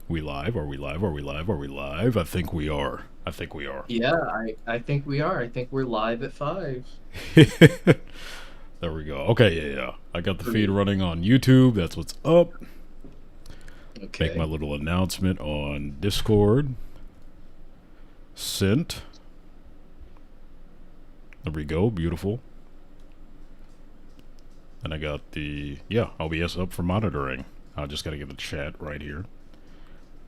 We live? Are we live? Are we live? Are we live? I think we are. I think we are. Yeah, I think we are. I think we're live at 5. There we go. Okay, yeah, yeah. I got the feed Great. running on YouTube. That's what's up. Make my Okay. little announcement on Discord. Sent. There we go. Beautiful. And I got the, yeah, OBS up for monitoring. I just got to get the chat right here.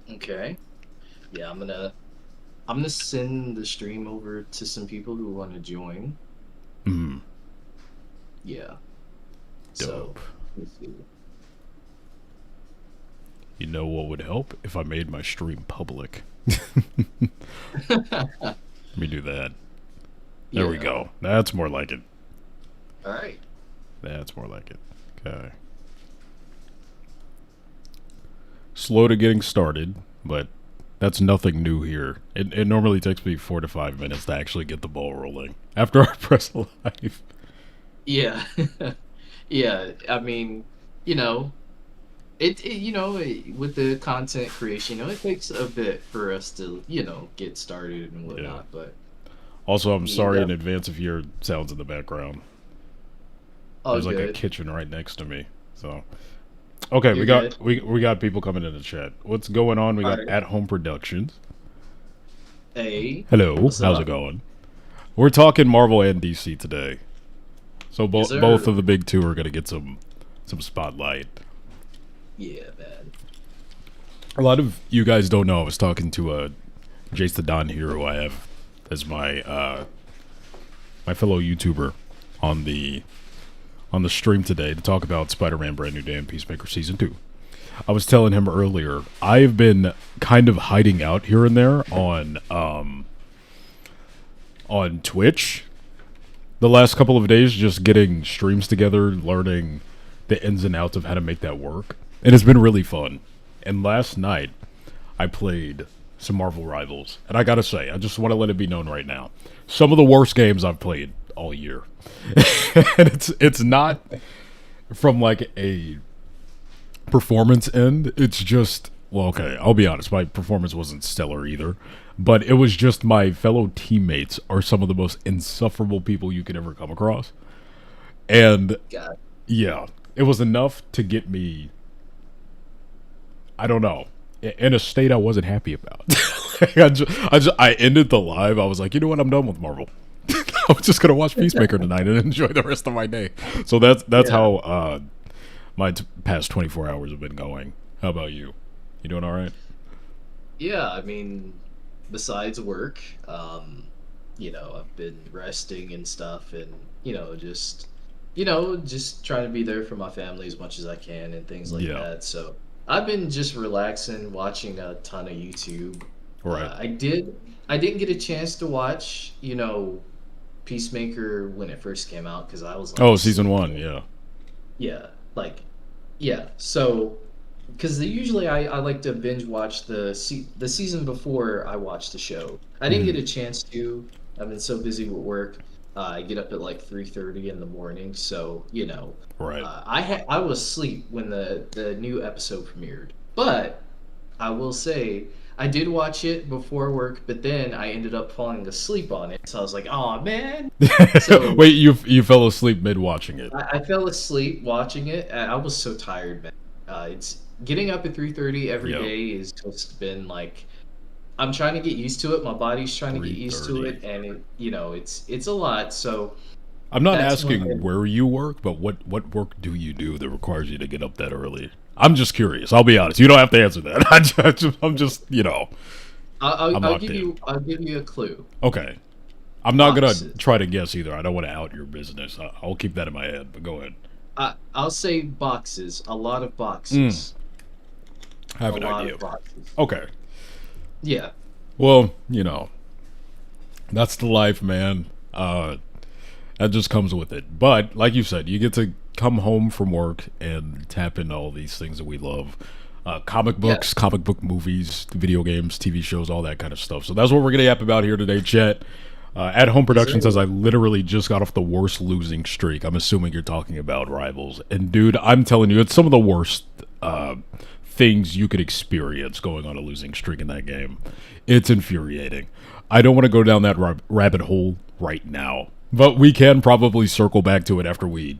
Okay. Yeah, I'm gonna send the stream over to some people who want to join. Hmm. Yeah. So, Dope. let's see. You know what would help? If I made my stream public. Let me do that. There we Yeah. go. That's more like it. All right. That's more like it. Okay. Slow to getting started, but that's nothing new here. It normally takes me 4 to 5 minutes to actually get the ball rolling after I press live. Yeah. Yeah, I mean, you know, with the content creation, it takes a bit for us to, get started and Yeah. whatnot, but Also, I'm you sorry in def advance if you hear sounds in the background. all There's like a good. kitchen right next to me. So okay, we You're got good. we got people coming in the chat. What's going on? We All got right. At Home Productions. Hey, Hello, what's how's it up? going? We're talking Marvel and DC today. So Yes, both sir. of the big two are gonna get some spotlight. Yeah, man. A lot of you guys don't know. I was talking to Jace the Don here, who I have as my fellow YouTuber on the stream today to talk about Spider-Man: Brand New Day and Peacemaker Season 2. I was telling him earlier, I've been kind of hiding out here and there on Twitch the last couple of days, just getting streams together, learning the ins and outs of how to make that work. And it's been really fun. And last night, I played some Marvel Rivals. And I gotta say, I just want to let it be known right now. Some of the worst games I've played all year. And it's not from like a performance end. It's just, well, okay, I'll be honest, my performance wasn't stellar either. But it was just my fellow teammates are some of the most insufferable people you could ever come across. And God. yeah, it was enough to get me, I don't know, in a state I wasn't happy about. I ended the live. I was like, you know what? I'm done with Marvel. I'm just gonna watch Peacemaker tonight and enjoy the rest of my day. So that's Yeah. how my past 24 hours have been going. How about you? You doing all right? Yeah, I mean, besides work, I've been resting and stuff and, just trying to be there for my family as much as I can and things like Yeah. that. So I've been just relaxing, watching a ton of YouTube. All right. I didn't get a chance to watch, Peacemaker when it first came out because I was like Oh, season asleep. one. Yeah. Yeah, like yeah. So because usually I like to binge watch the season before I watch the show. I didn't get Mhm. a chance to. I've been so busy with work. I get up at like 3:30 in the morning, so Right. I was asleep when the new episode premiered. But I will say I did watch it before work, but then I ended up falling asleep on it. So I was like, "Oh man!" So Wait, you fell asleep mid watching it? I fell asleep watching it. I was so tired, man. It's getting up at 3:30 every Yep. day is just been like I'm trying to get used to it. My body's trying to get used to 3:30. it, and it's a lot. So I'm not that's one asking thing. where you work, but what work do you do that requires you to get up that early? I'm just curious. I'll be honest. You don't have to answer that. I'm just, I'm locked in. I'll give you a clue. Okay. I'm not gonna Boxes. try to guess either. I don't want to out your business. I'll keep that in my head. But go ahead. I'll say boxes. A lot of Mm, boxes. I have A an lot idea. of boxes. Okay. Yeah. Well, that's the life, man. That just comes with it. But like you said, you get to come home from work and tap into all these things that we love. Comic Yeah. books, comic book movies, video games, TV shows, all that kind of stuff. So that's what we're gonna yap about here today, Chet. At Home Yes, Production sir. says I literally just got off the worst losing streak. I'm assuming you're talking about Rivals. And dude, I'm telling you, it's some of the worst things you could experience going on a losing streak in that game. It's infuriating. I don't want to go down that rabbit hole right now, but we can probably circle back to it after we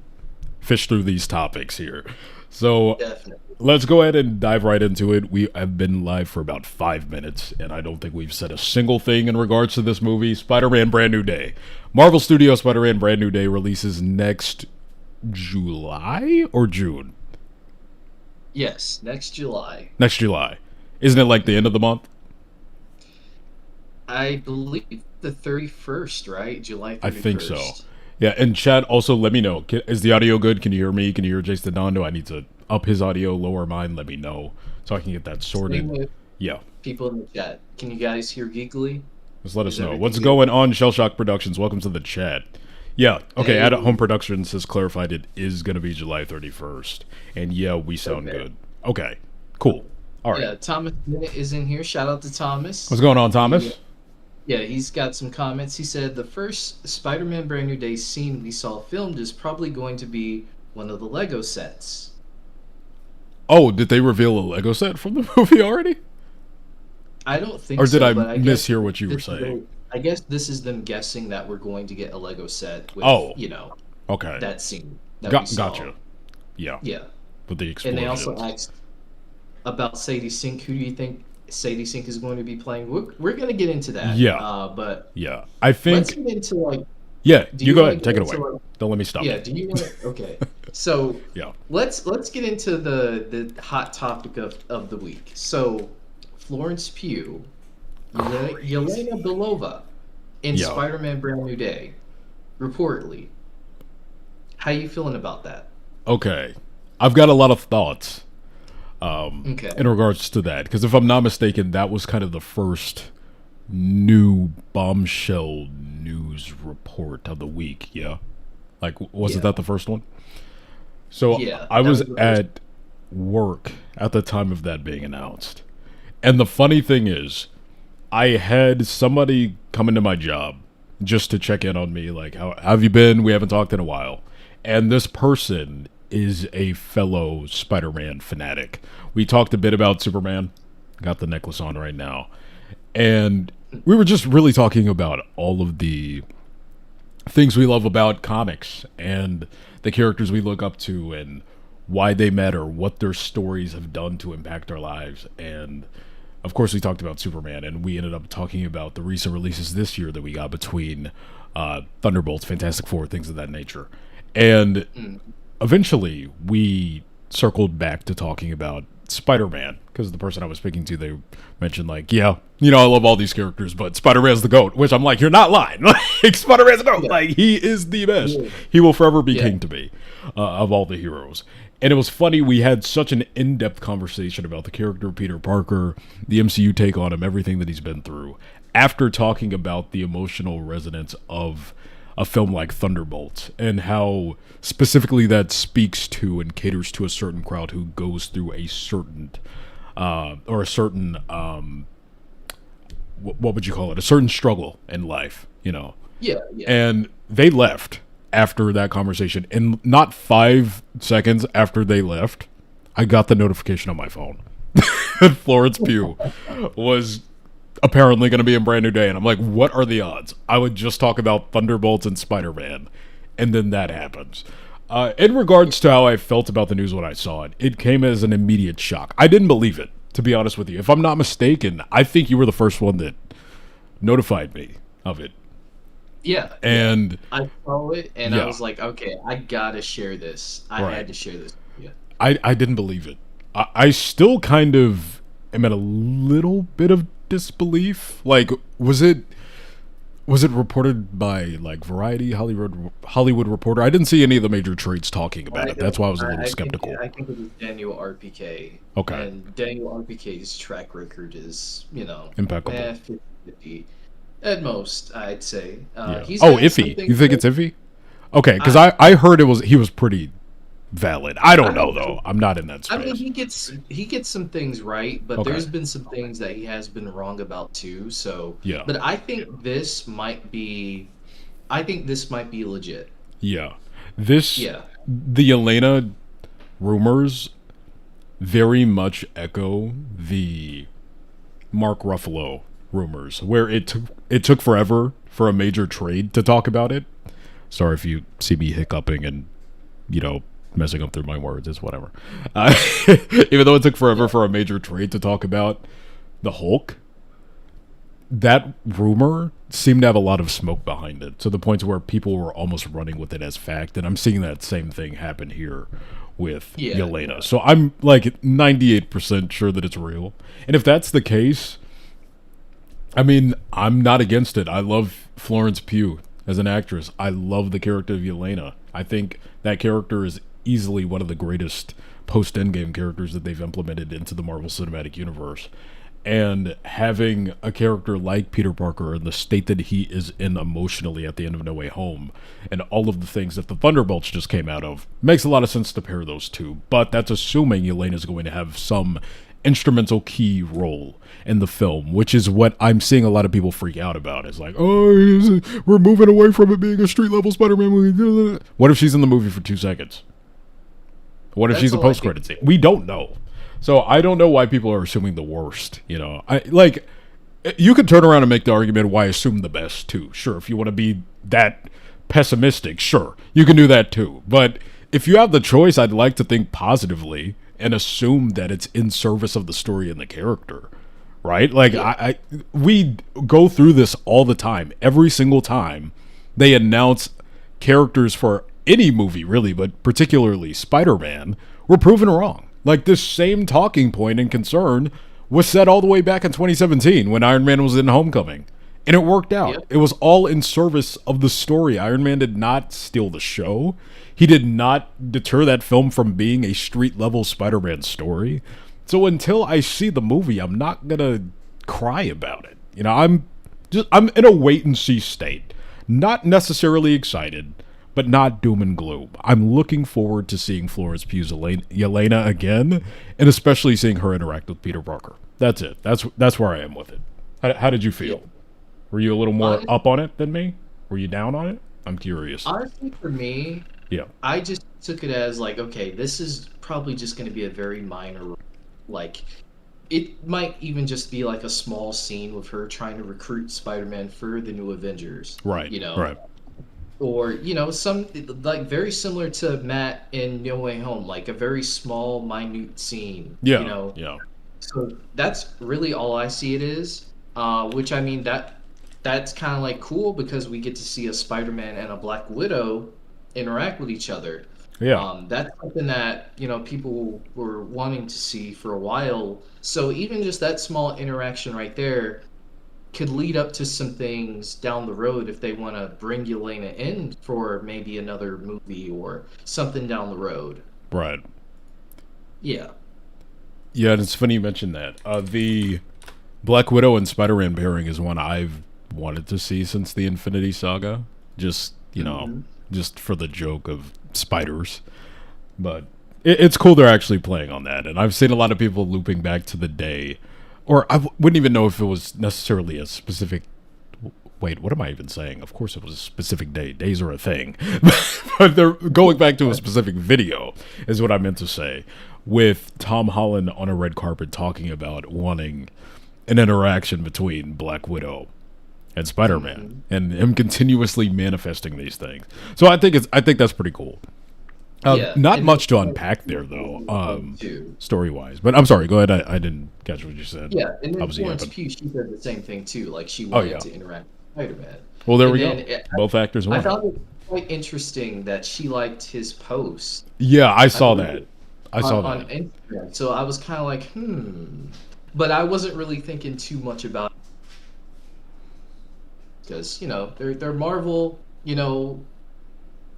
fish through these topics here. So Definitely. let's go ahead and dive right into it. We have been live for about 5 minutes, and I don't think we've said a single thing in regards to this movie. Spider-Man Brand New Day. Marvel Studios Spider-Man Brand New Day releases next July or June? Yes, next July. Next July. Isn't it like the end of the month? I believe the 31st, right? July 31st. I think so. Yeah, and Chad, also let me know. Is the audio good? Can you hear me? Can you hear Jason Don? Do I need to up his audio, lower mine? Let me know so I can get that sorted. Yeah. People in the chat. Can you guys hear Geekily? Just let us know. What's going on, Shell Shock Productions? Welcome to the chat. Yeah, okay, At Home Productions has clarified it is going to be July 31st. And yeah, we sound good. Okay, cool. All right. Yeah, Thomas Bennett is in here. Shout out to Thomas. What's going on, Thomas? Yeah, he's got some comments. He said the first Spider-Man Brand New Day scene we saw filmed is probably going to be one of the Lego sets. Oh, did they reveal a Lego set from the movie already? I don't think so. Or did I mishear what you were saying? I guess this is them guessing that we're going to get a Lego set with, okay. that scene. Gotcha. Yeah. Yeah. With the explosions. And they also asked about Sadie Sink. Who do you think Sadie Sink is going to be playing? We're going to get into that. Yeah. But yeah, I think. Let's get into like. Yeah, you go ahead. Take it away. Don't let me stop. Yeah. Do you want to? Okay. So. Yeah. Let's get into the hot topic of the week. So, Florence Pugh, Yelena Belova, in Spider-Man Brand New Day, reportedly. How you feeling about that? Okay, I've got a lot of thoughts. In regards to that, because if I'm not mistaken, that was kind of the first new bombshell news report of the week. Yeah, like wasn't that the first one? So I was at work at the time of that being announced, and the funny thing is, I had somebody come into my job just to check in on me, like, how have you been? We haven't talked in a while, and this person is a fellow Spider-Man fanatic. We talked a bit about Superman, got the necklace on right now, and we were just really talking about all of the things we love about comics and the characters we look up to and why they matter, what their stories have done to impact our lives. And of course we talked about Superman, and we ended up talking about the recent releases this year that we got between Thunderbolts, Fantastic Four, things of that nature. And eventually we circled back to talking about Spider-Man, because the person I was speaking to, they mentioned like, I love all these characters, but Spider-Man's the GOAT, which I'm like, you're not lying. Like, Spider-Man's the GOAT. Yeah. Like, he is the best. Yeah. He will forever be king to me of all the heroes. And it was funny, we had such an in-depth conversation about the character of Peter Parker, the MCU take on him, everything that he's been through, after talking about the emotional resonance of a film like Thunderbolts, and how specifically that speaks to and caters to a certain crowd who goes through a certain, what would you call it? A certain struggle in life, Yeah. And they left after that conversation, and not 5 seconds after they left, I got the notification on my phone that Florence Pugh was apparently going to be in Brand New Day, and I'm like, what are the odds? I would just talk about Thunderbolts and Spider-Man, and then that happens. In regards to how I felt about the news when I saw it, it came as an immediate shock. I didn't believe it, to be honest with you. If I'm not mistaken, I think you were the first one that notified me of it. Yeah. And I saw it, and I was like, okay, I gotta share this. I had to share this. Yeah. I didn't believe it. I still kind of am at a little bit of disbelief. Like, was it reported by like Variety, Hollywood Reporter? I didn't see any of the major trades talking about it. That's why I was a little skeptical. I think it was Daniel RPK. Okay. And Daniel RPK's track record is, impeccable. 50-50 at most, I'd say. Iffy. You think it's iffy? Okay, because I heard he was pretty valid. I don't know though. I'm not in that space. I mean, he gets some things right, but there's been some things that he has been wrong about too. So But I think this might be legit. Yeah. The Yelena rumors very much echo the Mark Ruffalo rumors, where it took forever for a major trade to talk about it. Sorry if you see me hiccuping and messing up through my words. It's whatever. Even though it took forever for a major trade to talk about the Hulk, that rumor seemed to have a lot of smoke behind it, to the point where people were almost running with it as fact. And I'm seeing that same thing happen here with Yelena. So I'm like 98% sure that it's real. And if that's the case, I mean, I'm not against it. I love Florence Pugh as an actress. I love the character of Yelena. I think that character is easily one of the greatest post-Endgame characters that they've implemented into the Marvel Cinematic Universe. And having a character like Peter Parker in the state that he is in emotionally at the end of No Way Home, and all of the things that the Thunderbolts just came out of, makes a lot of sense to pair those two. But that's assuming Yelena is going to have some instrumental key role in the film, which is what I'm seeing a lot of people freak out about. It's like, oh, we're moving away from it being a street-level Spider-Man movie. What if she's in the movie for 2 seconds? What if she's a post-credit scene? We don't know. So I don't know why people are assuming the worst. You could turn around and make the argument why assume the best too. Sure, if you want to be that pessimistic, sure, you can do that too. But if you have the choice, I'd like to think positively and assume that it's in service of the story and the character, right? Like we go through this all the time. Every single time they announce characters for any movie, really, but particularly Spider-Man, we're proven wrong. Like, this same talking point and concern was said all the way back in 2017 when Iron Man was in Homecoming. And it worked out. Yep. It was all in service of the story. Iron Man did not steal the show. He did not deter that film from being a street-level Spider-Man story. So until I see the movie, I'm not going to cry about it. I'm in a wait-and-see state. Not necessarily excited, but not doom and gloom. I'm looking forward to seeing Florence Pugh's Yelena again, and especially seeing her interact with Peter Parker. That's it. That's where I am with it. How did you feel? Were you a little more up on it than me? Were you down on it? I'm curious. Honestly, for me, I just took it as like, okay, this is probably just going to be a very minor, like, it might even just be like a small scene with her trying to recruit Spider-Man for the new Avengers. Right. Right. Or, some, like, very similar to Matt in No Way Home, like a very small, minute scene. Yeah. So that's really all I see it is, which, I mean, that's kind of, like, cool because we get to see a Spider-Man and a Black Widow interact with each other. Yeah. That's something that, people were wanting to see for a while. So even just that small interaction right there could lead up to some things down the road if they want to bring Yelena in for maybe another movie or something down the road. Right. Yeah. Yeah, and it's funny you mentioned that. The Black Widow and Spider-Man pairing is one I've wanted to see since the Infinity Saga. Just, just for the joke of spiders. But it's cool they're actually playing on that. And I've seen a lot of people looping back to the day. Or I wouldn't even know if it was necessarily a specific... Wait, what am I even saying? Of course it was a specific day. Days are a thing. But they're going back to a specific video, is what I meant to say. With Tom Holland on a red carpet talking about wanting an interaction between Black Widow and Spider-Man. And him continuously manifesting these things. So I think that's pretty cool. Not much to unpack there, though, story-wise. But I'm sorry, go ahead. I didn't catch what you said. Yeah, and then Florence Pugh, she said the same thing, too. Like, she wanted to interact with Spider-Man. Well, there we go. Both actors won. I thought it quite interesting that she liked his post. Yeah, I saw that. On Instagram. So I was kind of like, But I wasn't really thinking too much about it. Because, they're Marvel,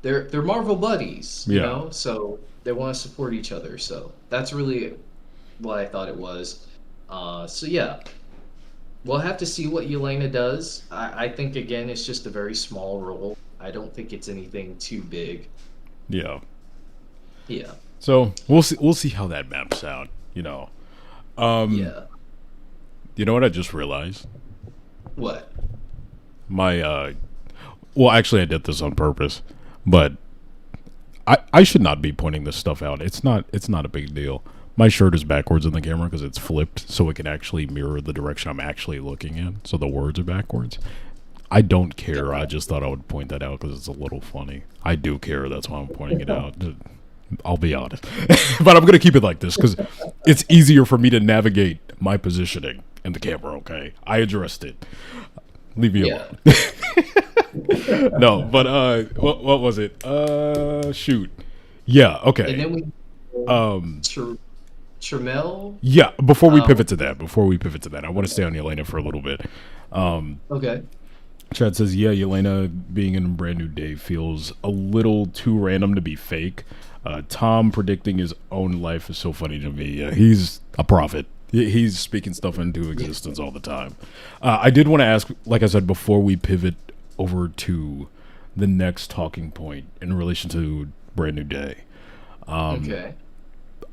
they're Marvel buddies, you know, so they want to support each other. So that's really what I thought it was. So yeah, we'll have to see what Yelena does. I think again, it's just a very small role. I don't think it's anything too big. Yeah. Yeah. So we'll see how that maps out. Yeah. You know what I just realized? What? Well, actually, I did this on purpose. But I should not be pointing this stuff out. It's not a big deal. My shirt is backwards in the camera because it's flipped, so it can actually mirror the direction I'm actually looking in. So the words are backwards. I don't care. I just thought I would point that out because it's a little funny. I do care. That's why I'm pointing it out. I'll be honest. But I'm going to keep it like this because it's easier for me to navigate my positioning in the camera, okay? I addressed it. Leave me alone. No, but what was it? Shoot. Yeah, okay. And then we Tramel. Yeah, before we pivot to that, I want to stay on Yelena for a little bit. Okay. Chad says, yeah, Yelena being in a brand new day feels a little too random to be fake. Tom predicting his own life is so funny to me. He's a prophet. He's speaking stuff into existence all the time. I did want to ask, like I said, before we pivot over to the next talking point in relation to Brand New Day. Okay.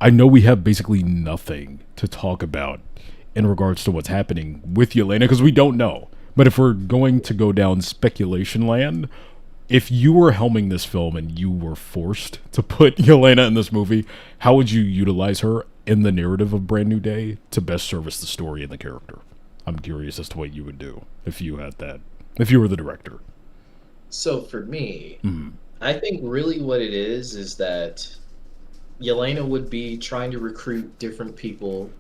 I know we have basically nothing to talk about in regards to what's happening with Yelena because we don't know. But if we're going to go down speculation land, if you were helming this film and you were forced to put Yelena in this movie, how would you utilize her in the narrative of Brand New Day to best service the story and the character? I'm curious as to what you would do if you had that, if you were the director. So for me, I think really what it is that Yelena would be trying to recruit different people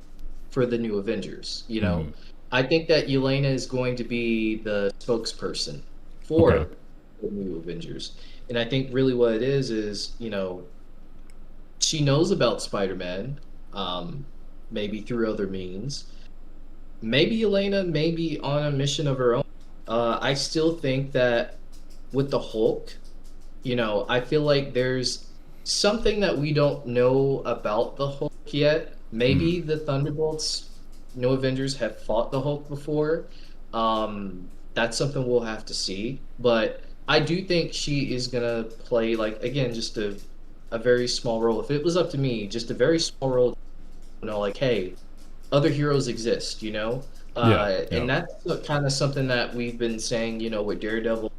for the new Avengers. You know, I think that Yelena is going to be the spokesperson for the new Avengers. And I think really what it is, you know, she knows about Spider-Man, maybe through other means. Maybe Yelena may be on a mission of her own. I still think that with the Hulk, you know, I feel like there's something that we don't know about the Hulk yet. Maybe the Thunderbolts, no Avengers have fought the Hulk before. That's something we'll have to see. But I do think she is going to play, like, again, just a very small role. If it was up to me, just a very small role, you know, like, hey, other heroes exist, you know? And that's kind of something that we've been saying, you know, with Daredevil,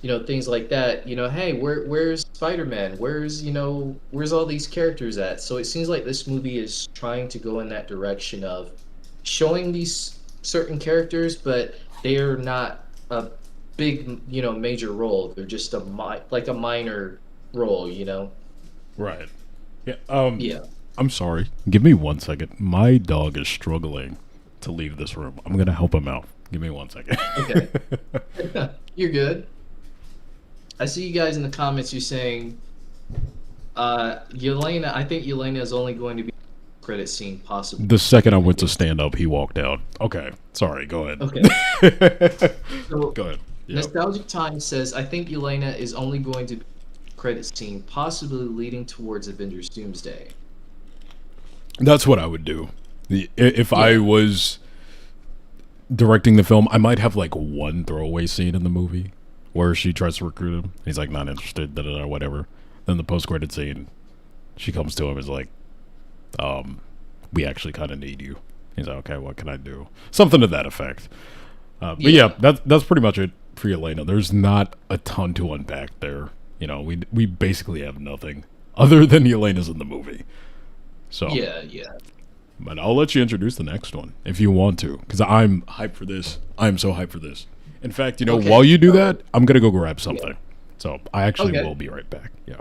you know, things like that, you know, hey, where's Spider-Man? Where's all these characters at? So it seems like this movie is trying to go in that direction of showing these certain characters, but they're not a big, you know, major role. They're just a minor role, you know? Right. Yeah. Yeah. I'm sorry. Give me 1 second. My dog is struggling to leave this room. I'm going to help him out. Give me 1 second. Okay. You're good. I see you guys in the comments. You're saying, Yelena. I think Yelena is only going to be credit scene possibly. The second I went to stand up, he walked out. Okay. Sorry. Go ahead. Okay. So, go ahead. Yep. Nostalgic Time says, I think Yelena is only going to be credit scene, possibly leading towards Avengers Doomsday. That's what I would do. If I was directing the film, I might have like one throwaway scene in the movie where she tries to recruit him. He's like, not interested, whatever. Then the post-credit scene, she comes to him and is like, we actually kind of need you. He's like, okay, what can I do? Something to that effect. But yeah, that's pretty much it for Yelena. There's not a ton to unpack there. You know, we basically have nothing other than Yelena's in the movie. So yeah. But I'll let you introduce the next one if you want to, because I'm hyped for this. I'm so hyped for this. In fact, you know, while you do that, I'm gonna go grab something. Yeah. So I actually will be right back. Yeah.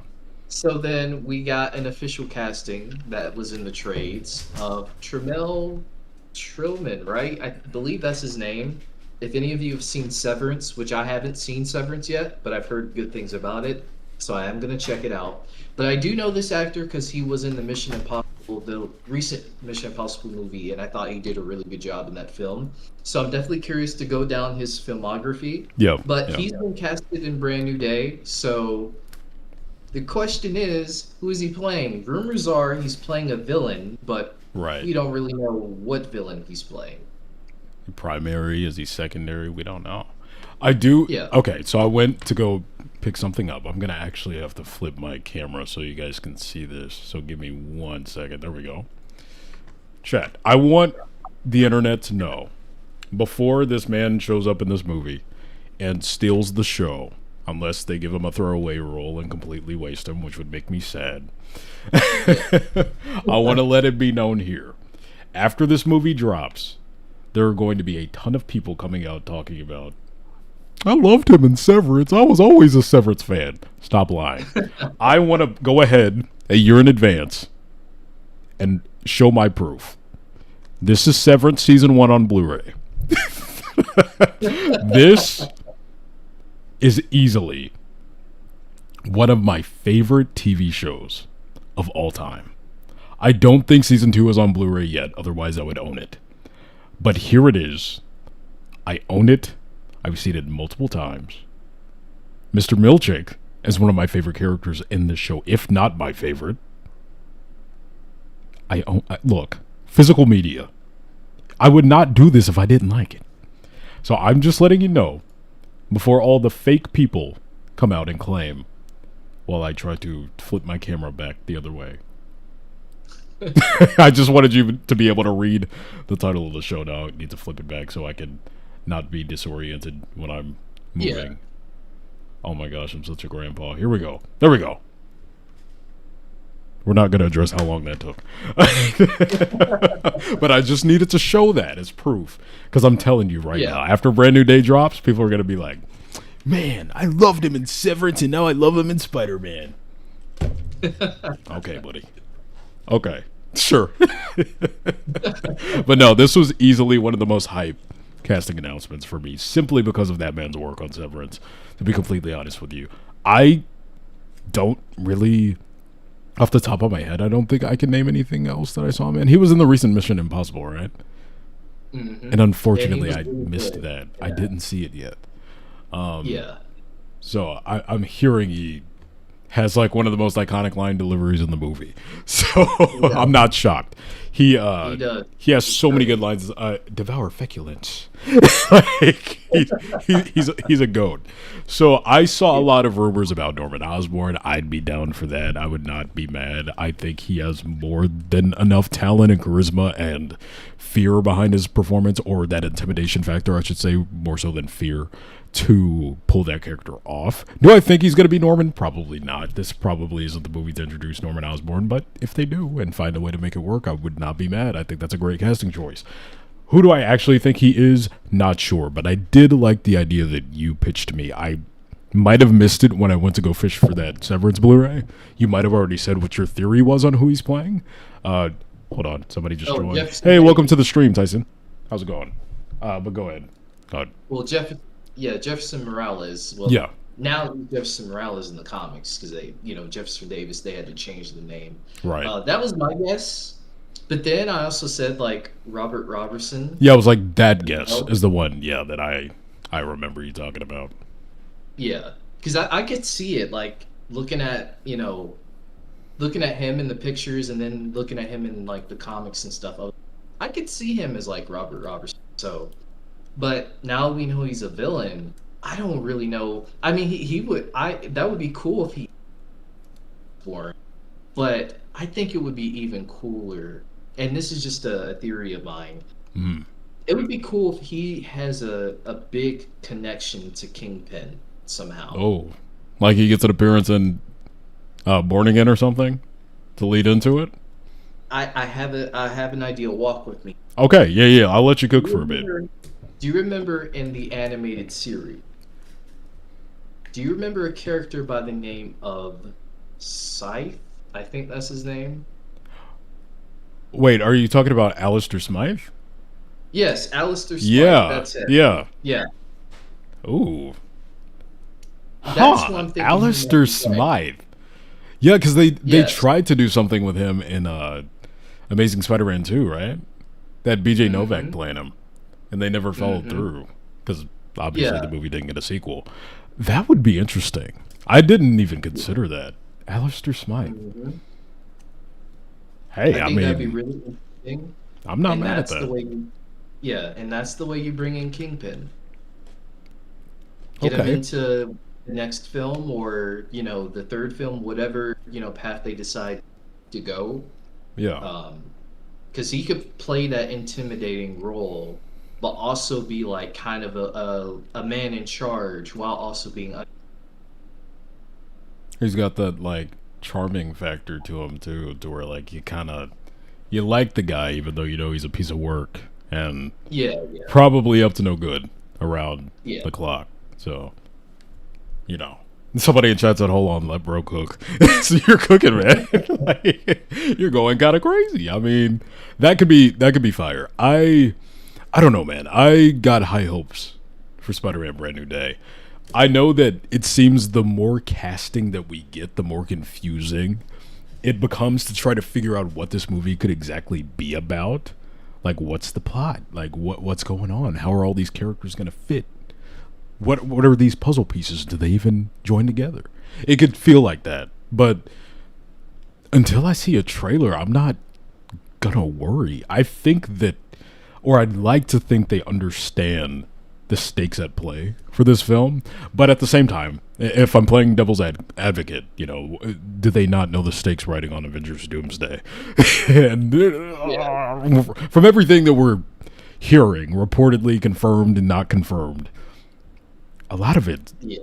So then we got an official casting that was in the trades of Trillman, right? I believe that's his name. If any of you have seen Severance, which I haven't seen Severance yet, but I've heard good things about it, so I am going to check it out. But I do know this actor because he was in the Mission Impossible, the recent Mission Impossible movie, and I thought he did a really good job in that film. So I'm definitely curious to go down his filmography. Yeah. But he's been casted in Brand New Day, so the question is, who is he playing? Rumors are he's playing a villain, but we don't really know what villain he's playing. Primary? Is he secondary? We don't know. I do. Yeah. Okay, so I went to go pick something up. I'm going to actually have to flip my camera so you guys can see this. So give me 1 second. There we go. Chat. I want the internet to know, before this man shows up in this movie and steals the show, unless they give him a throwaway role and completely waste him, which would make me sad. Yeah. I want to let it be known here. After this movie drops, there are going to be a ton of people coming out talking about, I loved him in Severance. I was always a Severance fan. Stop lying. I want to go ahead a year in advance and show my proof. This is Severance Season 1 on Blu-ray. This is easily one of my favorite TV shows of all time. I don't think Season 2 is on Blu-ray yet, otherwise I would own it. But here it is. I own it. I've seen it multiple times. Mr. Milchick is one of my favorite characters in this show, if not my favorite. Look, physical media. I would not do this if I didn't like it. So I'm just letting you know, before all the fake people come out and claim, while I try to flip my camera back the other way. I just wanted you to be able to read the title of the show. Now I need to flip it back so I can not be disoriented when I'm moving. Yeah. Oh my gosh, I'm such a grandpa. Here we go. There we go. We're not going to address how long that took. But I just needed to show that as proof. Because I'm telling you right now, after Brand New Day drops, people are going to be like, man, I loved him in Severance and now I love him in Spider-Man. Okay, buddy. Okay, sure. But no, this was easily one of the most hype casting announcements for me, simply because of that man's work on Severance, to be completely honest with you. I don't really, off the top of my head, I don't think I can name anything else that I saw him in. He was in the recent Mission Impossible, right? Mm-hmm. And unfortunately, I really missed good. that. Yeah. I didn't see it yet. Yeah. So I'm hearing he has like one of the most iconic line deliveries in the movie. So I'm not shocked. He does. he has so many good lines. Devour feculence. Like he's a goat. So I saw a lot of rumors about Norman Osborn. I'd be down for that. I would not be mad. I think he has more than enough talent and charisma and fear behind his performance, or that intimidation factor, I should say, more so than fear, to pull that character off. Do I think he's going to be Norman? Probably not. This probably isn't the movie to introduce Norman Osborn, but if they do and find a way to make it work, I would not be mad. I think that's a great casting choice. Who do I actually think he is? Not sure, but I did like the idea that you pitched to me. I might have missed it when I went to go fish for that Severance Blu-ray. You might have already said what your theory was on who he's playing. Hold on, somebody just joined. Jefferson Hey, Davis. welcome to the stream, Tyson. How's it going? But go ahead. Well, Jefferson Morales. Well, Yeah. now Jefferson Morales in the comics, because they, Jefferson Davis, they had to change the name. Right. That was my guess. But then I also said like Robert Robertson. Yeah, it was like that guess is the one, that I remember you talking about. Yeah, because I could see it like looking at him in the pictures and then looking at him in like the comics and stuff. I could see him as like Robert Robertson. So, but now we know he's a villain. I don't really know. I mean, he would. That would be cool if he for him. But I think it would be even cooler. And this is just a theory of mine. Mm. It would be cool if he has a big connection to Kingpin somehow. Oh, like he gets an appearance in Born Again or something to lead into it? I have an idea. Walk with me. Okay, yeah. I'll let you cook for a bit. Do you remember in the animated series? Do you remember a character by the name of Scythe? I think that's his name. Wait, are you talking about Alistair Smythe? Yes, Alistair Smythe. Yeah, That's it. yeah. Yeah. Ooh. That's what I'm thinking. Alistair Smythe. Yeah, because they Yes. tried to do something with him in Amazing Spider-Man 2, right? That BJ Novak playing him, and they never followed through because obviously the movie didn't get a sequel. That would be interesting. I didn't even consider that. Alistair Smythe. Hey, I think that'd be mean, really interesting. I'm not And mad at that's that. the way and that's the way you bring in Kingpin. Get him Okay. into the next film or, the third film, whatever, path they decide to go. Yeah. Because he could play that intimidating role, but also be like kind of a man in charge while also being He's got that like charming factor to him too, to where like you like the guy even though you know he's a piece of work and Yeah, yeah, probably up to no good around yeah. the clock. So you know. Somebody in chat said, "Hold on, let bro cook." So you're cooking, man. Like, you're going kind of crazy. I mean, that could be fire. I don't know, man. I got high hopes for Spider-Man: Brand New Day. I know that it seems the more casting that we get, the more confusing it becomes to try to figure out what this movie could exactly be about. Like, what's the plot? Like, what's going on? How are all these characters going to fit? What are these puzzle pieces? Do they even join together? It could feel like that, but until I see a trailer, I'm not gonna worry. I think that, or I'd like to think they understand the stakes at play for this film. But at the same time, if I'm playing devil's advocate, you know, do they not know the stakes writing on Avengers Doomsday? And Yeah. from everything that we're hearing, reportedly confirmed and not confirmed, a lot of it, Yeah.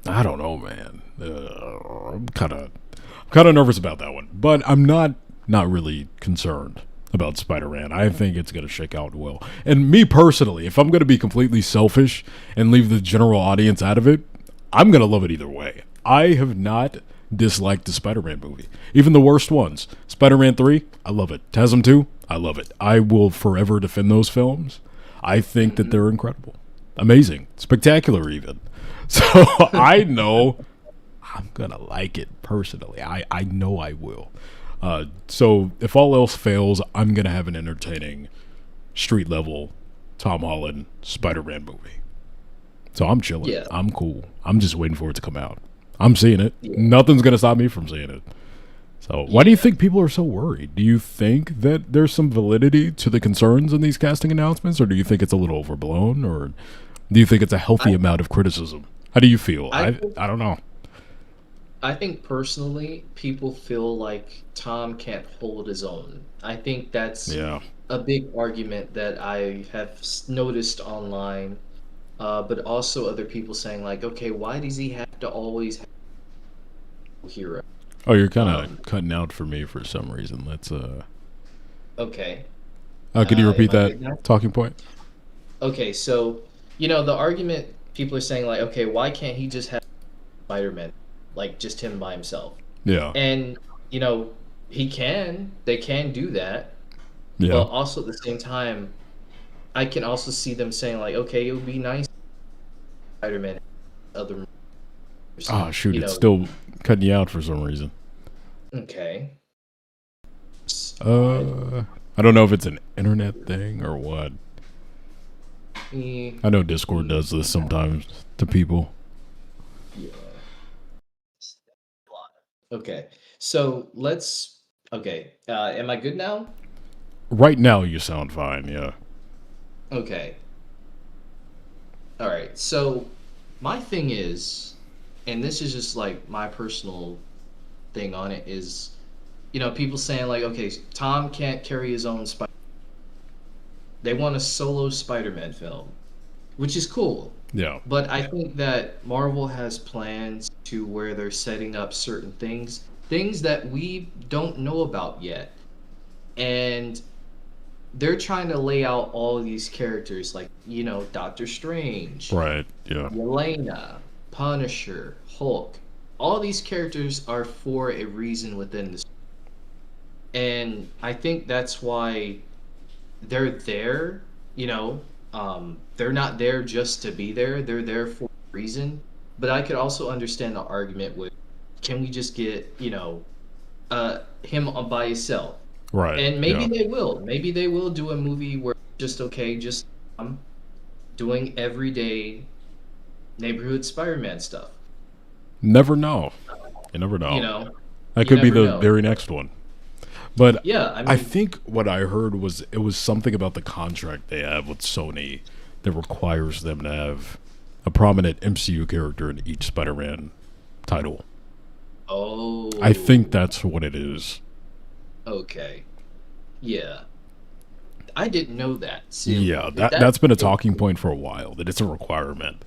I don't know, man. I'm kind of nervous about that one, but I'm not really concerned about Spider-Man. I think it's gonna shake out well. And me personally, if I'm gonna be completely selfish and leave the general audience out of it, I'm gonna love it either way. I have not disliked the Spider-Man movie, even the worst ones. Spider-Man 3, I love it. TASM 2, I love it. I will forever defend those films. I think that they're incredible, amazing, spectacular, even. So I know I'm gonna like it personally. I know I will. So if all else fails, I'm gonna have an entertaining street level Tom Holland Spider-Man movie. So I'm chilling. Yeah. I'm cool. I'm just waiting for it to come out. I'm seeing it. Yeah. Nothing's gonna stop me from seeing it. So why do you think people are so worried? Do you think that there's some validity to the concerns in these casting announcements, or do you think it's a little overblown, or do you think it's a healthy amount of criticism? How do you feel? I don't know. I think personally, people feel like Tom can't hold his own. I think that's Yeah. a big argument that I have noticed online, but also other people saying like, okay, why does he have to always have a hero? Oh, you're kind Um, of cutting out for me for some reason. Let's okay, could you repeat am I that good now? talking point? Okay, so the argument people are saying like, okay, why can't he just have Spider-Man, like just him by himself? Yeah. And you know, they can do that, Yeah. but also at the same time, I can also see them saying like, okay, it would be nice if Spider-Man had other movies, Oh shoot, you it's know. still cutting you out for some reason. Okay. Odd. Uh, I don't know if it's an internet thing or what. Eh, I know Discord does this sometimes to people. yeah. Okay. So let's. Okay. Am I good now? Right now, you sound fine. Yeah. Okay. All right. So my thing is, and this is just like my personal thing on it is, people saying like, okay, Tom can't carry his own Spider. They want a solo Spider-Man film, which is cool. Yeah. But I think that Marvel has plans to where they're setting up certain things that we don't know about yet. And they're trying to lay out all these characters like, Doctor Strange, Right. Yeah. Yelena, Punisher, Hulk. All these characters are for a reason within this. And I think that's why they're there, they're not there just to be there. They're there for a reason. But I could also understand the argument with, can we just get, him by himself? Right. And maybe Yeah. they will. Maybe they will do a movie where just okay, just doing everyday neighborhood Spider-Man stuff. Never know. You never You know. know, That you could be never the know. very next one. But Yeah, I I mean, think what I heard was it was something about the contract they have with Sony that requires them to have a prominent MCU character in each Spider-Man title. oh, I think that's what it is. okay, yeah. I didn't know that. See, Yeah, that that's been a talking point for a while that it's a requirement.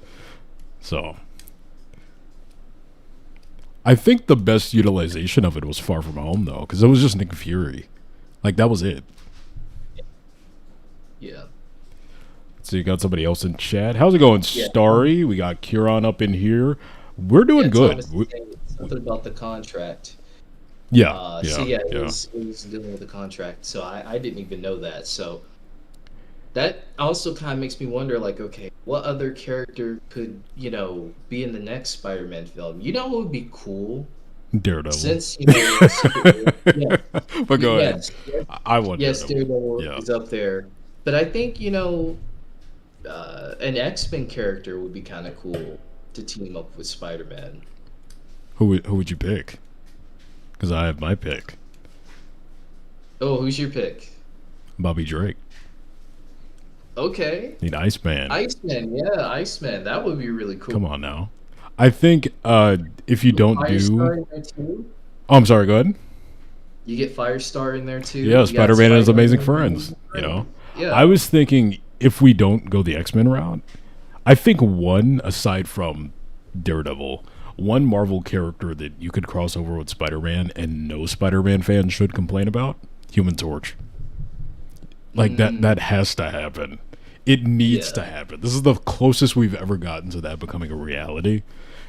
So I think the best utilization of it was Far From Home, though, because it was just Nick Fury. Like, that was it. Yeah. So you got somebody else in chat. How's it going, Yeah. Starry? We got Kieran up in here. We're doing Yeah, good. Thomas is saying something about the contract. Yeah, So yeah, yeah. it was dealing with the contract. So I didn't even know that. So that also kind of makes me wonder, like, okay, what other character could, be in the next Spider-Man film? You know what would be cool? Daredevil. Since, yeah, But go ahead. yes, I want yes, Daredevil. Daredevil Yeah. is up there. But I think, an X-Men character would be kind of cool to team up with Spider-Man. Who would you pick? Because I have my pick. Oh, who's your pick? Bobby Drake. Okay. Need Iceman. Iceman, yeah, Iceman. That would be really cool. Come on now. I think if you don't Firestar do... in there too? Oh, I'm sorry, go ahead. You get Firestar in there too. Yeah, You got Spider-Man and his Spider-Man amazing and friends, you know? Yeah. I was thinking if we don't go the X-Men route, I think one, aside from Daredevil, one Marvel character that you could cross over with Spider-Man and no Spider-Man fan should complain about, Human Torch. Like, that has to happen. It needs to happen. This is the closest we've ever gotten to that becoming a reality.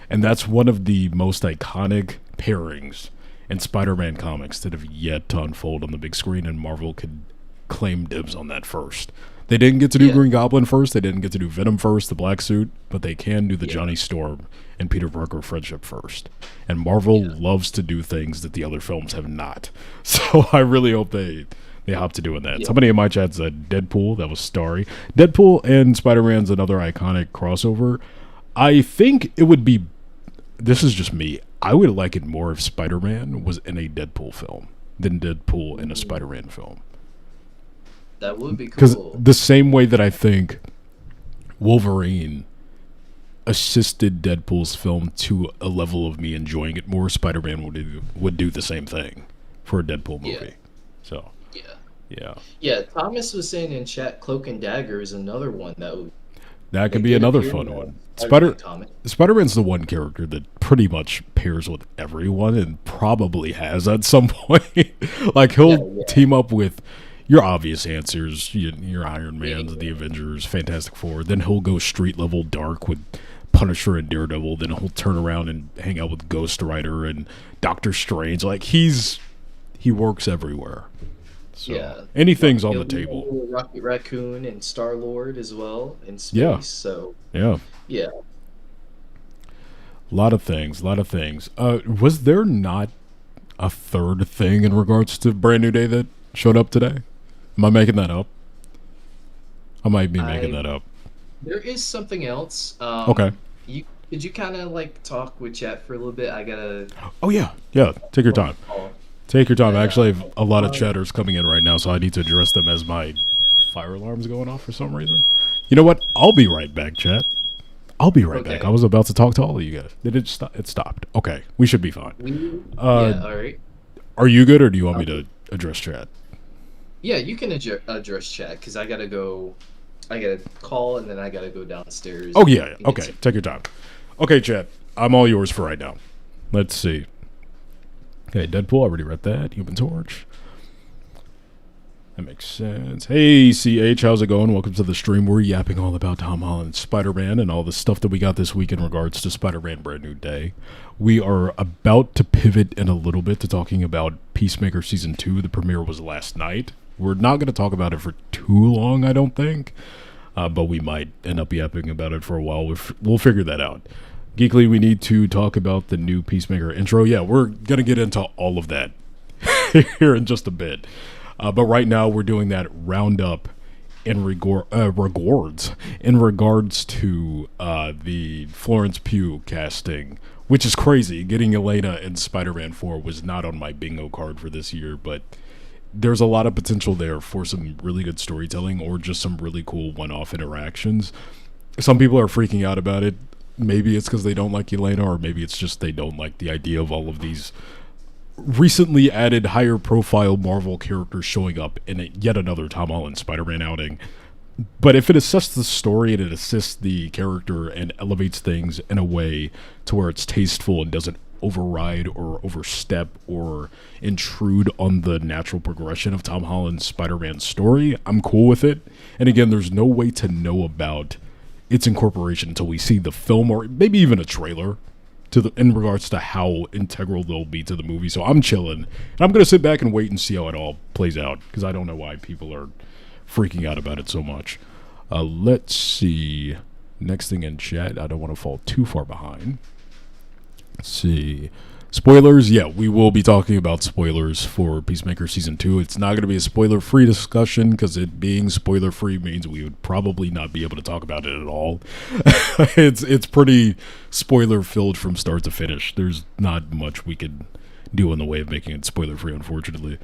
And that's one of the most iconic pairings in Spider-Man comics that have yet to unfold on the big screen, and Marvel could claim dibs on that first. They didn't get to do Green Goblin first, they didn't get to do Venom first, the Black Suit, but they can do the Johnny Storm and Peter Parker friendship first. And Marvel loves to do things that the other films have not. So I really hope they hop to doing that. Somebody in my chat said Deadpool. That was Starry. Deadpool and Spider-Man's another iconic crossover. I think it would be... This is just me. I would like it more if Spider-Man was in a Deadpool film than Deadpool in a Spider-Man film. That would be Because cool. the same way that I think Wolverine assisted Deadpool's film to a level of me enjoying it more, Spider-Man would do the same thing for a Deadpool movie. So... Yeah. Thomas was saying in chat, Cloak and Dagger is another one that could be another fun one. Spider-Man's the one character that pretty much pairs with everyone and probably has at some point. Like, he'll team up with your obvious answers, your Iron Mans, the Avengers, Fantastic Four. Then he'll go street level dark with Punisher and Daredevil. Then he'll turn around and hang out with Ghost Rider and Doctor Strange. Like, he works everywhere. So anything's on the table. Rocket Raccoon and Star-Lord as well in space. So yeah. A lot of things. Was there not a third thing in regards to Brand New Day that showed up today? Am I making that up? I might be making that up. There is something else. Okay. Did you kind of like talk with chat for a little bit? I gotta. Oh yeah. Take your time. Take your time. I actually have a lot of chatters coming in right now, so I need to address them as my fire alarm's going off for some reason. You know what? I'll be right back, chat. I'll be right back. I was about to talk to all of you guys. Did it stop? It stopped. Okay. We should be fine. All right. Are you good, or do you want me to address chat? Yeah, you can address chat, because I gotta go. I gotta call, and then I gotta go downstairs. Oh, yeah. Okay. Take your time. Okay, chat. I'm all yours for right now. Let's see. Okay, Deadpool, I already read that. Human Torch. That makes sense. Hey, CH, how's it going? Welcome to the stream. We're yapping all about Tom Holland's Spider-Man and all the stuff that we got this week in regards to Spider-Man Brand New Day. We are about to pivot in a little bit to talking about Peacemaker Season 2. The premiere was last night. We're not going to talk about it for too long, I don't think. But we might end up yapping about it for a while. We'll figure that out. Geekily, we need to talk about the new Peacemaker intro. Yeah, we're going to get into all of that here in just a bit. But right now, we're doing that roundup in regards to the Florence Pugh casting, which is crazy. Getting Elena in Spider-Man 4 was not on my bingo card for this year, but there's a lot of potential there for some really good storytelling or just some really cool one-off interactions. Some people are freaking out about it. Maybe it's because they don't like Elena, or maybe it's just they don't like the idea of all of these recently added higher profile Marvel characters showing up in yet another Tom Holland Spider-Man outing. But if it assists the story and it assists the character and elevates things in a way to where it's tasteful and doesn't override or overstep or intrude on the natural progression of Tom Holland's Spider-Man story, I'm cool with it. And again, there's no way to know about its incorporation until we see the film or maybe even a trailer in regards to how integral they'll be to the movie. So I'm chilling, and I'm gonna sit back and wait and see how it all plays out, because I don't know why people are freaking out about it so much. Let's see. Next thing in chat, I don't want to fall too far behind. Let's see. Spoilers, yeah, we will be talking about spoilers for Peacemaker Season 2. It's not going to be a spoiler-free discussion, because it being spoiler-free means we would probably not be able to talk about it at all. It's pretty spoiler-filled from start to finish. There's not much we could do in the way of making it spoiler-free, unfortunately.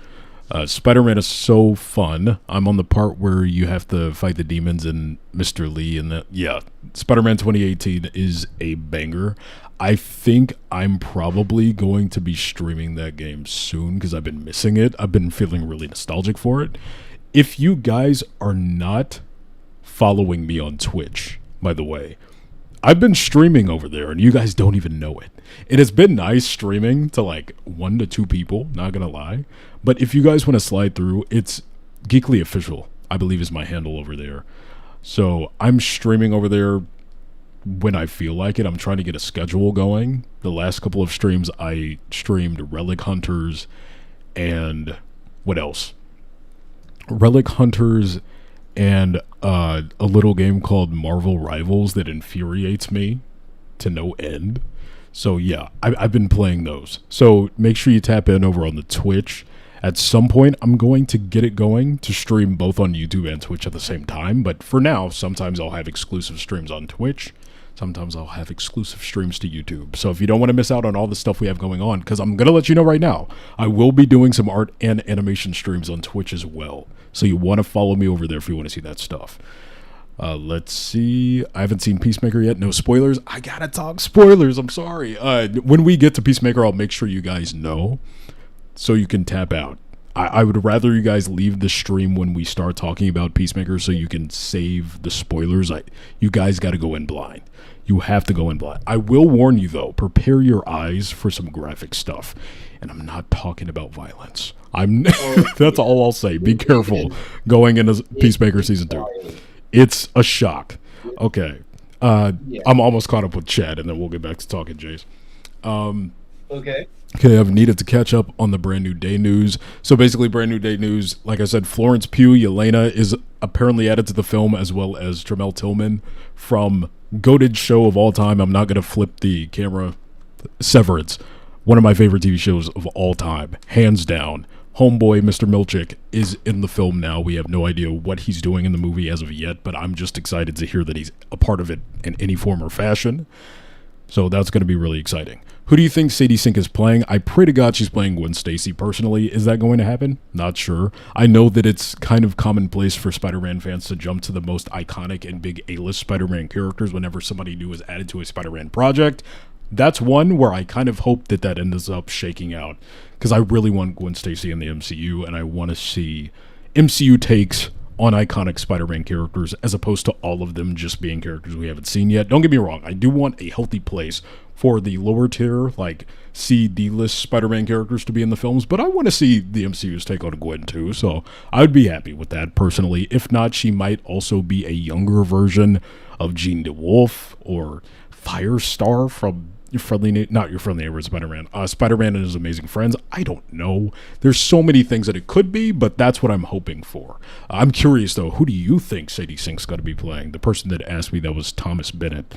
Spider-Man is so fun. I'm on the part where you have to fight the demons and Mr. Lee, and yeah, Spider-Man 2018 is a banger. I think I'm probably going to be streaming that game soon, because I've been missing it. I've been feeling really nostalgic for it. If you guys are not following me on Twitch, by the way, I've been streaming over there, and you guys don't even know it. It has been nice streaming to like 1 to 2 people, not gonna lie. But if you guys want to slide through, it's Geekily Official, I believe, is my handle over there. So I'm streaming over there when I feel like it. I'm trying to get a schedule going. The last couple of streams, I streamed Relic Hunters and what else? Relic Hunters and a little game called Marvel Rivals that infuriates me to no end. So yeah, I've been playing those. So make sure you tap in over on the Twitch. At some point, I'm going to get it going to stream both on YouTube and Twitch at the same time. But for now, sometimes I'll have exclusive streams on Twitch. Sometimes I'll have exclusive streams to YouTube. So if you don't want to miss out on all the stuff we have going on, because I'm going to let you know right now, I will be doing some art and animation streams on Twitch as well. So you want to follow me over there if you want to see that stuff. Let's see. I haven't seen Peacemaker yet. No spoilers. I got to talk spoilers. I'm sorry. When we get to Peacemaker, I'll make sure you guys know so you can tap out. I would rather you guys leave the stream when we start talking about Peacemaker so you can save the spoilers. You guys got to go in blind. You have to go in blind. I will warn you, though, prepare your eyes for some graphic stuff. And I'm not talking about violence. That's all I'll say. Be careful going into Peacemaker Season 2. It's a shock. Okay. I'm almost caught up with Chad, and then we'll get back to talking, Jace. Okay, I've needed to catch up on the brand new day news. So basically, brand new day news, like I said, Florence Pugh, Yelena, is apparently added to the film, as well as Tramell Tillman from goated show of all time. I'm not going to flip the camera. Severance, one of my favorite TV shows of all time, hands down. Homeboy, Mr. Milchick, is in the film now. We have no idea what he's doing in the movie as of yet, but I'm just excited to hear that he's a part of it in any form or fashion. So that's going to be really exciting. Who do you think Sadie Sink is playing? I pray to God she's playing Gwen Stacy personally. Is that going to happen? Not sure. I know that it's kind of commonplace for Spider-Man fans to jump to the most iconic and big A-list Spider-Man characters whenever somebody new is added to a Spider-Man project. That's one where I kind of hope that ends up shaking out, because I really want Gwen Stacy in the MCU, and I want to see MCU takes on iconic Spider-Man characters as opposed to all of them just being characters we haven't seen yet. Don't get me wrong, I do want a healthy place for the lower tier, like C, D-list Spider-Man characters to be in the films, but I want to see the MCU's take on Gwen too, so I would be happy with that personally. If not, she might also be a younger version of Jean DeWolf or Firestar from Your Friendly Neighborhood Spider-Man. Spider-Man and His Amazing Friends. I don't know. There's so many things that it could be, but that's what I'm hoping for. I'm curious, though. Who do you think Sadie Sink's going to be playing? The person that asked me that was Thomas Bennett.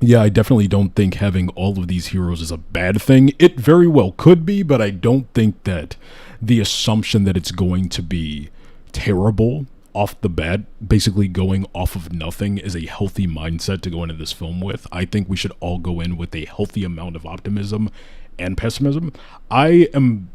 Yeah, I definitely don't think having all of these heroes is a bad thing. It very well could be, but I don't think that the assumption that it's going to be terrible off the bat, basically going off of nothing, is a healthy mindset to go into this film with. I think we should all go in with a healthy amount of optimism and pessimism. I am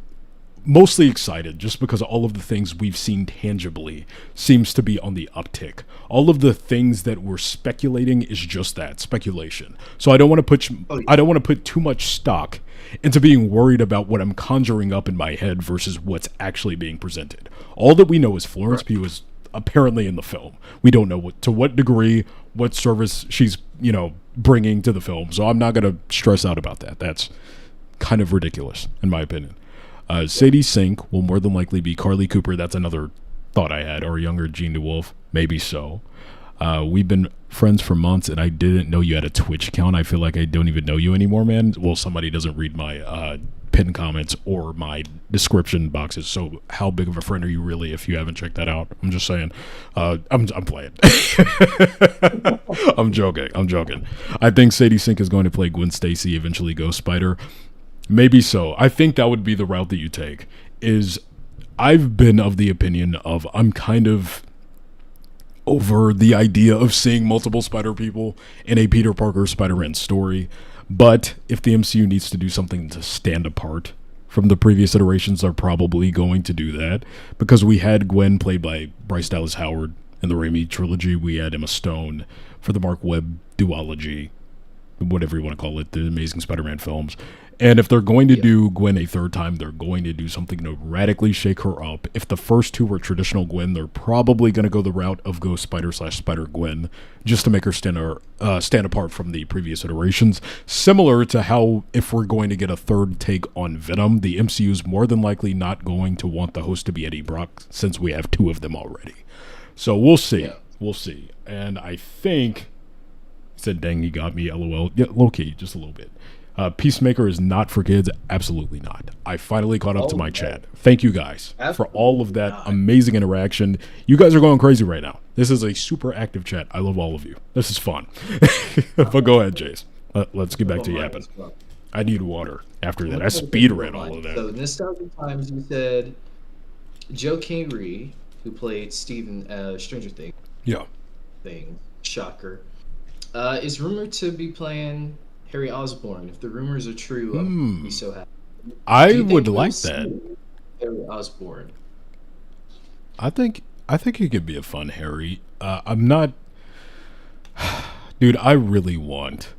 mostly excited just because all of the things we've seen tangibly seems to be on the uptick. All of the things that we're speculating is just that, speculation. So I don't want to put too much stock into being worried about what I'm conjuring up in my head versus what's actually being presented. All that we know is Florence Pugh is apparently in the film. We don't know to what degree, what service she's, bringing to the film. So I'm not going to stress out about that. That's kind of ridiculous, in my opinion. Sadie Sink will more than likely be Carly Cooper. That's another thought I had. Or younger Jean DeWolf. Maybe so. We've been friends for months, and I didn't know you had a Twitch account. I feel like I don't even know you anymore, man. Well, somebody doesn't read my pinned comments or my description boxes. So how big of a friend are you really if you haven't checked that out? I'm just saying. I'm playing. I'm joking. I think Sadie Sink is going to play Gwen Stacy, eventually Ghost Spider. Maybe so. I think that would be the route that you take. I've been of the opinion of I'm kind of over the idea of seeing multiple Spider people in a Peter Parker Spider-Man story. But if the MCU needs to do something to stand apart from the previous iterations, they're probably going to do that. Because we had Gwen played by Bryce Dallas Howard in the Raimi trilogy. We had Emma Stone for the Mark Webb duology, whatever you want to call it, the Amazing Spider-Man films. And if they're going to do Gwen a third time, they're going to do something to radically shake her up. If the first two were traditional Gwen, they're probably going to go the route of Ghost Spider / Spider-Gwen, just to make her stand apart from the previous iterations. Similar to how, if we're going to get a third take on Venom, the MCU's more than likely not going to want the host to be Eddie Brock, since we have two of them already. So we'll see. Yeah. We'll see. And I think... He said, dang, he got me, LOL. Yeah, low-key, just a little bit. Peacemaker is not for kids. Absolutely not. I finally caught up to my chat. Thank you guys for all of that amazing interaction. You guys are going crazy right now. This is a super active chat. I love all of you. This is fun. But go ahead, Jace. Let's get back to yapping. I need water after that. I speed ran all of that. So Nostalgia Times, you said Joe Kingery, who played Steven Stranger Things. Yeah. Shocker. Is rumored to be playing Harry Osborn. If the rumors are true, I'd be so happy. I would like that. Harry Osborn. I think he could be a fun Harry. I'm not, dude. I really want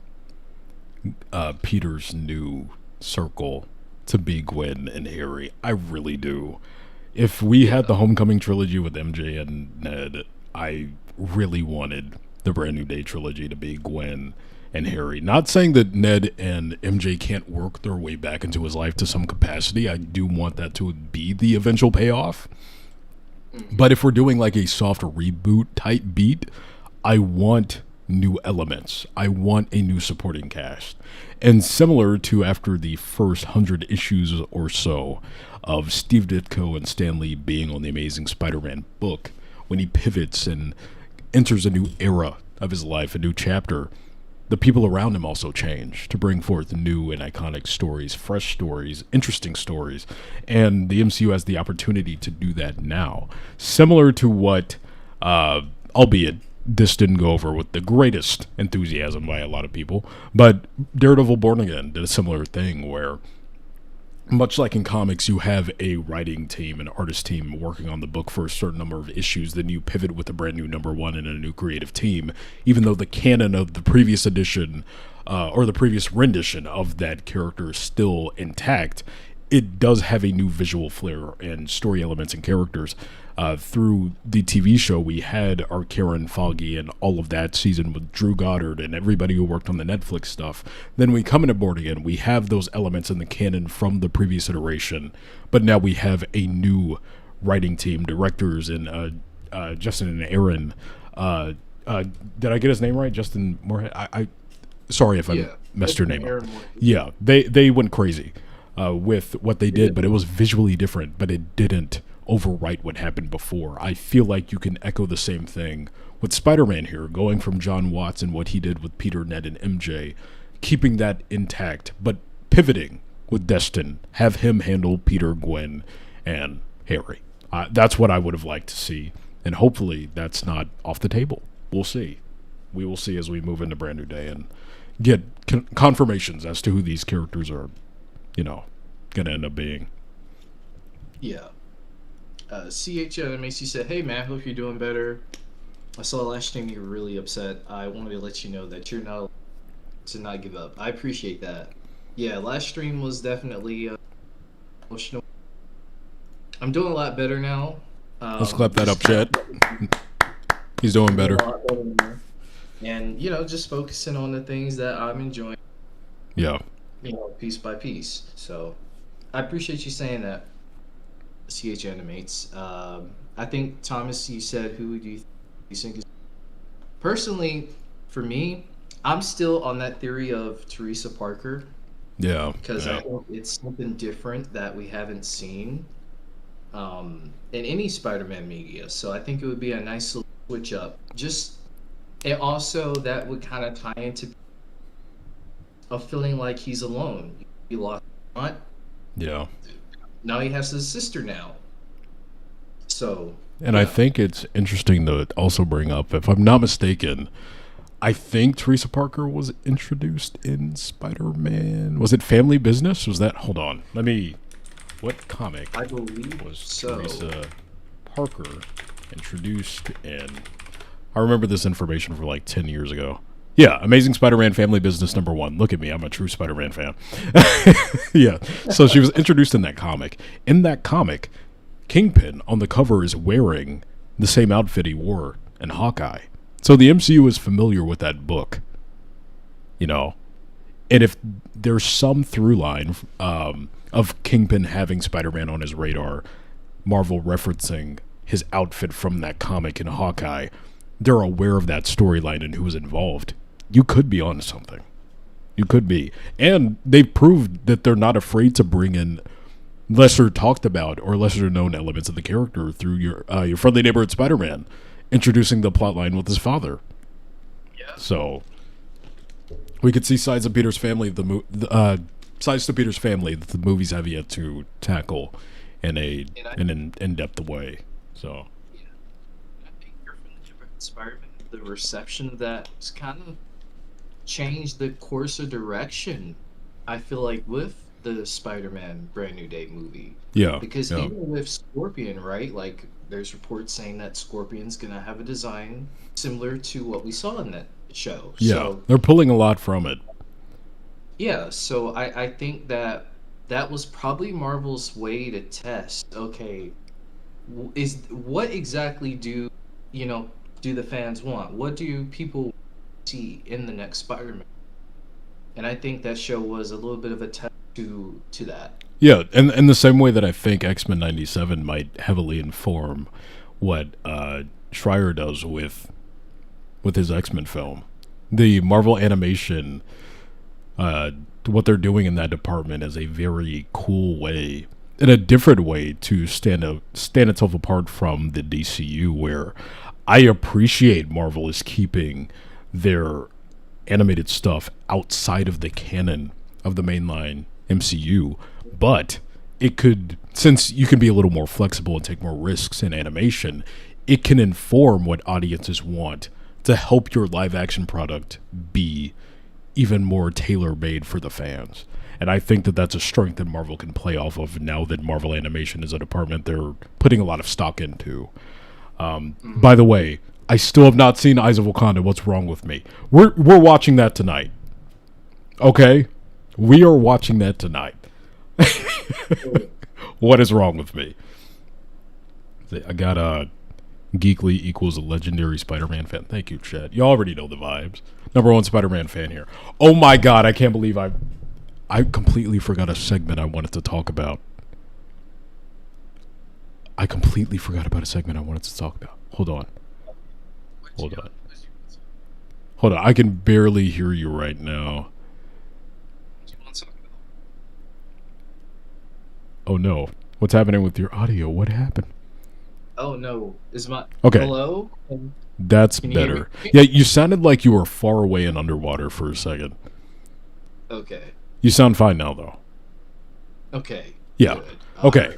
Peter's new circle to be Gwen and Harry. I really do. If we had the Homecoming trilogy with MJ and Ned, I really wanted the Brand New Day trilogy to be Gwen and Harry. Not saying that Ned and MJ can't work their way back into his life to some capacity. I do want that to be the eventual payoff. But if we're doing like a soft reboot type beat, I want new elements. I want a new supporting cast. And similar to after the first 100 issues or so of Steve Ditko and Stan Lee being on the Amazing Spider-Man book, when he pivots and enters a new era of his life, a new chapter, the people around him also change to bring forth new and iconic stories, fresh stories, interesting stories. And the MCU has the opportunity to do that now. Similar to what, albeit this didn't go over with the greatest enthusiasm by a lot of people, but Daredevil Born Again did a similar thing where, much like in comics, you have a writing team, an artist team working on the book for a certain number of issues, then you pivot with a brand new number one and a new creative team, even though the canon of the previous edition or the previous rendition of that character is still intact. It does have a new visual flair and story elements and characters. Through the TV show, we had our Karen Foggy and all of that season with Drew Goddard and everybody who worked on the Netflix stuff. Then we come into Born Again, we have those elements in the canon from the previous iteration, but now we have a new writing team, directors, and Justin and Aaron. Did I get his name right? Justin Moorhead? I sorry if I messed your name up. Yeah, they went crazy with what they did, but it was visually different, but it didn't overwrite what happened before. I feel like you can echo the same thing with Spider-Man here, going from John Watts and what he did with Peter, Ned, and MJ, keeping that intact, but pivoting with Destin, have him handle Peter, Gwen, and Harry. That's what I would have liked to see, and hopefully that's not off the table. We'll see. We will see as we move into Brand New Day and get confirmations as to who these characters are, going to end up being. Yeah. Macy said, "Hey man, hope you're doing better. I saw last stream you were really upset. I wanted to let you know that you're not to not give up. I appreciate that. Yeah, last stream was definitely emotional. I'm doing a lot better now. Let's clap that up, Just kind Chet. of He's doing doing better. a lot better now. And just focusing on the things that I'm enjoying, Yeah. piece by piece. So I appreciate you saying that, CH Animates. I think, Thomas, you said, who do you think is. Personally, for me, I'm still on that theory of Teresa Parker Yeah. because I Yeah. think it's something different that we haven't seen in any Spider-Man media. So I think it would be a nice little switch up. Just and also that would kind of tie into a feeling like he's alone. He lost his aunt. Yeah. Now he has his sister now. So And I yeah, think it's interesting to also bring up, if I'm not mistaken, I think Teresa Parker was introduced in Spider-Man. Was it Family Business? Was that? Hold on. Let me. What comic I believe was so. Teresa Parker introduced in? I remember this information from like 10 years ago. Yeah, Amazing Spider-Man Family Business #1. Look at me, I'm a true Spider-Man fan. Yeah, so she was introduced in that comic. In that comic, Kingpin on the cover is wearing the same outfit he wore in Hawkeye. So the MCU is familiar with that book, you know. And if there's some through line of Kingpin having Spider-Man on his radar, Marvel referencing his outfit from that comic in Hawkeye, they're aware of that storyline and who's involved. You could be on something. You could be. And they've proved that they're not afraid to bring in lesser talked about or lesser known elements of the character through your friendly neighborhood Spider-Man, introducing the plotline with his father. Yeah. So we could see sides of Peter's family, sides to Peter's family that the movies have yet to tackle in an in-depth way. So Yeah. I think you're from the different Spider-Man. The reception of that has kind of changed the course of direction. I feel like with the Spider-Man Brand New Day movie, yeah, because yeah, even with Scorpion, right? Like, there's reports saying that Scorpion's gonna have a design similar to what we saw in that show. yeah. So They're pulling a lot from it. yeah, so I think that that was probably Marvel's way to test. Okay, is what exactly you know do the fans want? What do people see in the next Spider-Man? And I think that show was a little bit of a test to that. Yeah, and in the same way that I think X-Men '97 might heavily inform what Schreier does with his X-Men film. The Marvel animation, what they're doing in that department is a very cool way, in a different way, to stand itself apart from the DCU, where I appreciate Marvel is keeping their animated stuff outside of the canon of the mainline MCU, but it could, since you can be a little more flexible and take more risks in animation, it can inform what audiences want to help your live action product be even more tailor made for the fans. And I think that that's a strength that Marvel can play off of now that Marvel Animation is a department they're putting a lot of stock into. By the way, I still have not seen Eyes of Wakanda. What's wrong with me? We're watching that tonight. Okay? We are watching that tonight. What is wrong with me? I got Geekly equals a legendary Spider-Man fan. Thank you, Chet. You already know the vibes. #1 Spider-Man fan here. Oh my god, I can't believe I completely forgot a segment I wanted to talk about. I completely forgot about a segment I wanted to talk about. Hold on. Hold on. Hold on. I can barely hear you right now. Oh no. What's happening with your audio? What happened? Oh no, is my Okay. hello? That's Can you hear better. me? Yeah, you sounded like you were far away and underwater for a second. Okay, You sound fine now, though. okay, Yeah. good. Okay.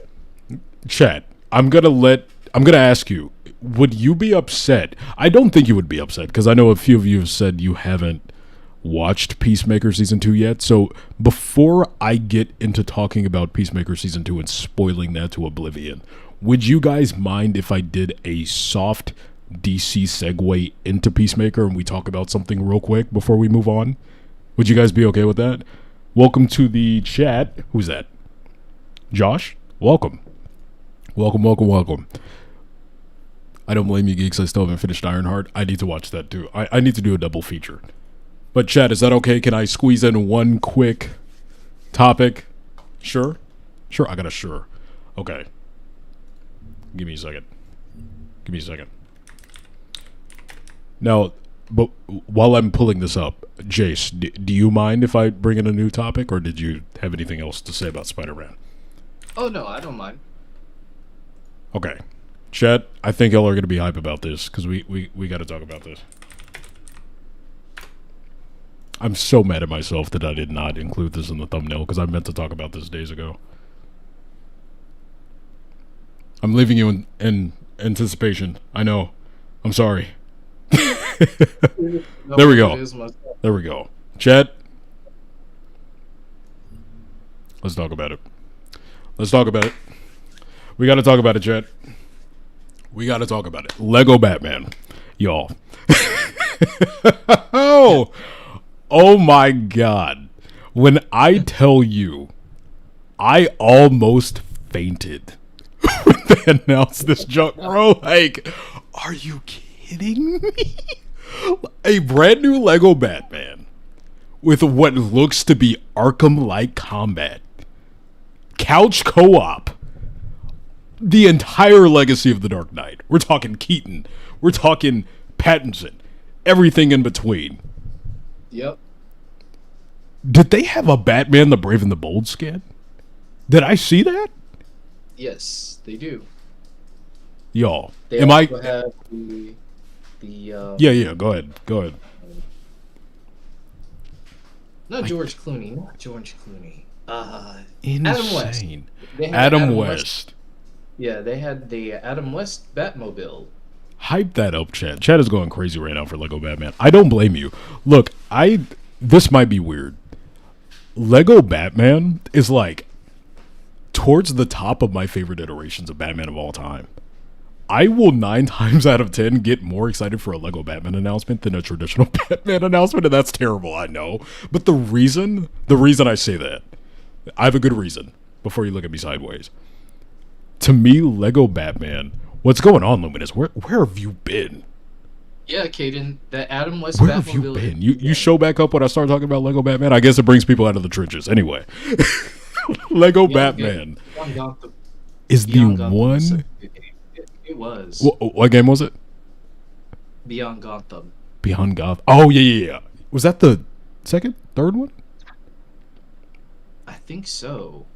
Chat, I'm gonna ask you, would you be upset? I don't think you would be upset, because I know a few of you have said you haven't watched Peacemaker Season 2 yet. So before I get into talking about Peacemaker Season 2 and spoiling that to oblivion, would you guys mind if I did a soft DC segue into Peacemaker and we talk about something real quick before we move on? Would you guys be okay with that? Welcome to the chat. Who's that? Josh? Welcome. Welcome, welcome, welcome. I don't blame you, geeks. I still haven't finished Ironheart. I need to watch that too. I need to do a double feature. But chat, is that okay? Can I squeeze in one quick topic? Sure? Sure, I got a sure. Okay. Give me a second. Give me a second. Now, but while I'm pulling this up, Jace, do you mind if I bring in a new topic, or did you have anything else to say about Spider-Man? Oh no, I don't mind. Okay. Chat, I think y'all are going to be hype about this, because we got to talk about this. I'm so mad at myself that I did not include this in the thumbnail, because I meant to talk about this days ago. I'm leaving you in anticipation. I know. I'm sorry. There we go. There we go. Chat. Let's talk about it. Let's talk about it. We got to talk about it, chat. We got to talk about it. Lego Batman. Y'all. Oh my god. When I tell you, I almost fainted when they announced this junk, bro. Like, are you kidding me? A brand new Lego Batman with what looks to be Arkham-like combat, couch co-op, the entire legacy of the Dark Knight. We're talking Keaton. We're talking Pattinson. Everything in between. Yep. Did they have a Batman the Brave and the Bold skin? Did I see that? Yes, they do. Y'all, They am I? also have Yeah. Go ahead. Not George Clooney. Not George Clooney. Insane. Adam West. They had Adam West. Yeah, they had the Adam West Batmobile. Hype that up, Chad. Chad is going crazy right now for Lego Batman. I don't blame you. Look, this might be weird. Lego Batman is like towards the top of my favorite iterations of Batman of all time. I will 9 times out of 10 get more excited for a Lego Batman announcement than a traditional Batman announcement, and that's terrible, I know. But the reason I say that, I have a good reason before you look at me sideways. To me, Lego Batman, what's going on, Luminous? Where have you been? Yeah, Caden, that Adam West Where Batmobile. have you been? You show back up when I start talking about Lego Batman? I guess it brings people out of the trenches. Anyway, Lego Batman is the one... It was. What game was it? Beyond Gotham. Beyond Gotham. Oh, yeah. Was that the second, third one? I think so.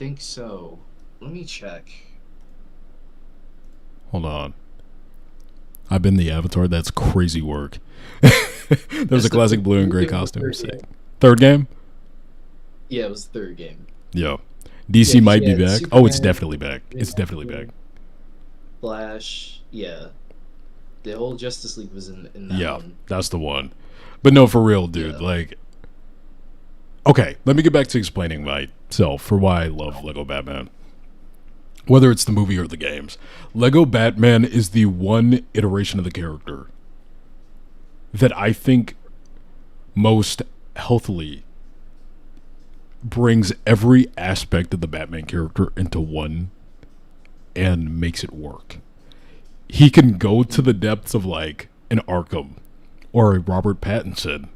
Let me check. Hold on. I've been the Avatar. That's crazy work. There's a classic blue and gray costume. Third game? Yeah, it was the third game. Yeah. DC might be back. Superman, it's definitely back. It's definitely back. Flash, yeah. The whole Justice League was in that one. Yeah, that's the one. But no, for real, dude. Yeah. Like, okay, let me get back to explaining myself for why I love Lego Batman. Whether it's the movie or the games, Lego Batman is the one iteration of the character that I think most healthily brings every aspect of the Batman character into one and makes it work. He can go to the depths of like an Arkham or a Robert Pattinson,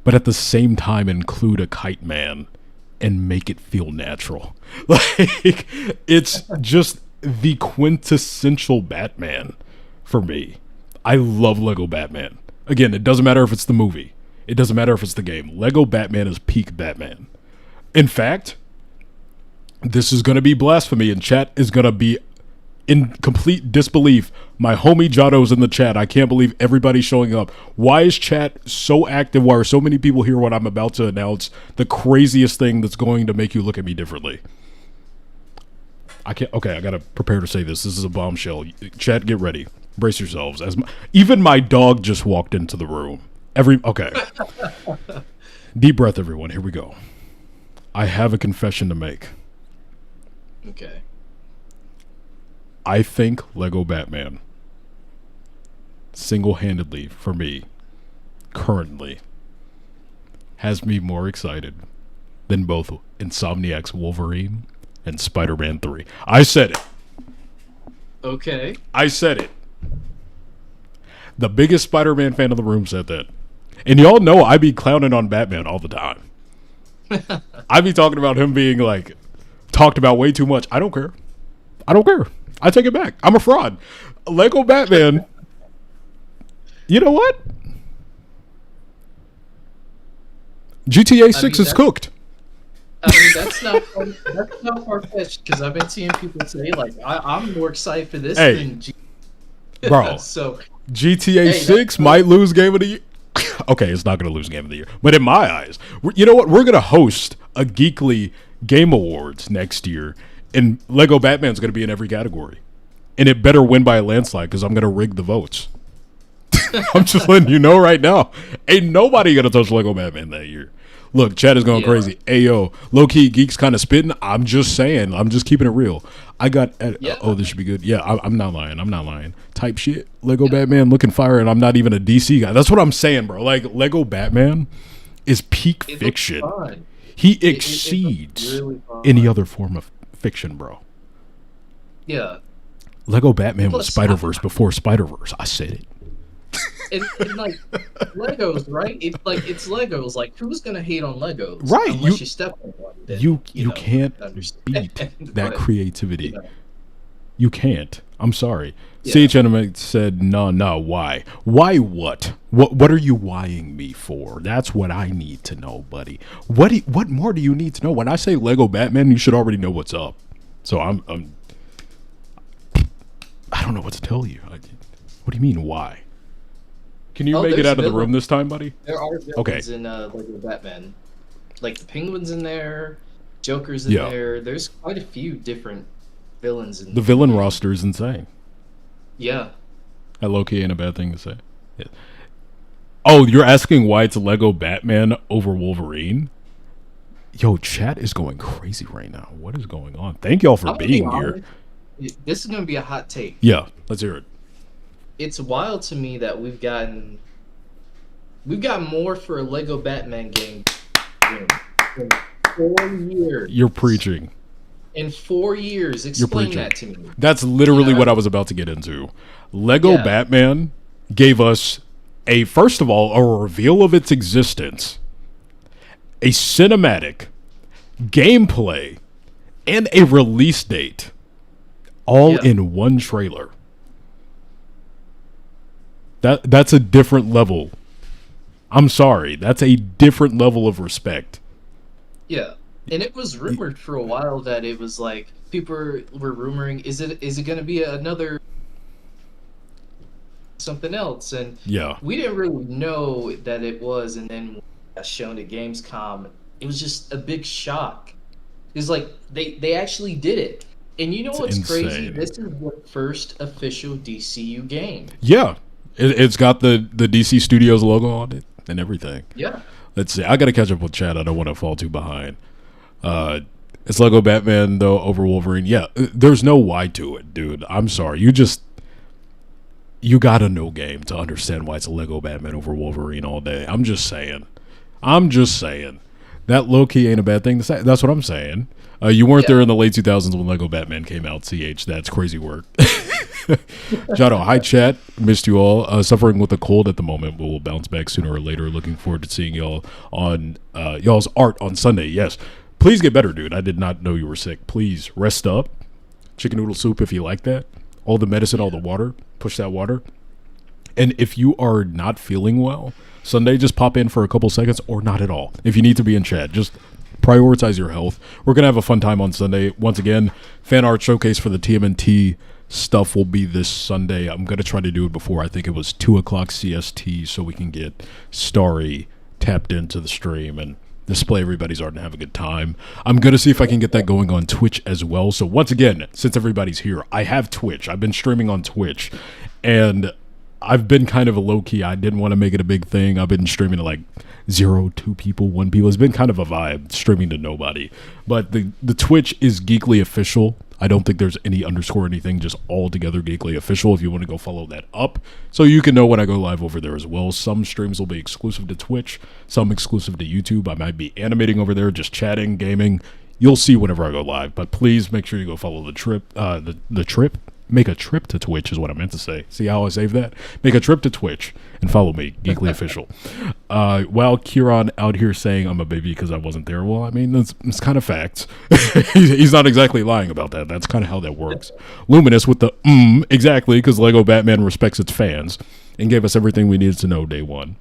but at the same time include a Kite Man and make it feel natural. Like, it's just the quintessential Batman for me. I love Lego Batman. Again, it doesn't matter if it's the movie. It doesn't matter if it's the game. Lego Batman is peak Batman. In fact, this is going to be blasphemy, and chat is going to be in complete disbelief. My homie Jotto's in the chat. I can't believe everybody's showing up. Why is chat so active? Why are so many people here when I'm about to announce the craziest thing that's going to make you look at me differently? I can't. Okay, I got to prepare to say this. This is a bombshell. Chat, get ready. Brace yourselves. Even my dog just walked into the room. Okay. Deep breath, everyone. Here we go. I have a confession to make. Okay. I think Lego Batman, single-handedly, for me, currently, has me more excited than both Insomniac's Wolverine and Spider-Man 3. I said it. Okay. I said it. The biggest Spider-Man fan in the room said that. And y'all know I be clowning on Batman all the time. I be talking about him being like talked about way too much. I don't care. I don't care. I take it back. I'm a fraud. Lego Batman. You know what? GTA 6 is cooked. I mean, that's not far fetched because I've been seeing people say like I'm more excited for this than bro. So GTA 6 might lose Game of the Year. Okay, it's not going to lose Game of the Year, but in my eyes, you know what? We're going to host a Geekly Game Awards next year, and Lego Batman's going to be in every category, and it better win by a landslide because I'm going to rig the votes. I'm just letting you know right now. Ain't nobody going to touch Lego Batman that year. Look, chat is going crazy. Ayo, low-key geeks kind of spitting. I'm just saying. I'm just keeping it real. I got... oh, this should be good. Yeah, I'm not lying. I'm not lying. Type shit. Lego Batman looking fire, and I'm not even a DC guy. That's what I'm saying, bro. Like, Lego Batman is peak fiction. He exceeds really any other form of fiction, bro. Yeah. Lego Batman was Spider-Verse before Spider-Verse. I said it. And like Legos, right? It's Legos. Like, who's gonna hate on Legos? Right? Unless you step on one. Then, you can't beat that creativity. You can't. I'm sorry. CH Anime said, no, why? Why what? What are you whying me for? That's what I need to know, buddy. What more do you need to know? When I say Lego Batman, you should already know what's up. So I don't know what to tell you. What do you mean, why? Can you make it out of the room this time, buddy? There are villains in Lego Batman. Like the Penguin's in there, Joker's in there. There's quite a few different villains in there. The villain roster is insane. Yeah. That low-key ain't a bad thing to say. Yeah. Oh, you're asking why it's Lego Batman over Wolverine? Yo, chat is going crazy right now. What is going on? Thank y'all for being here. This is going to be a hot take. Yeah, let's hear it. It's wild to me that we've gotten more for a Lego Batman game in 4 years. You're preaching. In 4 years, explain that to me. That's literally what I was about to get into. Lego Batman gave us first of all, a reveal of its existence, a cinematic, gameplay, and a release date, all in one trailer. That's a different level. I'm sorry. That's a different level of respect. Yeah. And it was rumored for a while that it was like people were rumoring, is it going to be another something else? And we didn't really know that it was. And then when it got shown at Gamescom, it was just a big shock. It's like they actually did it. And you know what's crazy? This is the first official DCU game. Yeah. It's got the DC Studios logo on it and everything. Yeah. Let's see. I got to catch up with chat. I don't want to fall too behind. It's Lego Batman, though, over Wolverine. Yeah, there's no why to it, dude. I'm sorry. You got to know game to understand why it's Lego Batman over Wolverine all day. I'm just saying. That low-key ain't a bad thing to say. That's what I'm saying. You weren't there in the late 2000s when Lego Batman came out, CH. That's crazy work. Jado, hi chat. Missed you all. Suffering with a cold at the moment, but we'll bounce back sooner or later. Looking forward to seeing y'all on y'all's art on Sunday. Yes. Please get better, dude. I did not know you were sick. Please rest up. Chicken noodle soup if you like that. All the medicine, all the water. Push that water. And if you are not feeling well, Sunday, just pop in for a couple seconds or not at all. If you need to be in chat, just prioritize your health. We're going to have a fun time on Sunday. Once again, fan art showcase for the TMNT stuff will be this Sunday. I'm going to try to do it before, I think it was 2 o'clock CST, so we can get Starry tapped into the stream and display everybody's art and have a good time. I'm going to see if I can get that going on Twitch as well. So once again, since everybody's here, I have Twitch. I've been streaming on Twitch, and I've been kind of a low-key. I didn't want to make it a big thing. I've been streaming to like 0, 2 people, 1 people. It's been kind of a vibe, streaming to nobody. But the Twitch is Geekly Official. I don't think there's any underscore anything, just all together Geekly Official if you want to go follow that up. So you can know when I go live over there as well. Some streams will be exclusive to Twitch, some exclusive to YouTube. I might be animating over there, just chatting, gaming. You'll see whenever I go live. But please make sure you go follow the trip, the trip. make a trip to Twitch is what I meant to say. See how I saved that? Make a trip to Twitch and follow me, Geekily Official. While Kieran out here saying I'm a baby because I wasn't there, well, I mean, it's kind of facts. He's not exactly lying about that. That's kind of how that works. Luminous with the exactly, because Lego Batman respects its fans and gave us everything we needed to know day one.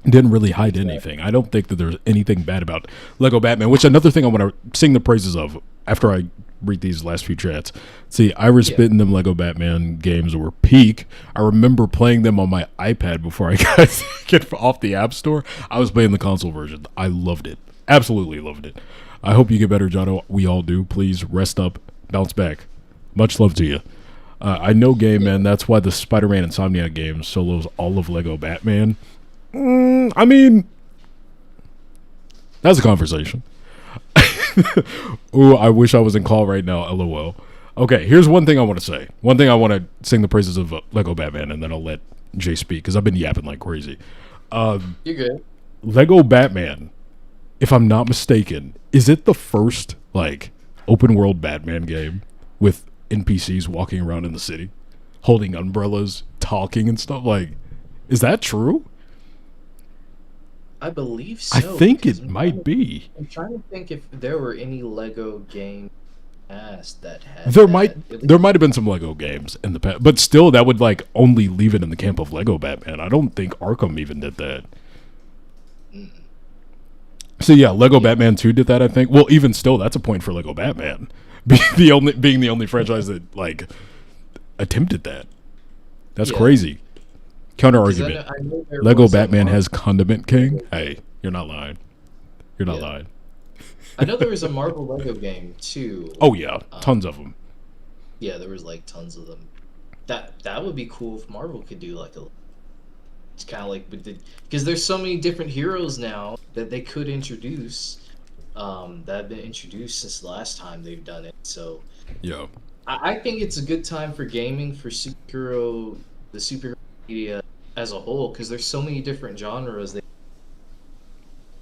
Didn't really hide anything. I don't think that there's anything bad about Lego Batman, which another thing I want to sing the praises of after I read these last few chats. See, I was spitting them Lego Batman games were peak. I remember playing them on my iPad before I got get off the App Store. I was playing the console version. I loved it. Absolutely loved it. I hope you get better, Jono. We all do. Please rest up, bounce back. Much love to you. I know Game Man. That's why the Spider-Man Insomniac games solos all of Lego Batman. I mean, that's a conversation. Ooh, I wish I was in call right now. LOL. Okay, here's one thing I want to say. One thing I want to sing the praises of Lego Batman, and then I'll let Jay speak because I've been yapping like crazy. You're good. Lego Batman, if I'm not mistaken, is it the first like open world Batman game with NPCs walking around in the city, holding umbrellas, talking and stuff? Like, is that true? I believe so. I think it might be. I'm trying to think if there were any Lego games past that had There that. might have been some Lego games in the past, but still, that would like only leave it in the camp of Lego Batman. I don't think Arkham even did that. So yeah, Lego Batman 2 did that. I think. Well, even still, that's a point for Lego Batman being the only franchise that like attempted that. That's crazy. Counter argument. Lego Batman has Condiment King. Hey, you're not lying. You're not lying. I know there was a Marvel Lego game too. Oh yeah, tons of them. Yeah, there was like tons of them. That would be cool if Marvel could do like a. It's kind of like because there's so many different heroes now that they could introduce. That have been introduced since the last time they've done it. So yeah, I think it's a good time for gaming for the superhero media as a whole because there's so many different genres.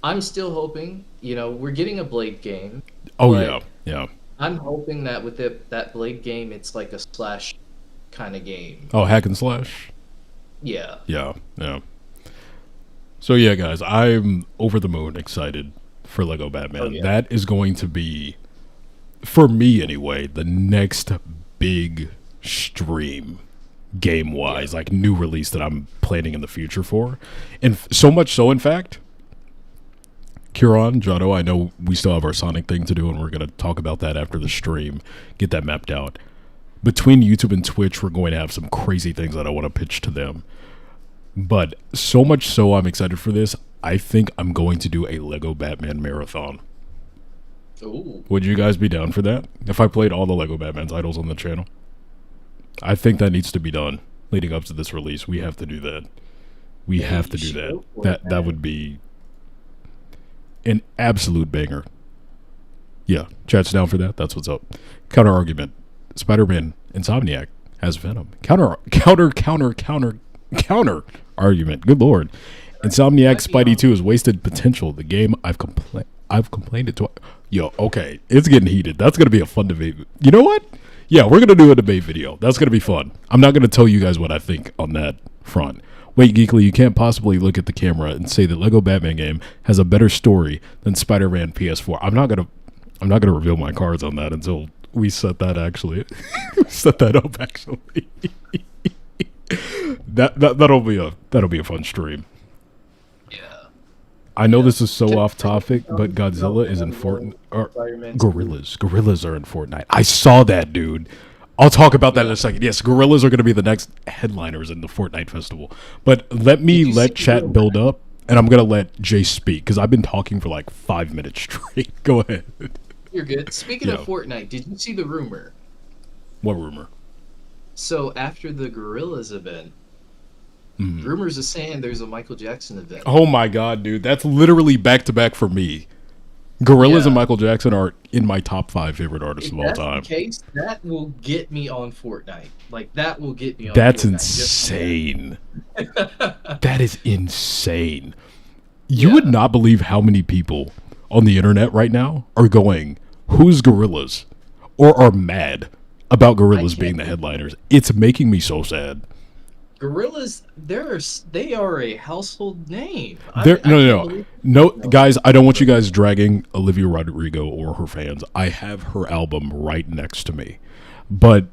I'm still hoping, we're getting a Blade game. Oh yeah. I'm hoping that with that Blade game, it's like a slash kind of game. Oh, hack and slash. Yeah. Yeah. So yeah, guys, I'm over the moon excited for Lego Batman. Oh, yeah. That is going to be, for me anyway, the next big stream game-wise, like new release that I'm planning in the future for. And so much so, in fact, Kieran, Jono, I know we still have our Sonic thing to do, and we're going to talk about that after the stream, get that mapped out. Between YouTube and Twitch, we're going to have some crazy things that I want to pitch to them. But so much so, I'm excited for this. I think I'm going to do a Lego Batman marathon. Ooh. Would you guys be down for that? If I played all the Lego Batman titles on the channel? I think that needs to be done leading up to this release. We have to do that. We have to do that. That would be an absolute banger. Yeah, chat's down for that. That's what's up. Counter argument. Spider-Man Insomniac has Venom. Counter argument. Good lord. Insomniac Spidey 2 is wasted potential. The game I've complained it to. Yo, okay. It's getting heated. That's going to be a fun debate. You know what? Yeah, we're going to do a debate video. That's going to be fun. I'm not going to tell you guys what I think on that front. Wait, Geekily, you can't possibly look at the camera and say that Lego Batman game has a better story than Spider-Man PS4. I'm not going to reveal my cards on that until we set that actually. Set that up actually. That'll be a fun stream. I know this is so off topic, but Godzilla is in Fortnite. Gorillas are in Fortnite. I saw that, dude. I'll talk about that in a second. Yes, Gorillas are going to be the next headliners in the Fortnite festival. But let chat build up, and I'm going to let Jay speak, because I've been talking for like 5 minutes straight. Go ahead. You're good. Speaking of Fortnite, did you see the rumor? What rumor? So after the Gorillas event, rumors are saying there's a Michael Jackson event. Oh my god, dude. That's literally back-to-back for me. Gorillas and Michael Jackson are in my top 5 favorite artists of all time. If that's the case, that will get me on Fortnite. Like, that will get me on That's Fortnite. Insane. That is insane. You would not believe how many people on the internet right now are going, who's Gorillas? Or are mad about I Gorillaz being can't. the headliners. It's making me so sad. Gorillas, they are a household name. There, I no, can't no, no, believe no, you know guys. I don't want you Gorillaz. guys dragging Olivia Rodrigo or her fans. I have her album right next to me, but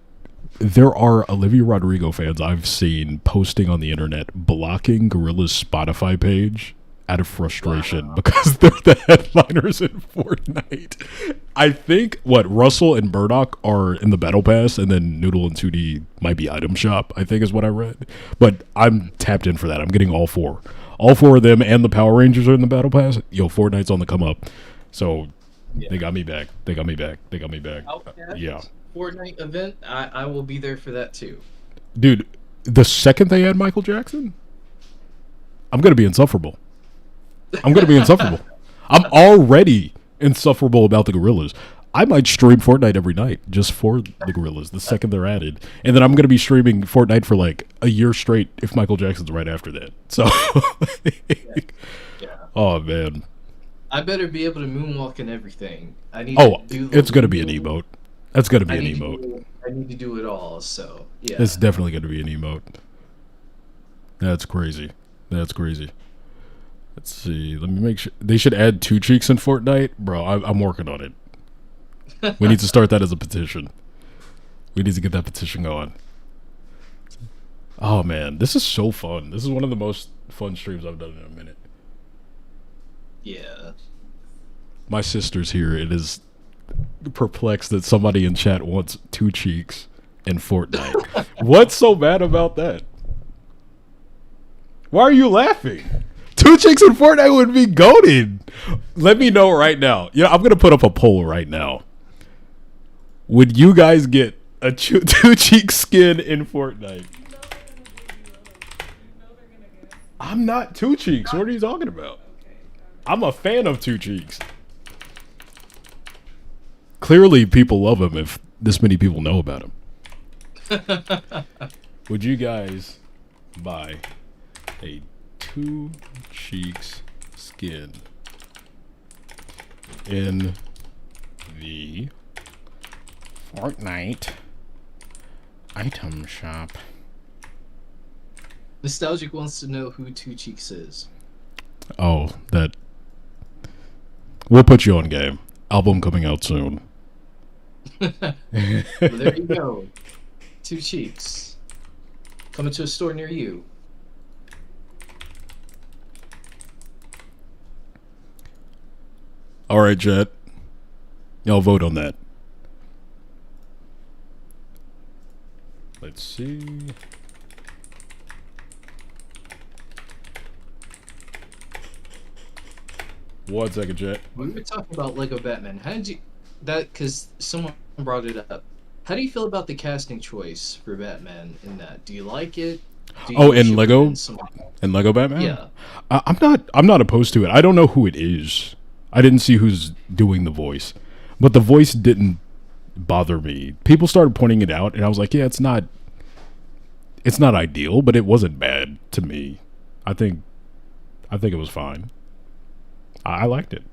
there are Olivia Rodrigo fans I've seen posting on the internet blocking Gorilla's Spotify page out of frustration Wow. because they're the headliners in Fortnite. I think what Russell and Murdoch are in the Battle Pass, and then Noodle and 2D might be Item Shop, I think is what I read. But I'm tapped in for that. I'm getting all four. All four of them and the Power Rangers are in the Battle Pass. Yo, Fortnite's on the come up. So Yeah. they got me back. They got me back. They got me back. Outcast Yeah. Fortnite event. I will be there for that too. Dude, the second they add Michael Jackson, I'm going to be insufferable. I'm going to be insufferable. I'm already insufferable about the Gorillas. I might stream Fortnite every night just for the Gorillas the second they're added. And then I'm going to be streaming Fortnite for like a year straight if Michael Jackson's right after that. So, Yeah. oh, man. I better be able to moonwalk and everything. I need Oh, to do the it's going to be an legal- emote. That's going to be I an need to emote. I need to do it all. So yeah. It's definitely going to be an emote. That's crazy. That's crazy. Let's see. Let me make sure. They should add two cheeks in Fortnite. Bro, I'm working on it. We need to start that as a petition. We need to get that petition going. Oh, man. This is so fun. This is one of the most fun streams I've done in a minute. Yeah. My sister's here. It is perplexed that somebody in chat wants two cheeks in Fortnite. What's so bad about that? Why are you laughing? Two chicks in Fortnite would be goated. Let me know right now. Yeah, I'm gonna put up a poll right now. Would you guys get a two cheek skin in Fortnite? I'm not two cheeks. What are you talking about? I'm a fan of two cheeks. Clearly, people love him if this many people know about him. Would you guys buy a two cheeks skin in the Fortnite item shop? Nostalgic wants to know who Two Cheeks is. Oh, that. We'll put you on game. Album coming out soon. Well, there you go. Two Cheeks. Coming to a store near you. All right, Jet. Y'all vote on that. Let's see. One second, Jet. We were talking about Lego Batman. How did you that? Because someone brought it up. How do you feel about the casting choice for Batman in that? Do you like it? Do you Oh, wish in it would've Lego? been someone- And Lego Batman? Yeah. I'm not opposed to it. I don't know who it is. I didn't see who's doing the voice. But the voice didn't bother me. People started pointing it out and I was like, yeah, it's not ideal, but it wasn't bad to me. I think it was fine. I liked it.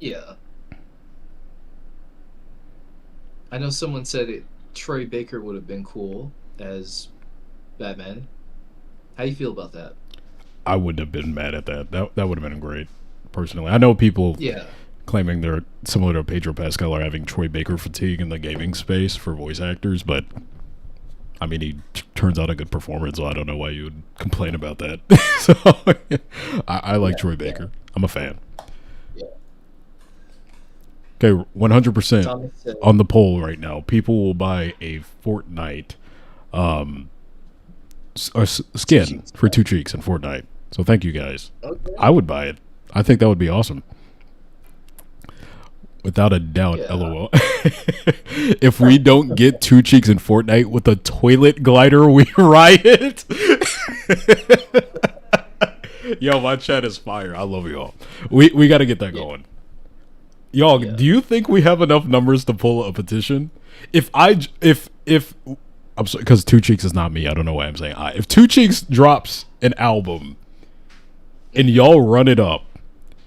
Yeah. I know someone said it. Troy Baker would have been cool as Batman. How you feel about that? I wouldn't have been mad at that. That would have been great. Personally, I know people Yeah. claiming they're similar to Pedro Pascal are having Troy Baker fatigue in the gaming space for voice actors, but I mean, he turns out a good performer, so I don't know why you would complain about that. So I like Troy Baker. I'm a fan. Yeah. Okay, 100% Thomas said, on the poll right now. People will buy a Fortnite skin for two cheeks in Fortnite. So thank you guys. okay. I would buy it. I think that would be awesome. Without a doubt, Yeah. LOL. If we don't get two cheeks in Fortnite with a toilet glider, we riot. Yo, my chat is fire. I love y'all. We got to get that going. Y'all, Yeah. do you think we have enough numbers to pull a petition? If I'm sorry, because Two Cheeks is not me. I don't know why I'm saying I. If Two Cheeks drops an album and y'all run it up,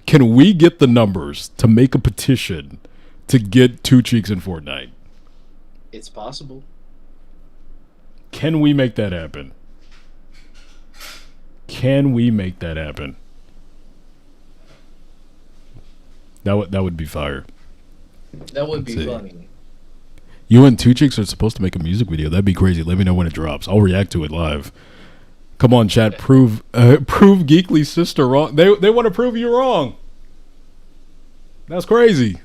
can we get the numbers to make a petition to get Two Cheeks in Fortnite? It's possible. Can we make that happen? Can we make that happen? That would be fire. That would Let's be see. funny. You and Two Chicks are supposed to make a music video. That'd be crazy. Let me know when it drops. I'll react to it live. Come on, chat. Prove Geekly's sister wrong. They want to prove you wrong. That's crazy.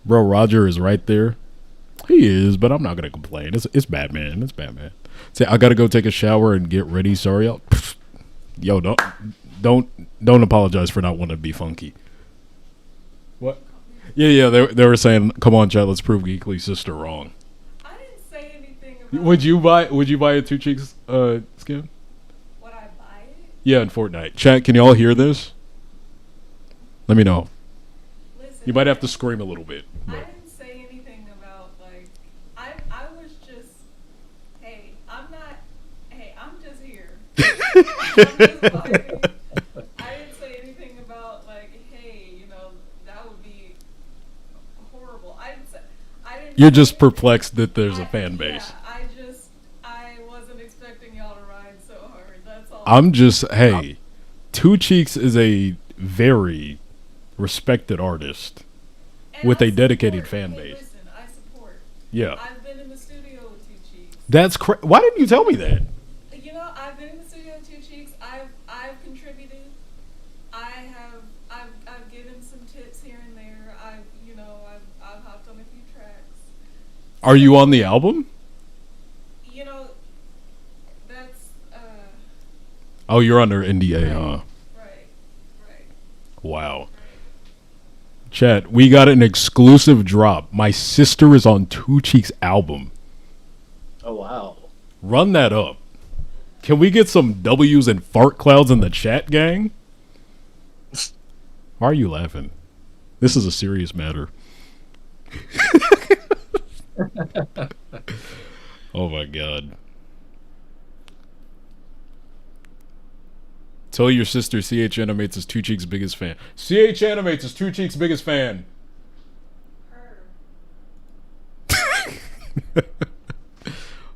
Bro, Roger is right there. He is, but I'm not gonna complain. It's Batman. It's Batman. Say I gotta go take a shower and get ready. Sorry, y'all. Yo, don't apologize for not wanting to be funky. What? Yeah. They were saying, come on, chat. Let's prove Geekly's sister wrong. I didn't say anything about. Would you buy a Two Cheeks skin? Would I buy it? Yeah, in Fortnite. Chat, can y'all hear this? Let me know. Listen, You might have to scream a little bit. I But. didn't say anything about like. I was just. Hey, I'm just here. I'm just vibing. I didn't say anything about like, hey, that would be horrible. I didn't. You're just perplexed that there's a fan base. Yeah, I wasn't expecting y'all to ride so hard. That's all. I'm just, hey, Two Cheeks is a very respected artist And with I a dedicated support. fan Hey, base. listen, I support. Yeah. I've been in the studio with Two Cheeks. That's why didn't you tell me that? I've been in the studio with Two Cheeks. I've contributed. I've given some tips here and there. I've hopped on a few tracks. Are you on the album? That's Oh, you're under NDA, huh? right. Wow. Chat, we got an exclusive drop. My sister is on Two Cheeks' album. Oh wow. Run that up. Can we get some W's and fart clouds in the chat, gang? Why are you laughing? This is a serious matter. Oh my god. Tell your sister CH Animates is Two Cheeks' biggest fan. CH Animates is Two Cheeks' biggest fan. Her.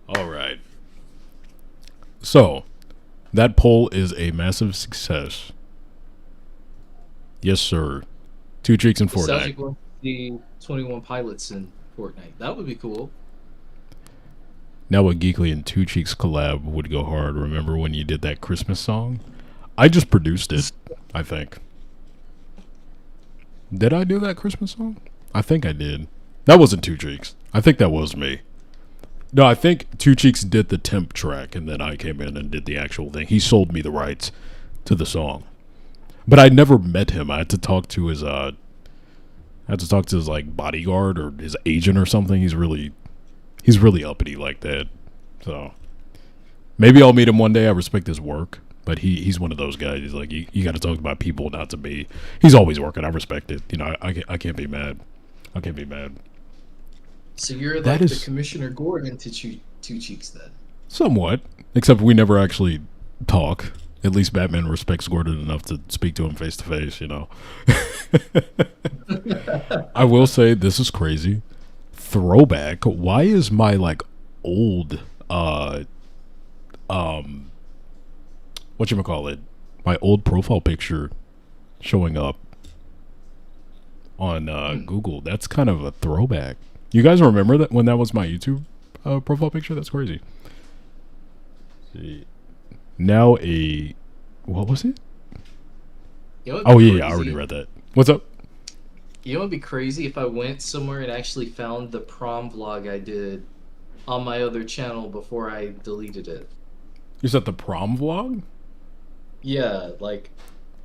All right. So, that poll is a massive success. Yes, sir. Two Cheeks in Sounds Fortnite. like we'll see 21 Pilots in Fortnite. That would be cool. Now a Geekly and Two Cheeks collab would go hard. Remember when you did that Christmas song? I just produced it, I think. Did I do that Christmas song? I think I did. That wasn't Two Cheeks. I think that was me. No, I think Two Cheeks did the temp track, and then I came in and did the actual thing. He sold me the rights to the song. But I never met him. I had to talk to his like bodyguard or his agent or something. He's really uppity like that. So maybe I'll meet him one day. I respect his work, but he's one of those guys. He's like, you got to talk about people, not to be. He's always working. I respect it. I can't be mad. I can't be mad. So you're That like is- the Commissioner Gordon to Two Cheeks then. Somewhat, except we never actually talk. At least Batman respects Gordon enough to speak to him face to face. I will say this is crazy. Throwback. Why is my like old whatchamacallit? My old profile picture showing up on Google? That's kind of a throwback. You guys remember that when that was my YouTube profile picture? That's crazy. See. Now what was it? Oh yeah, I already read that. What's up? You know, it'd be crazy if I went somewhere and actually found the prom vlog I did on my other channel before I deleted it. You said the prom vlog? Yeah, like,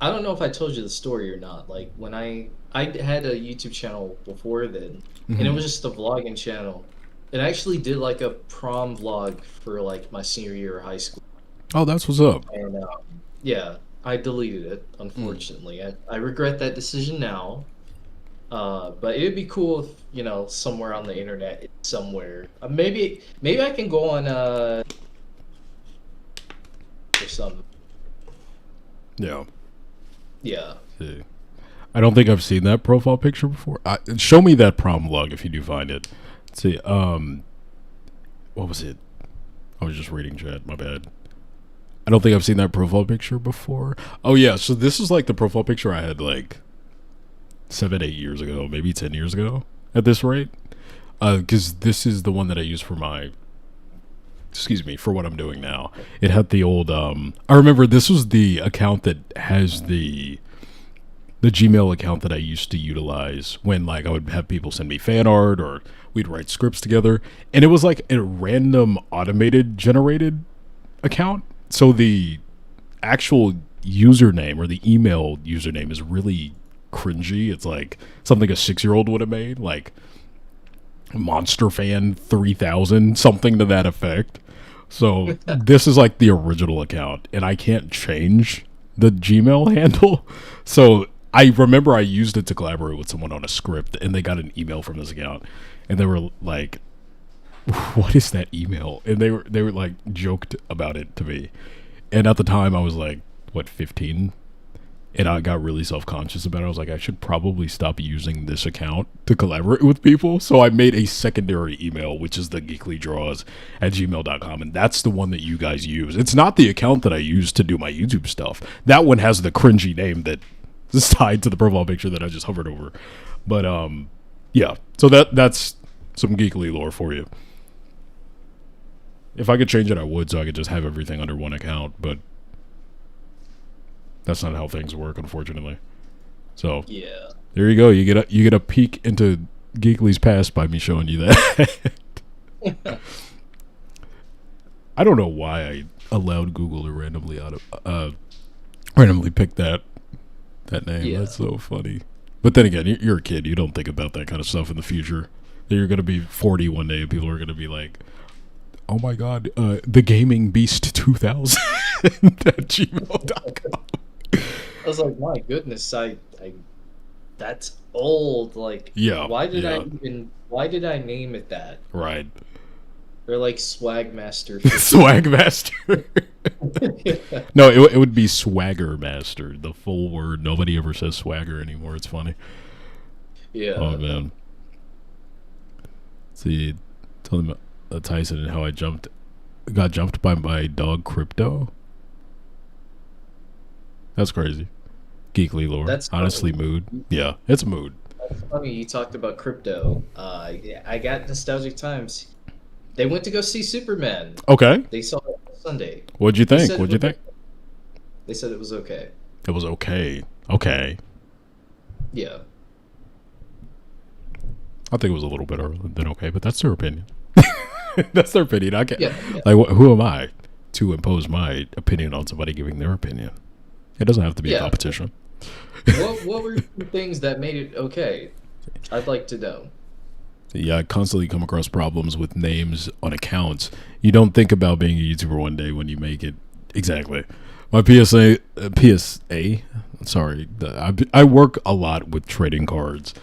I don't know if I told you the story or not. Like, when I had a YouTube channel before then, and it was just a vlogging channel. It actually did like a prom vlog for like my senior year of high school. Oh, that's what's up. And yeah, I deleted it, unfortunately. I regret that decision now. But it'd be cool if, somewhere on the internet, somewhere. Maybe I can go on or something. Yeah. Yeah. See. I don't think I've seen that profile picture before. Show me that prom vlog if you do find it. See, what was it? I was just reading chat. My bad. I don't think I've seen that profile picture before. Oh yeah, so this is like the profile picture I had like 7, 8 years ago, maybe 10 years ago. At this rate, because this is the one that I use for my, excuse me, for what I'm doing now. It had the old. I remember this was the account that has the Gmail account that I used to utilize when like I would have people send me fan art or we'd write scripts together, and it was like a random automated generated account. So the actual username or the email username is really cringy. It's like something a 6-year-old would have made, like Monster Fan 3000, something to that effect. So this is like the original account, and I can't change the Gmail handle. So I remember I used it to collaborate with someone on a script, and they got an email from this account, and they were like, "What is that email?" And they were like joked about it to me, and at the time I was like, what, 15, and I got really self-conscious about it. I was like, I should probably stop using this account to collaborate with people. So I made a secondary email, which is the geeklydraws@gmail.com, and that's the one that you guys use. It's not the account that I use to do my YouTube stuff. That one has the cringy name that is tied to the profile picture that I just hovered over. But yeah, so that's some Geekly lore for you. If I could change it, I would, so I could just have everything under one account, but that's not how things work, unfortunately. So Yeah. there you go. You get a peek into Geekly's past by me showing you that. I don't know why I allowed Google to randomly pick that name. Yeah. That's so funny. But then again, you're a kid. You don't think about that kind of stuff in the future. You're going to be 40 one day, and people are going to be like, "Oh my God, the Gaming Beast 2000 at gmail.com." I was like, my goodness, I that's old. Like, Yeah, why did yeah. why did I name it that? Right. They're like Swagmaster. Swag Master. No, it would be Swagger Master, the full word. Nobody ever says swagger anymore. It's funny. Yeah. Oh man. See, tell them Tyson and how I got jumped by my dog Crypto. That's crazy. Geekly lore. That's Honestly, funny. mood. Yeah, it's a mood. That's funny you talked about crypto. Yeah, I got nostalgic times. They went to go see Superman. Okay. They saw it Sunday. What'd you They think? said What'd you think? They said it was okay. It was okay. Okay. Yeah. I think it was a little better than okay, but that's their opinion. That's their opinion. I can't. Yeah. Yeah. Like, who am I to impose my opinion on somebody giving their opinion? It doesn't have to be a Yeah. competition. What were the things that made it okay? I'd like to know. Yeah, I constantly come across problems with names on accounts. You don't think about being a YouTuber one day when you make it. Exactly. My PSA. Sorry, I work a lot with trading cards.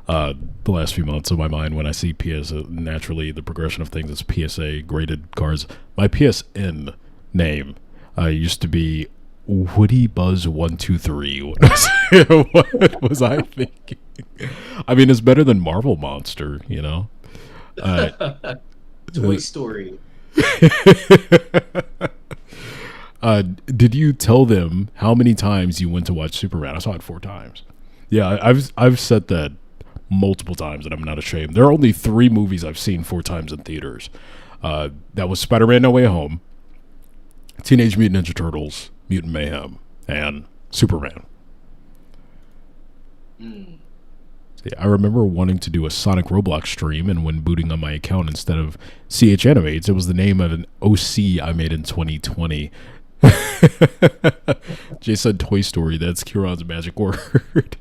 The last few months of my mind, when I see PSA, naturally the progression of things is PSA graded cards. My PSN name used to be Woody Buzz 123. What was I thinking? I mean, it's better than Marvel Monster, you know. Toy Story. Did you tell them how many times you went to watch Superman? I saw it 4 times. Yeah, I've said that multiple times, and I'm not ashamed. There are only 3 movies I've seen 4 times in theaters. That was Spider-Man: No Way Home, Teenage Mutant Ninja Turtles, Mutant Mayhem, and Superman. Mm. See, I remember wanting to do a Sonic Roblox stream, and when booting on my account, instead of CH Animates, it was the name of an OC I made in 2020. Jay said Toy Story. That's Kieran's magic word.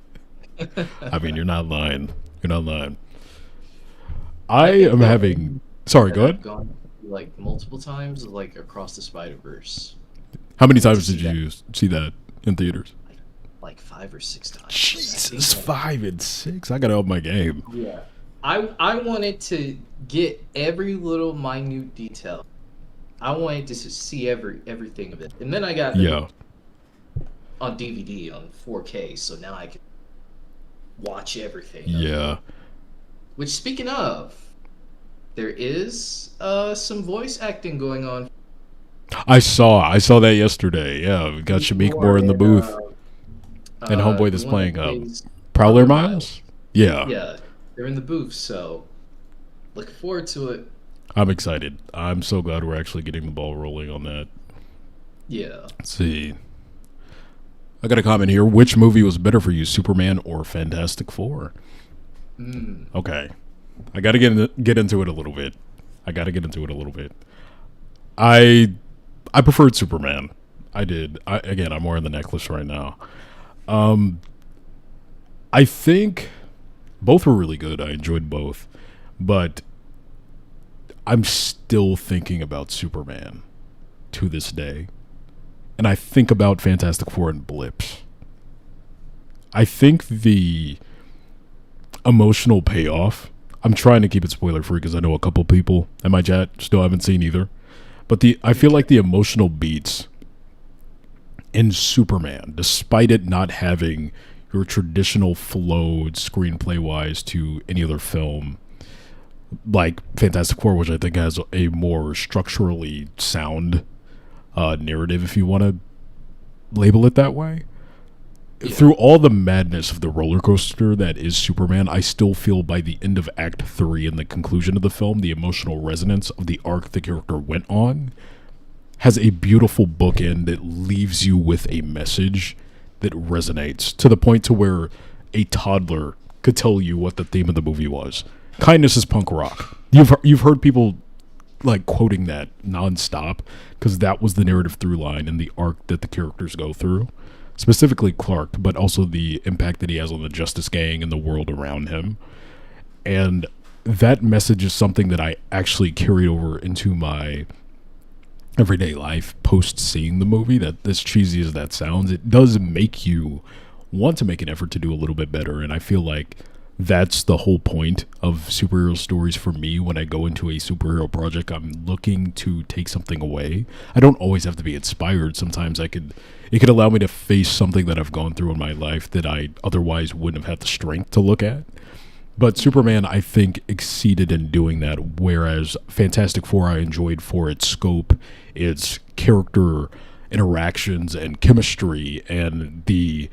I mean, you're not lying. You're not lying. I am having... Sorry, go ahead. I've gone like multiple times, like Across the Spider-Verse. How many times did you see that in theaters? Like 5 or 6 times. Jesus, 5 and 6. I gotta up my game. Yeah. I wanted to get every little minute detail. I wanted to see everything of it. And then I got it on DVD on 4K, so now I can watch everything. Yeah. Which, speaking of, there is some voice acting going on. I saw that yesterday. Yeah, we got Shamik Moore in the And booth, and homeboy the that's one that playing plays Prowler Miles. Yeah, Yeah, they're in the booth, so looking forward to it. I'm excited. I'm so glad we're actually getting the ball rolling on that. Yeah. Let's see. I got a comment here. Which movie was better for you, Superman or Fantastic Four? Mm. Okay, I got to get into it a little bit. I preferred Superman. I did. Again, I'm wearing the necklace right now. I think both were really good. I enjoyed both, but I'm still thinking about Superman to this day, and I think about Fantastic Four in blips. I think the emotional payoff. I'm trying to keep it spoiler free because I know a couple people in my chat still haven't seen either. But I feel like the emotional beats in Superman, despite it not having your traditional flowed screenplay wise to any other film, like Fantastic Four, which I think has a more structurally sound narrative, if you want to label it that way. Yeah. Through all the madness of the roller coaster that is Superman, I still feel by the end of Act 3 and the conclusion of the film, the emotional resonance of the arc the character went on has a beautiful bookend that leaves you with a message that resonates to the point to where a toddler could tell you what the theme of the movie was. Kindness is punk rock. You've heard people like quoting that nonstop because that was the narrative through line and the arc that the characters go through. Specifically Clark, but also the impact that he has on the Justice Gang and the world around him. And that message is something that I actually carried over into my everyday life post seeing the movie. That, as cheesy as that sounds, it does make you want to make an effort to do a little bit better. And I feel like that's the whole point of superhero stories for me. When I go into a superhero project, I'm looking to take something away. I don't always have to be inspired. Sometimes it could allow me to face something that I've gone through in my life that I otherwise wouldn't have had the strength to look at. But Superman, I think, exceeded in doing that, whereas Fantastic Four I enjoyed for its scope, its character interactions and chemistry, and the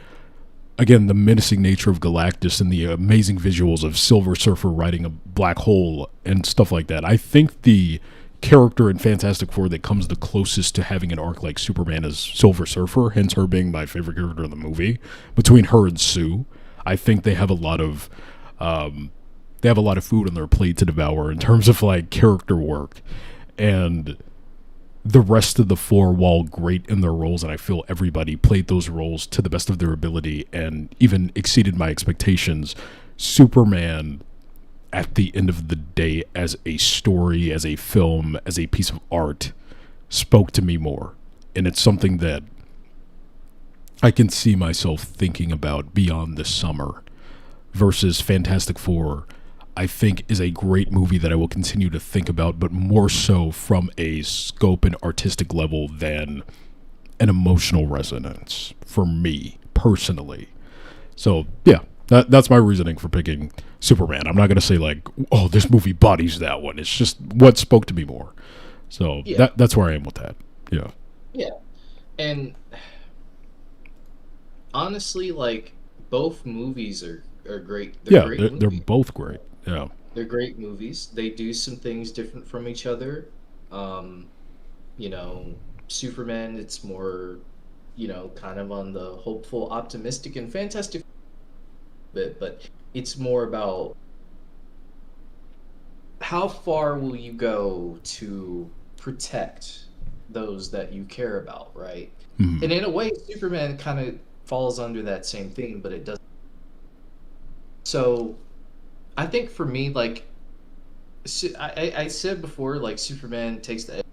menacing nature of Galactus and the amazing visuals of Silver Surfer riding a black hole and stuff like that. I think the character in Fantastic Four that comes the closest to having an arc like Superman is Silver Surfer, hence her being my favorite character in the movie. Between her and Sue, I think they have a lot of food on their plate to devour in terms of like character work. And the rest of the four, while great in their roles, and I feel everybody played those roles to the best of their ability and even exceeded my expectations, Superman, at the end of the day, as a story, as a film, as a piece of art, spoke to me more. And it's something that I can see myself thinking about beyond this summer. Versus Fantastic Four, I think, is a great movie that I will continue to think about, but more so from a scope and artistic level than an emotional resonance for me personally. So yeah, that's my reasoning for picking Superman. I'm not gonna say like, oh, this movie bodies that one. It's just what spoke to me more. So Yeah. that's where I am with that. Yeah. Yeah. And honestly, like both movies are great. Yeah, Great they're movies. both great. Yeah. They're great movies. They do some things different from each other. Um, you know, Superman, it's more, kind of on the hopeful, optimistic, and fantastic bit, but it's more about how far will you go to protect those that you care about, right? Mhm. And in a way, Superman kind of falls under that same thing, but it doesn't. So I think for me, like I said before, like Superman takes the edge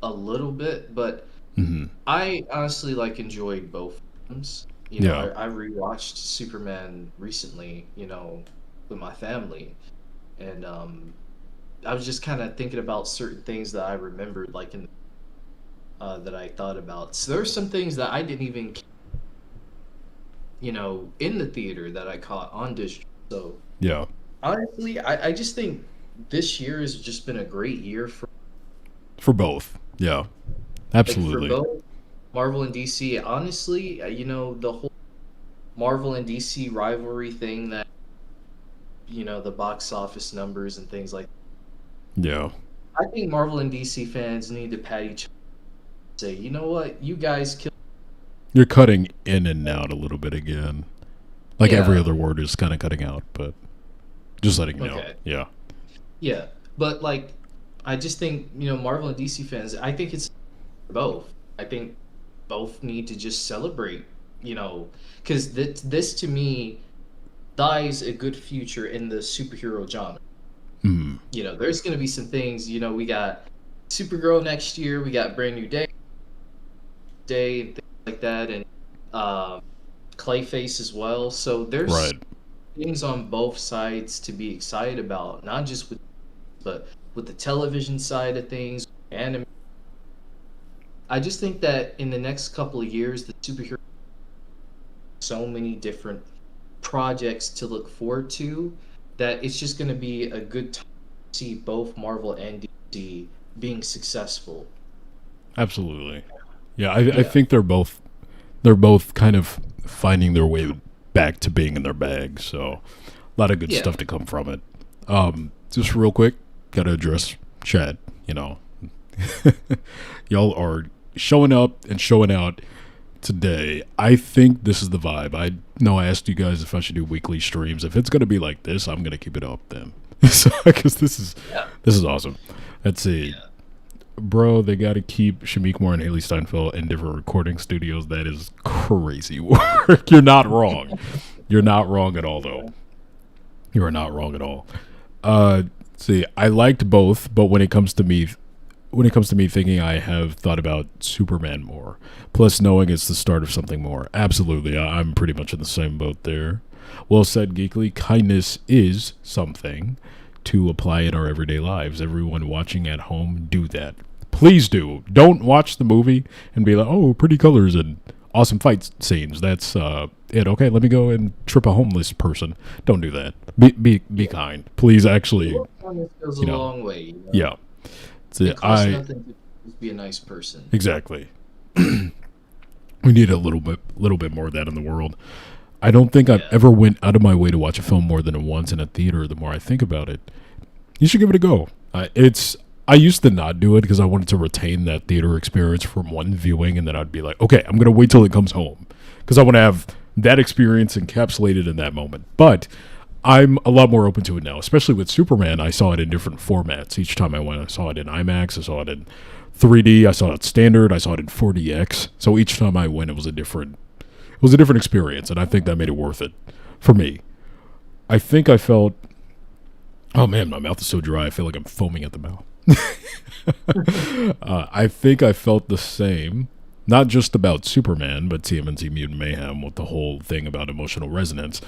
a little bit, but Mhm. I honestly like enjoyed both films. Yeah. I rewatched Superman recently, with my family, and I was just kind of thinking about certain things that I remembered, like that I thought about. So there's some things that I didn't even, in the theater that I caught on digital. So Yeah. honestly, I just think this year has just been a great year For both. Yeah. for Absolutely. both Marvel and DC. Honestly, the whole Marvel and DC rivalry thing that the box office numbers and things like. Yeah. I think Marvel and DC fans need to pat each other and say, you know what, you guys killed. You're cutting in and out a little bit again. Like every Yeah. other word is kind of cutting out, but just letting you know. Okay. Yeah. Yeah, but like, I just think Marvel and DC fans. I think it's both. I think both need to just celebrate. Because this to me dies a good future in the superhero genre. Hmm. There's gonna be some things. We got Supergirl next year. We got Brand New Day, and things like that, and um, Clayface as well. So there's Right. things on both sides to be excited about, not just but with the television side of things, anime. I just think that in the next couple of years, the superhero so many different projects to look forward to that it's just going to be a good time to see both Marvel and DC being successful. Absolutely. Yeah, I Yeah, think they're both kind of finding their way back to being in their bag. So a lot of good yeah, stuff to come from it. Just real quick, gotta address Chad. You know, y'all are showing up and showing out today. I think this is the vibe. I know I asked you guys if I should do weekly streams. If it's gonna be like this, I'm gonna keep it up then. So, because yeah, this is awesome. Let's see, yeah. bro. They got to keep Shamik Moore and Haley Steinfeld in different recording studios. That is crazy work. You're not wrong. You're not wrong at all, though. You are not wrong at all. See, I liked both, but when it comes to me thinking, I have thought about Superman more. Plus, knowing it's the start of something more. Absolutely, I'm pretty much in the same boat there. Well said, Geekly. Kindness is something to apply in our everyday lives. Everyone watching at home, do that. Please do. Don't watch the movie and be like, "Oh, pretty colors and awesome fight scenes." That's it. Okay, let me go and trip a homeless person. Don't do that. Be kind. Please, actually, This goes a you know, long way. yeah. It costs nothing to just be a nice person. Exactly. We need a little bit more of that in the world. I don't think I've Yeah. ever went out of my way to watch a film more than once in a theater. The more I think about it, you should give it a go. I used to not do it because I wanted to retain that theater experience from one viewing, and then I'd be like, okay, I'm gonna wait till it comes home because I want to have that experience encapsulated in that moment. But I'm a lot more open to it now, especially with Superman. I saw it in different formats. Each time I went, I saw it in IMAX, I saw it in 3D, I saw it standard, I saw it in 4DX. So each time I went, it was a different experience, and I think that made it worth it for me. I think I felt, oh man, my mouth is so dry. I feel like I'm foaming at the mouth. I think I felt the same, not just about Superman, but TMNT Mutant Mayhem with the whole thing about emotional resonance.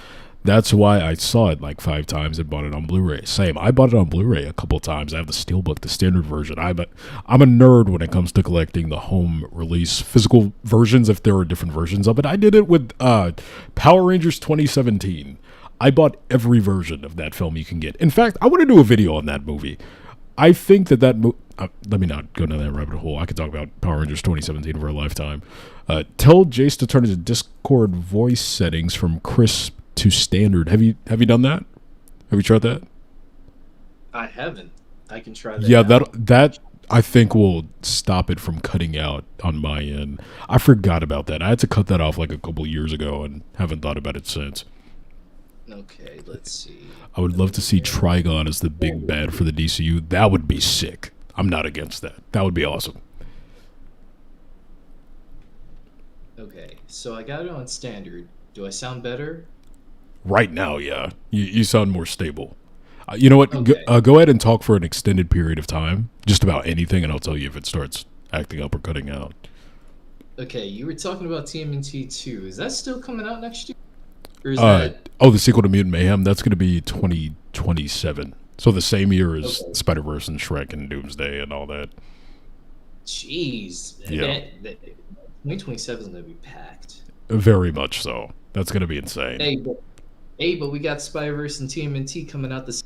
That's why I saw it like 5 times and bought it on Blu-ray. Same, I bought it on Blu-ray a couple times. I have the Steelbook, the standard version. I'm a nerd when it comes to collecting the home release physical versions. If there are different versions of it, I did it with Power Rangers 2017. I bought every version of that film you can get. In fact, I want to do a video on that movie. I think that let me not go down that rabbit hole. I could talk about Power Rangers 2017 for a lifetime. Tell Jace to turn his Discord voice settings from crisp to standard. Have you done that? Have you tried that? I haven't. I can try that Yeah, out. that I think will stop it from cutting out on my end. I forgot about that. I had to cut that off like a couple years ago and haven't thought about it since. Okay, let's see. I would love to see Trigon as the big bad for the DCU. That would be sick. I'm not against that. That would be awesome. Okay, so I got it on standard. Do I sound better? Right now, yeah. You sound more stable. You know what? Okay. Go ahead and talk for an extended period of time, just about anything, and I'll tell you if it starts acting up or cutting out. Okay, you were talking about TMNT 2. Is that still coming out next year? Or is Uh, that the sequel to Mutant Mayhem, that's going to be 2027. So the same year as okay? Spider-Verse and Shrek and Doomsday and all that. Jeez, Yeah, 2027 is gonna be packed. very much so. That's going to be insane. Hey, but we got Spider-Verse and TMNT coming out this.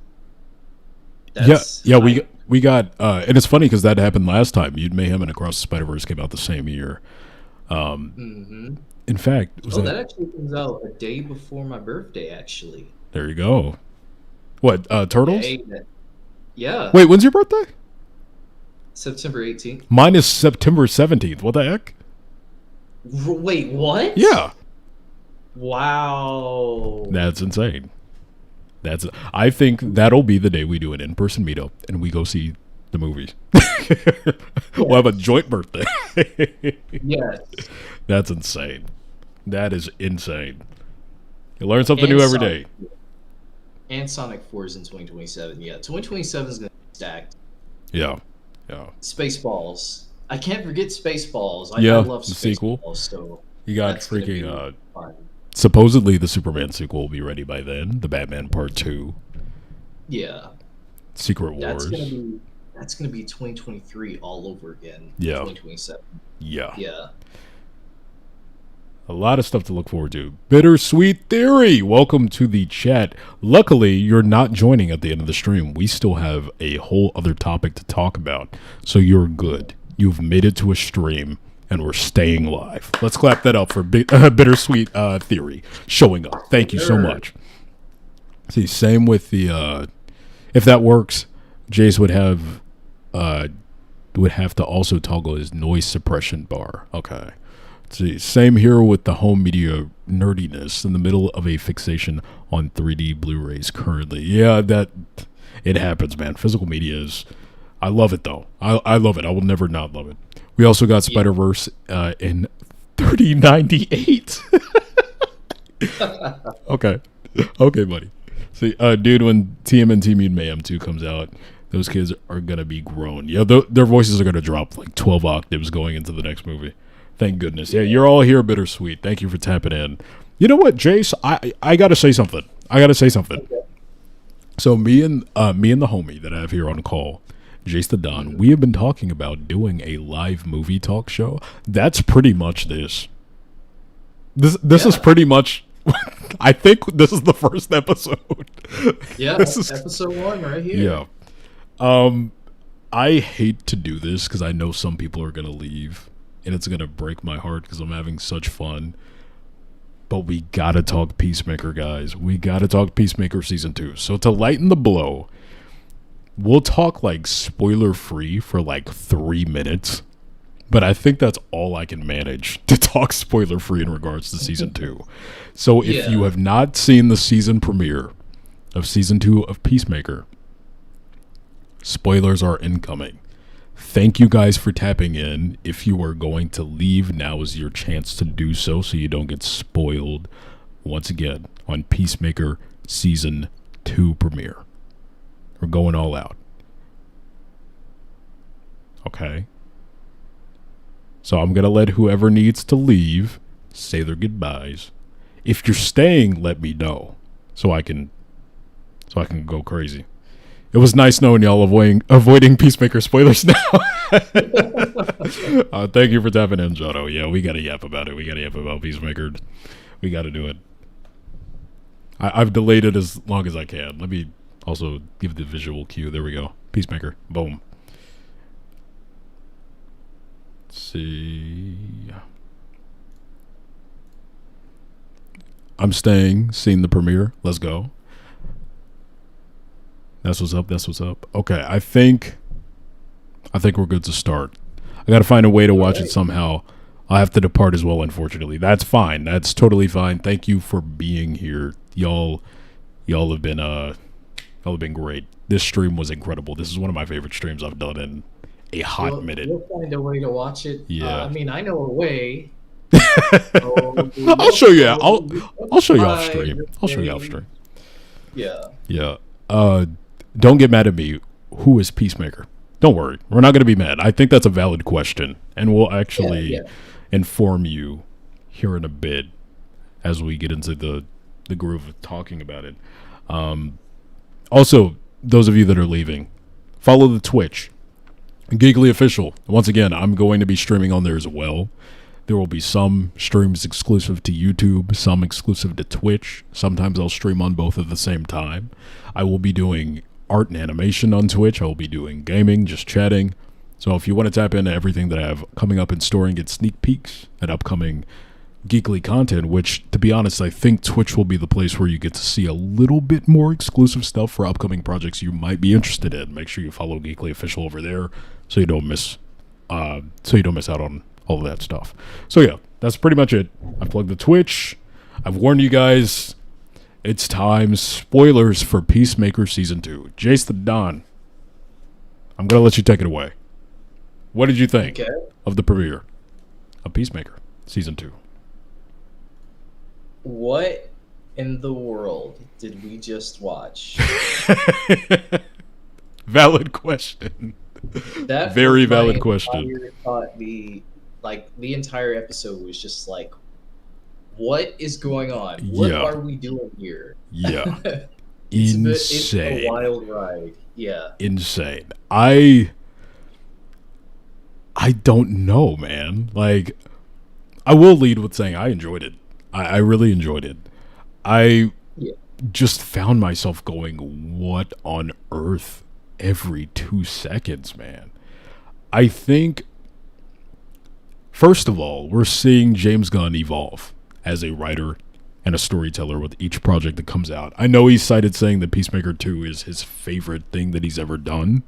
That's Yeah, we got, and it's funny because that happened last time. You'd Mayhem and Across the Spider Verse came out the same year. hmm In fact, was that actually comes out a day before my birthday. Actually, there you go. What Turtles? Hey, yeah, Wait, when's your birthday? September 18th. Mine is September 17th. What the heck? Wait, what? Yeah, Wow. that's insane. I think that'll be the day we do an in-person meetup and we go see the movies. We'll have a joint birthday. Yes. That's insane. That is insane. You learn something And new every Sonic- day. And Sonic 4 is in 2027. Yeah, 2027 is going to be stacked. Yeah. Spaceballs. I can't forget Spaceballs. I Yeah, love the Spaceballs. sequel. So You got that's gonna be freaking fun. supposedly the Superman sequel will be ready by then. The Batman Part 2. Yeah, Secret that's Wars. gonna be 2023 all over again. Yeah. 2027. Yeah. Yeah. A lot of stuff to look forward to. Bittersweet Theory, welcome to the chat. Luckily, you're not joining at the end of the stream. We still have a whole other topic to talk about, so you're good. You've made it to a stream, and we're staying live. Let's clap that up for Bittersweet Theory showing up. Thank you so much. See, same with the, if that works, Jace would have to also toggle his noise suppression bar. Okay. See, same here with the home media nerdiness in the middle of a fixation on 3D Blu-rays currently. Yeah, it happens, man. Physical media is, I love it though. I love it. I will never not love it. We also got Spider-Verse in 3098. Okay, buddy. See, dude, when TMNT Mutant Mayhem 2 comes out, those kids are gonna be grown. Yeah, their voices are gonna drop like 12 octaves going into the next movie. Thank goodness. Yeah, you're all here, Bittersweet. Thank you for tapping in. You know what, Jace? I gotta say something. Okay. So me and the homie that I have here on call, Jace the Don, we have been talking about doing a live movie talk show. That's pretty much this. This is pretty much. I think this is the first episode. Yeah, This is- episode 1 right here. Yeah. I hate to do this because I know some people are gonna leave. And it's going to break my heart because I'm having such fun. But we got to talk Peacemaker, guys. We got to talk Peacemaker Season 2. So to lighten the blow, we'll talk like spoiler-free for like 3 minutes. But I think that's all I can manage to talk spoiler-free in regards to Season 2. So if you have not seen the season premiere of Season 2 of Peacemaker, spoilers are incoming. Thank you guys for tapping in. If you are going to leave, now is your chance to do so you don't get spoiled once again on Peacemaker Season 2 premiere. We're going all out. Okay? So I'm going to let whoever needs to leave say their goodbyes. If you're staying, let me know so I can go crazy. It was nice knowing y'all avoiding Peacemaker spoilers now. Thank you for tapping in, Jono. Yeah, we got to yap about it. We got to yap about Peacemaker. We got to do it. I've delayed it as long as I can. Let me also give the visual cue. There we go. Peacemaker. Boom. Let's see. I'm staying. Seen the premiere. Let's go. That's what's up. Okay, I think we're good to start. I gotta find a way to watch it somehow. I'll have to depart as well, unfortunately. That's fine. That's totally fine. Thank you for being here. Y'all have been great. This stream was incredible. This is one of my favorite streams I've done in a hot minute. We'll find a way to watch it. Yeah. I mean, I know a way. I'll show you. I'll show you off stream. I'll show you off stream. Yeah. Yeah. Don't get mad at me. Who is Peacemaker? Don't worry. We're not going to be mad. I think that's a valid question. And we'll actually inform you here in a bit as we get into the groove of talking about it. Also, those of you that are leaving, follow the Twitch. Geekily Official. Once again, I'm going to be streaming on there as well. There will be some streams exclusive to YouTube, some exclusive to Twitch. Sometimes I'll stream on both at the same time. I will be doing art and animation on Twitch. I will be doing gaming, just chatting. So if you want to tap into everything that I have coming up in store and get sneak peeks at upcoming Geekily content, which, to be honest, I think Twitch will be the place where you get to see a little bit more exclusive stuff for upcoming projects you might be interested in. Make sure you follow Geekily Official over there so you don't miss out on all of that stuff. So yeah, that's pretty much it. I plugged the Twitch. I've warned you guys. It's time. Spoilers for Peacemaker Season 2. Jace the Don, I'm going to let you take it away. What did you think of the premiere of Peacemaker Season 2? What in the world did we just watch? Valid question. That Very was my valid question. entire thought. The entire episode was just like, what is going on? What Yeah. are we doing here? Yeah. It's Insane. a wild ride. Yeah. Insane. I don't know, man. Like, I will lead with saying I enjoyed it. I really enjoyed it. I just found myself going, what on earth, every 2 seconds, man. I think, first of all, we're seeing James Gunn evolve as a writer and a storyteller with each project that comes out. I know he's cited saying that Peacemaker 2 is his favorite thing that he's ever done.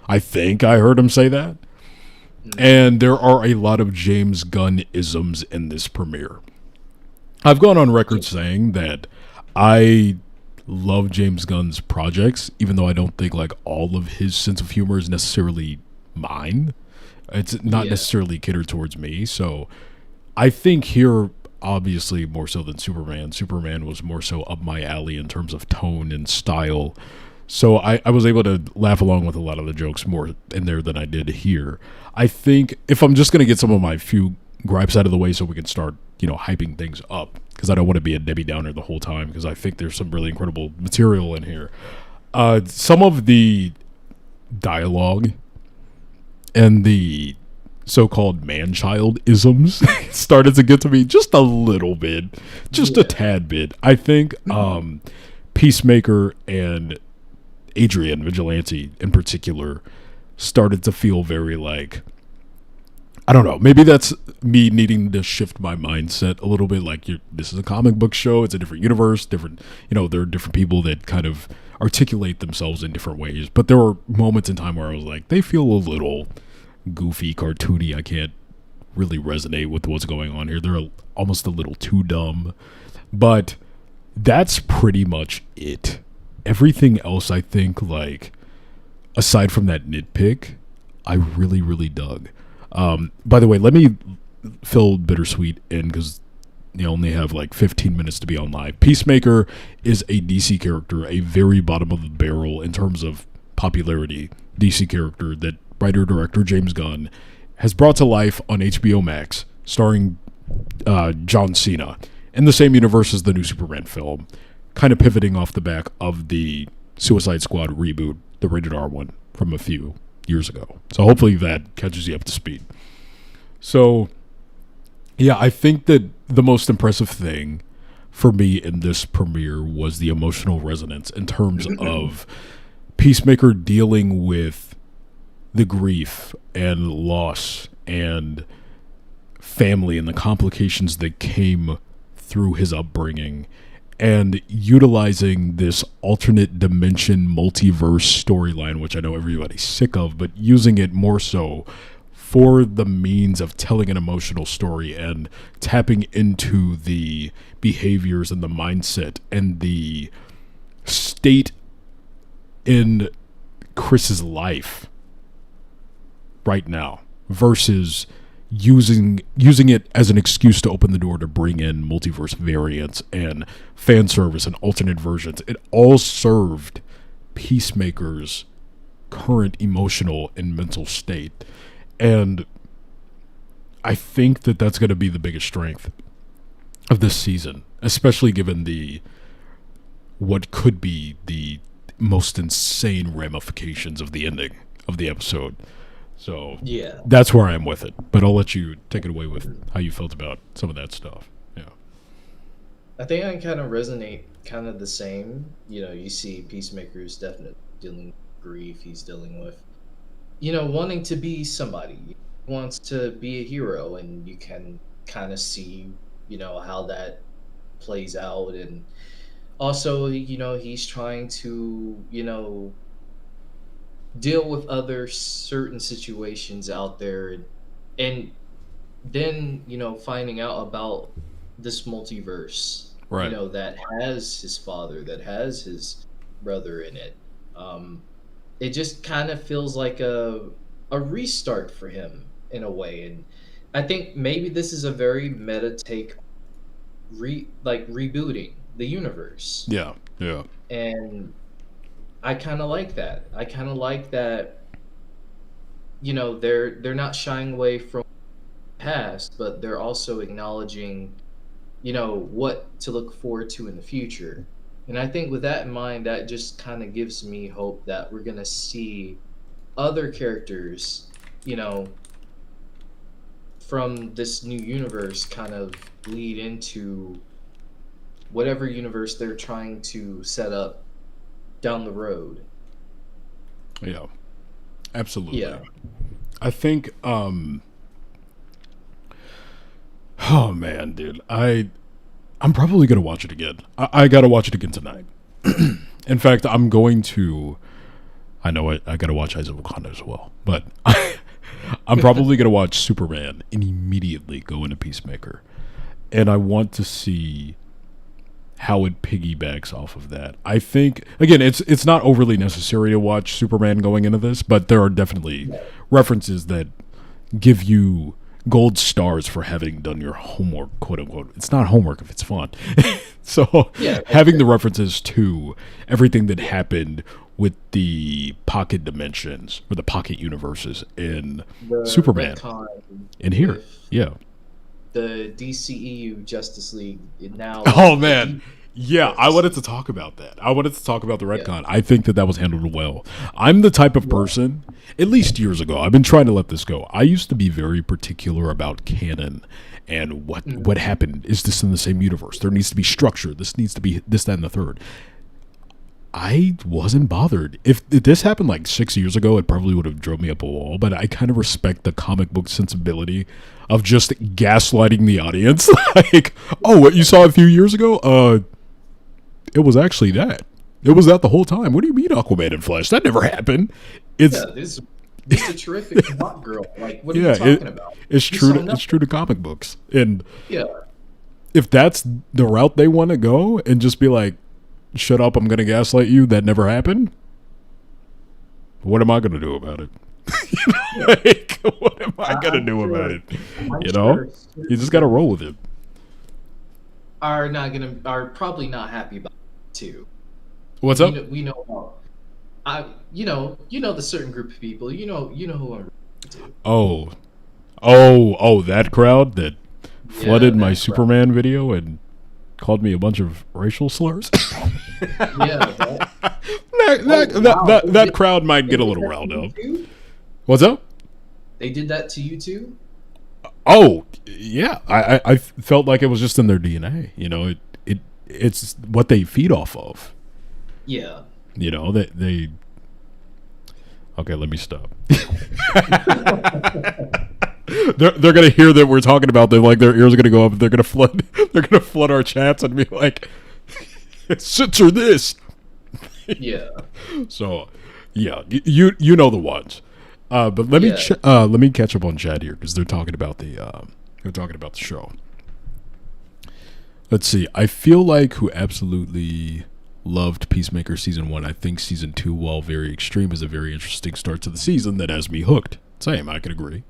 I think I heard him say that. And there are a lot of James Gunn isms in this premiere. I've gone on record saying that I love James Gunn's projects, even though I don't think like all of his sense of humor is necessarily mine. It's not necessarily catered towards me. So I think here, obviously more so than Superman, Superman was more so up my alley in terms of tone and style. So I was able to laugh along with a lot of the jokes more in there than I did here. I think if I'm just going to get some of my few gripes out of the way so we can start, hyping things up, because I don't want to be a Debbie Downer the whole time, because I think there's some really incredible material in here. Some of the dialogue and the so-called man-child isms started to get to me just a little bit, just a tad bit. I think Peacemaker and Adrian Vigilante in particular started to feel very like, I don't know, maybe that's me needing to shift my mindset a little bit. Like, this is a comic book show, it's a different universe, different, there are different people that kind of articulate themselves in different ways. But there were moments in time where I was like, they feel a little goofy, cartoony. I can't really resonate with what's going on here. They're almost a little too dumb. But that's pretty much it. Everything else, I think, like, aside from that nitpick, I really, really dug. By the way, let me fill Bittersweet in, because you only have like 15 minutes to be on live. Peacemaker is a DC character, a very bottom of the barrel in terms of popularity DC character that writer-director James Gunn has brought to life on HBO Max, starring John Cena, in the same universe as the new Superman film, kind of pivoting off the back of the Suicide Squad reboot, the rated R one from a few years ago. So hopefully that catches you up to speed. So yeah, I think that the most impressive thing for me in this premiere was the emotional resonance in terms of Peacemaker dealing with the grief and loss and family and the complications that came through his upbringing, and utilizing this alternate dimension multiverse storyline, which I know everybody's sick of, but using it more so for the means of telling an emotional story and tapping into the behaviors and the mindset and the state in Chris's life right now, versus using it as an excuse to open the door to bring in multiverse variants and fan service and alternate versions. It all served Peacemaker's current emotional and mental state. And I think that that's going to be the biggest strength of this season, especially given what could be the most insane ramifications of the ending of the episode. So yeah, that's where I am with it. But I'll let you take it away with how you felt about some of that stuff. Yeah, I think I kind of resonate kind of the same. You see Peacemaker's definite dealing with grief. He's dealing with, wanting to be somebody. He wants to be a hero, and you can kind of see, how that plays out. And also, he's trying to, deal with other certain situations out there, and then finding out about this multiverse, Right. that has his father, that has his brother in it. It just kind of feels like a restart for him in a way. And I think maybe this is a very meta take, like rebooting the universe. Yeah. Yeah. And I kind of like that. I kind of like that. They're not shying away from the past, but they're also acknowledging, what to look forward to in the future. And I think with that in mind, that just kind of gives me hope that we're gonna see other characters, you know, from this new universe kind of lead into whatever universe they're trying to set up down the road. Yeah. Absolutely. Yeah. I think oh man, dude. I'm probably gonna watch it again. I gotta watch it again tonight. In fact, I'm going to I know I gotta watch Eyes of Wakanda as well. But I'm probably gonna watch Superman and immediately go into Peacemaker. And I want to see how it piggybacks off of that. I think again, it's not overly necessary to watch Superman going into this, but there are definitely references that give you gold stars for having done your homework, quote unquote. It's not homework if it's fun. So Yeah. having the references to everything that happened with the pocket dimensions or the pocket universes in The Superman retcon in here. with Yeah. the DCEU Justice League it now. Oh man. Yeah, I wanted to talk about that. I wanted to talk about the Yeah. retcon. I think that was handled well. I'm the type of person, at least years ago, I've been trying to let this go. I used to be very particular about canon and what happened. Is this in the same universe? There needs to be structure. This needs to be this, that, and the third. I wasn't bothered. If this happened like 6 years ago, it probably would have drove me up a wall. But I kind of respect the comic book sensibility of just gaslighting the audience. Like, oh, what you saw a few years ago? It was actually that. It was that the whole time. What do you mean Aquaman in flesh? That never happened. It's Yeah, this is a terrific hot girl. Like, what are yeah, you talking about? it's You true. saw It's true to comic books. And Yeah. if that's the route they want to go, and just be like, "Shut up! I'm gonna gaslight you." That never happened. What am I gonna do about it? Like, what am I gonna do about it? You know, you just gotta roll with it. Are probably not happy about it too. What's up? We know the certain group of people. You know who I'm to. Oh, that crowd that flooded that my crowd. Superman video and called me a bunch of racial slurs. Yeah, that crowd might get a little riled up. What's up? They did that to you too? Oh, yeah. I felt like it was just in their DNA. You know, it's what they feed off of. Yeah. You know, they okay, let me stop. They're gonna hear that we're talking about them, like their ears are gonna go up, and they're gonna flood our chats and be like, censor this. Yeah. So, yeah, you know the ones. But let me Yeah. let me catch up on chat here because they're talking about the show. Let's see. I feel like who absolutely loved Peacemaker season 1. I think season 2, while very extreme, is a very interesting start to the season that has me hooked. Same, I can agree.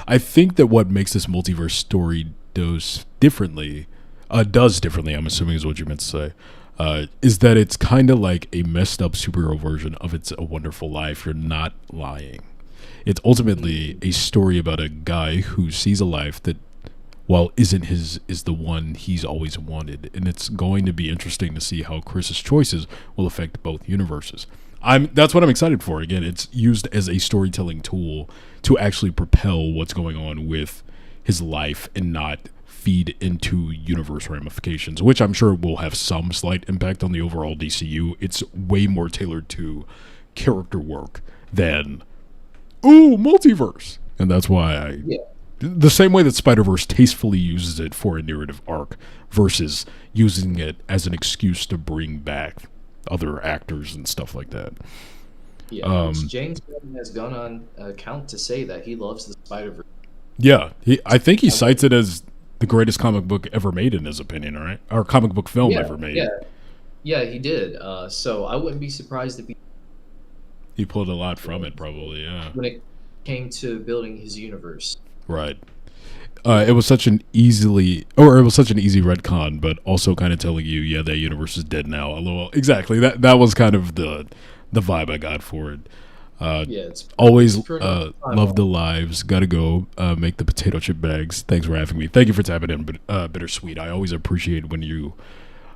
I think that what makes this multiverse story does differently, I'm assuming is what you meant to say, is that it's kind of like a messed up superhero version of It's a Wonderful Life. You're not lying. It's ultimately a story about a guy who sees a life that, while isn't his, is the one he's always wanted. And it's going to be interesting to see how Chris's choices will affect both universes. That's what I'm excited for. Again, it's used as a storytelling tool to actually propel what's going on with his life and not feed into universe ramifications, which I'm sure will have some slight impact on the overall DCU. It's way more tailored to character work than, ooh, multiverse. And that's why the same way that Spider-Verse tastefully uses it for a narrative arc versus using it as an excuse to bring back other actors and stuff like that. Yeah, James Gunn has gone on account to say that he loves the Spider-Verse. Yeah, I think he cites it as the greatest comic book ever made, in his opinion, right? Or comic book film ever made. Yeah, he did. So I wouldn't be surprised if he pulled a lot from it, probably. Yeah, when it came to building his universe. Right. It was such an easy retcon, but also kind of telling you, yeah, that universe is dead now. LOL. Exactly. That was kind of the vibe I got for it. It's always love the lives. Gotta go make the potato chip bags. Thanks for having me. Thank you for tapping in, Bittersweet. I always appreciate when you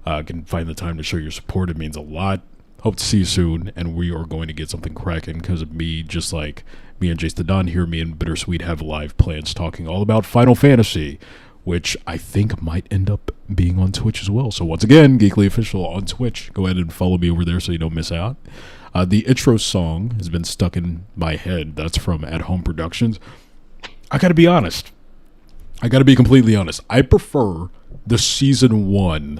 can find the time to show your support. It means a lot. Hope to see you soon, and we are going to get something cracking because of me, just like me and Jace the Don here. Me and Bittersweet have live plans talking all about Final Fantasy, which I think might end up being on Twitch as well. So once again, Geekily Official on Twitch. Go ahead and follow me over there so you don't miss out. The intro song has been stuck in my head. That's from At Home Productions. I gotta be honest. I gotta be completely honest. I prefer the season 1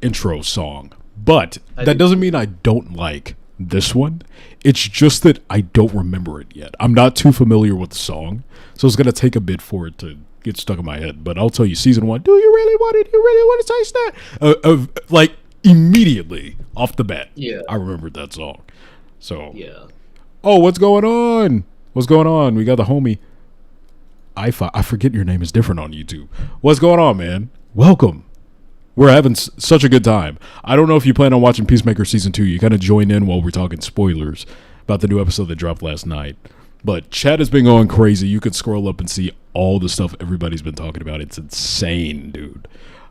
intro song. But that doesn't mean I don't like this one. It's just that I don't remember it yet. I'm not too familiar with the song, so it's going to take a bit for it to get stuck in my head. But I'll tell you, season 1, do you really want it? You really want to taste that? Like, immediately, off the bat, I remembered that song. So, oh, what's going on? What's going on? We got the homie. I forget your name is different on YouTube. What's going on, man? Welcome. We're having such a good time. I don't know if you plan on watching Peacemaker Season 2. You kind of join in while we're talking spoilers about the new episode that dropped last night. But chat has been going crazy. You can scroll up and see all the stuff everybody's been talking about. It's insane, dude.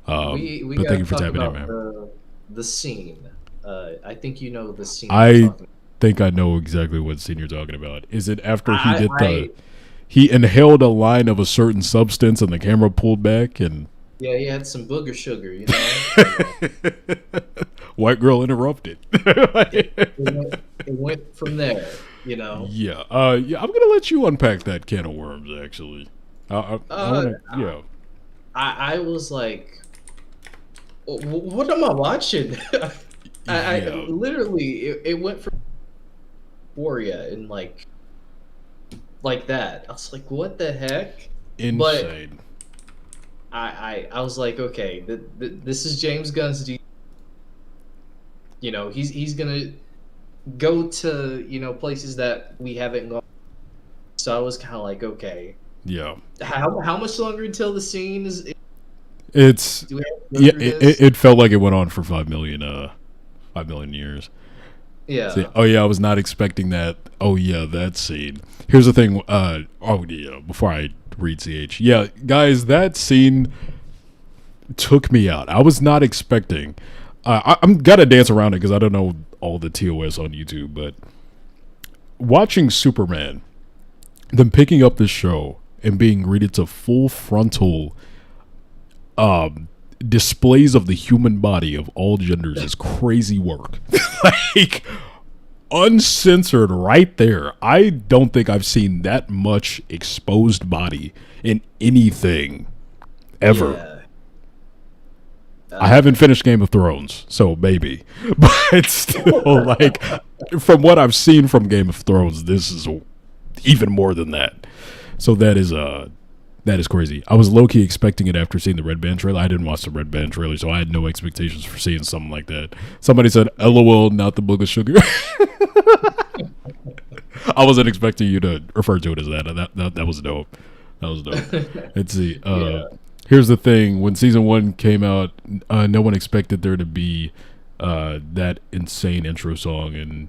We but thank you for talk tapping in, about man. The scene. I think you know the scene. I think I know exactly what scene you're talking about. Is it after he inhaled a line of a certain substance and the camera pulled back and... Yeah, he had some booger sugar, you know. White girl interrupted. it went from there, you know. Yeah, I'm gonna let you unpack that can of worms. Actually, I was like, "What am I watching?" I literally it went from Warrior and like that. I was like, "What the heck?" Insane. But I was like, okay, this is James Gunn's. You know, he's gonna go to, you know, places that we haven't gone. So I was kind of like, okay, yeah. How much longer until the scene is? It felt like it went on for 5 million years. Yeah. So, I was not expecting that. That scene. Here's the thing. Before I read CH. Yeah, guys, that scene took me out. I was not expecting. I'm gotta dance around it because I don't know all the TOS on YouTube, but watching Superman, them picking up this show and being greeted to full frontal displays of the human body of all genders is crazy work. Like, uncensored right there. I don't think I've seen that much exposed body in anything ever. I haven't finished Game of Thrones, so maybe. But still, like, from what I've seen from Game of Thrones, this is even more than that. So that is crazy. I was low-key expecting it after seeing the Red Band trailer. I didn't watch the Red Band trailer, so I had no expectations for seeing something like that. Somebody said, LOL, not the book of sugar. I wasn't expecting you to refer to it as that. That was dope. That was dope. Let's see. Here's the thing. When season 1 came out, no one expected there to be that insane intro song, and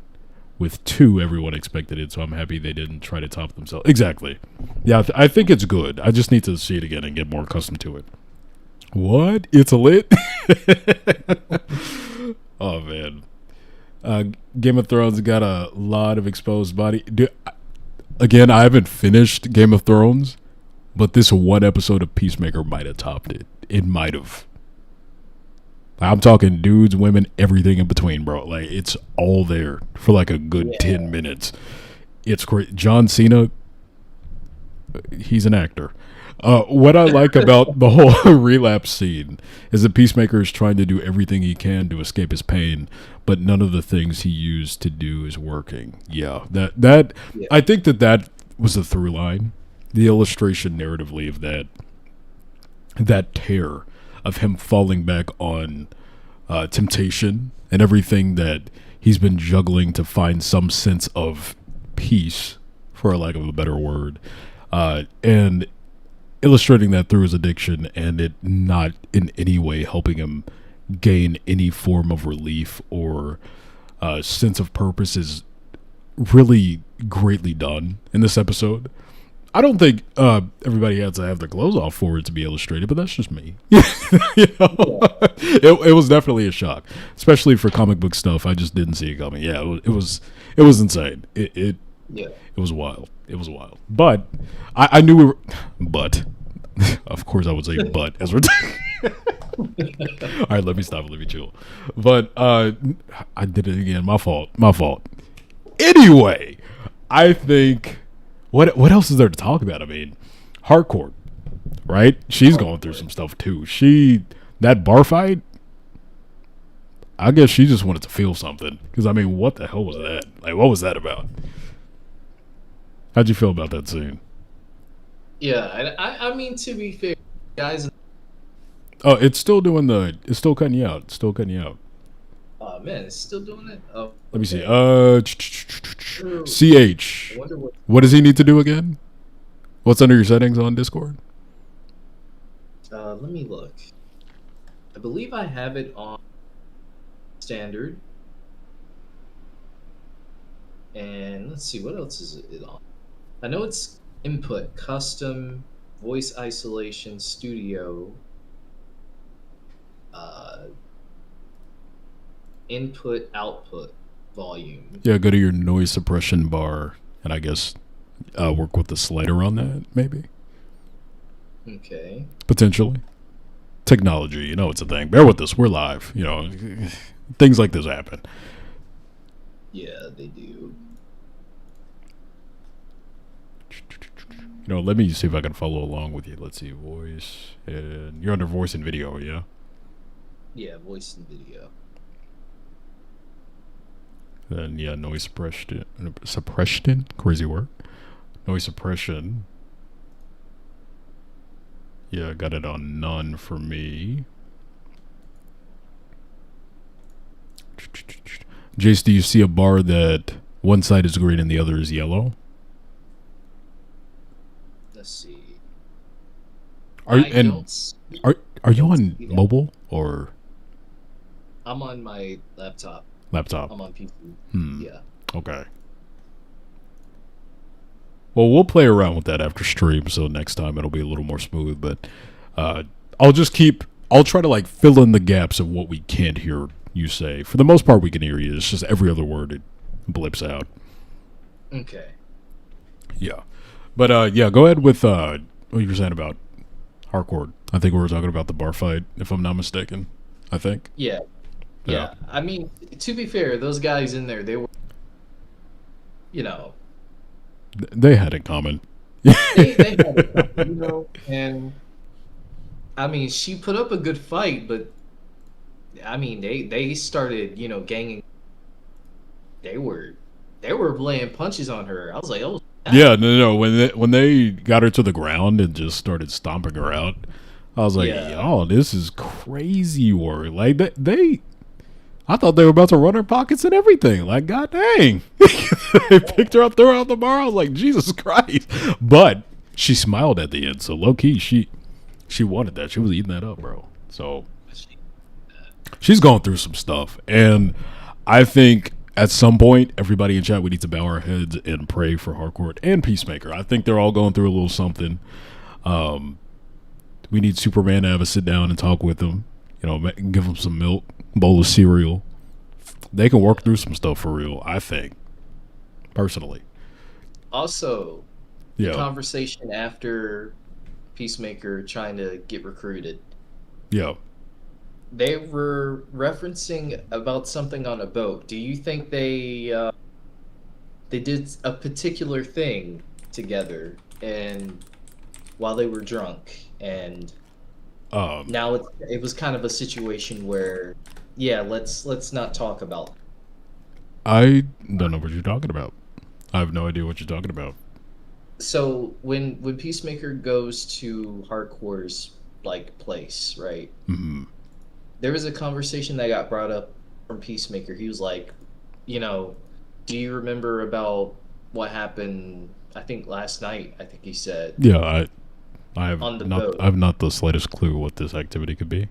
with 2, everyone expected it, so I'm happy they didn't try to top themselves. Exactly. Yeah, I think it's good. I just need to see it again and get more accustomed to it. What? It's a lit? Oh, man. Game of Thrones got a lot of exposed body. Again, I haven't finished Game of Thrones, but this one episode of Peacemaker might have topped it. It might have. I'm talking dudes, women, everything in between, bro. Like it's all there for like a good 10 minutes. It's great. John Cena, he's an actor. What I like about the whole relapse scene is that Peacemaker is trying to do everything he can to escape his pain, but none of the things he used to do is working. Yeah, that Yeah. I think that was the through line, the illustration narratively of that tear of him falling back on temptation and everything that he's been juggling to find some sense of peace, for a lack of a better word, and illustrating that through his addiction and it not in any way helping him gain any form of relief or sense of purpose is really greatly done in this episode. I don't think everybody has to have their clothes off for it to be illustrated, but that's just me. It was definitely a shock, especially for comic book stuff. I just didn't see it coming. Yeah, it was insane. It was wild. It was wild. But I knew we were. But of course I would say but as we're. All right, let me stop. Let me chill. But I did it again. My fault. My fault. Anyway, I think. What else is there to talk about? I mean, Hardcore, right? She's going through some stuff too. That bar fight. I guess she just wanted to feel something. Because I mean, what the hell was that? Like, what was that about? How'd you feel about that scene? Yeah, I mean, to be fair, guys. Oh, it's still cutting you out. It's still cutting you out. Oh man, it's still doing it. Oh, Let me see. True. CH. I wonder What does he need to do again? What's under your settings on Discord? let me look. I believe I have it on standard. And let's see, what else is it on? I know it's input, custom, voice isolation, studio, input, output, volume. Yeah, go to your noise suppression bar and I guess work with the slider on that, maybe. Okay. Potentially. Technology, you know it's a thing. Bear with us, we're live. You know, things like this happen. Yeah, they do. You know, let me see if I can follow along with you. Let's see, voice, and you're under voice and video, yeah? Yeah, voice and video. Then yeah, noise suppression, crazy word. Noise suppression. Yeah, I got it on none for me. Jace, do you see a bar that one side is green and the other is yellow? Let's see. Are I don't see- are you on see that. mobile or I'm on my laptop. laptop? I'm on PC. Hmm. Yeah. Okay. Well, we'll play around with that after stream, so next time it'll be a little more smooth. But I'll try to like fill in the gaps of what we can't hear you say. For the most part, we can hear you. It's just every other word it blips out. Okay. Yeah. But yeah, go ahead with what you were saying about Hardcore. I think we were talking about the bar fight, if I'm not mistaken. I think. Yeah. Yeah. I mean, to be fair, those guys in there, they were, you know, They had it common. they had it, you know, and I mean, she put up a good fight, but I mean, they started, you know, ganging. They were laying punches on her. I was like, oh. Yeah, no. When they got her to the ground and just started stomping her out, I was like, Yeah. "Oh, this is crazy work." Like I thought they were about to run her pockets and everything. Like, god dang, they picked her up, threw her out the bar. I was like, Jesus Christ! But she smiled at the end, so low key, she wanted that. She was eating that up, bro. So she's going through some stuff, and I think at some point, everybody in chat, we need to bow our heads and pray for Hardcore and Peacemaker. I think they're all going through a little something. We need Superman to have a sit down and talk with them. You know, give them some milk, bowl of cereal. They can work through some stuff for real, I think. Personally. Also, Yeah. conversation after Peacemaker trying to get recruited. Yeah. They were referencing about something on a boat. Do you think they did a particular thing together and while they were drunk and Um, now it was kind of a situation where yeah, let's not talk about. I don't know what you're talking about. I have no idea what you're talking about. So when Peacemaker goes to Hardcore's like place, right? Hmm. There was a conversation that got brought up from Peacemaker. He was like, you know, do you remember about what happened? I think last night. I think he said Yeah, on the boat. I have not the slightest clue what this activity could be.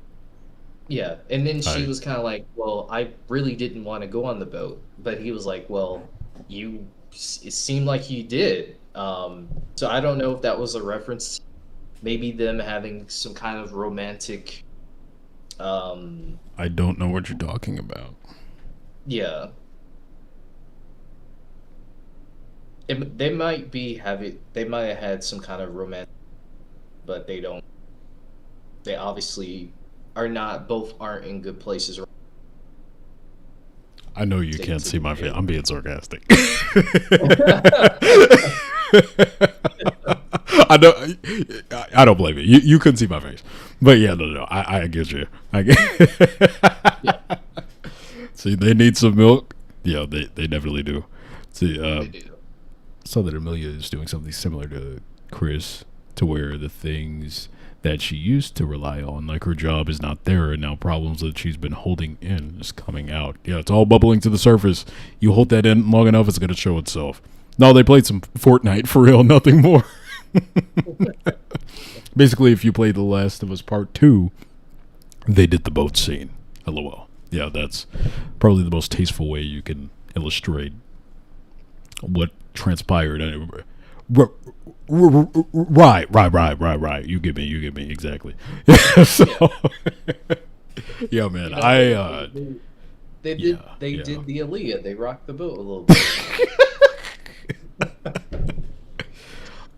Yeah, and then she I was kind of like, well, I really didn't want to go on the boat, but he was like, well, it seemed like you did. So I don't know if that was a reference, to maybe them having some kind of romantic, um, I don't know what you're talking about. yeah. They might be having, they might have had some kind of romantic, but they don't. They obviously are not. Both aren't in good places. I know you can't To see my face. communicate. I'm being sarcastic. I don't. I don't blame you. You couldn't see my face, but yeah, no. I get you. I get. Yeah, See, they need some milk. Yeah, they definitely do. See, they do. saw that Amelia is doing something similar to Chris, to where the things that she used to rely on, like her job, is not there, and now problems that she's been holding in is coming out. Yeah, it's all bubbling to the surface. You hold that in long enough, it's gonna show itself. No, they played some Fortnite for real, nothing more. Basically, if you played The Last of Us Part 2, they did the boat scene. LOL. Yeah, that's probably the most tasteful way you can illustrate what transpired. Right. You get me exactly. So, yeah, man. You know, they did Yeah, they yeah. did the Aaliyah. They rocked the boat a little bit.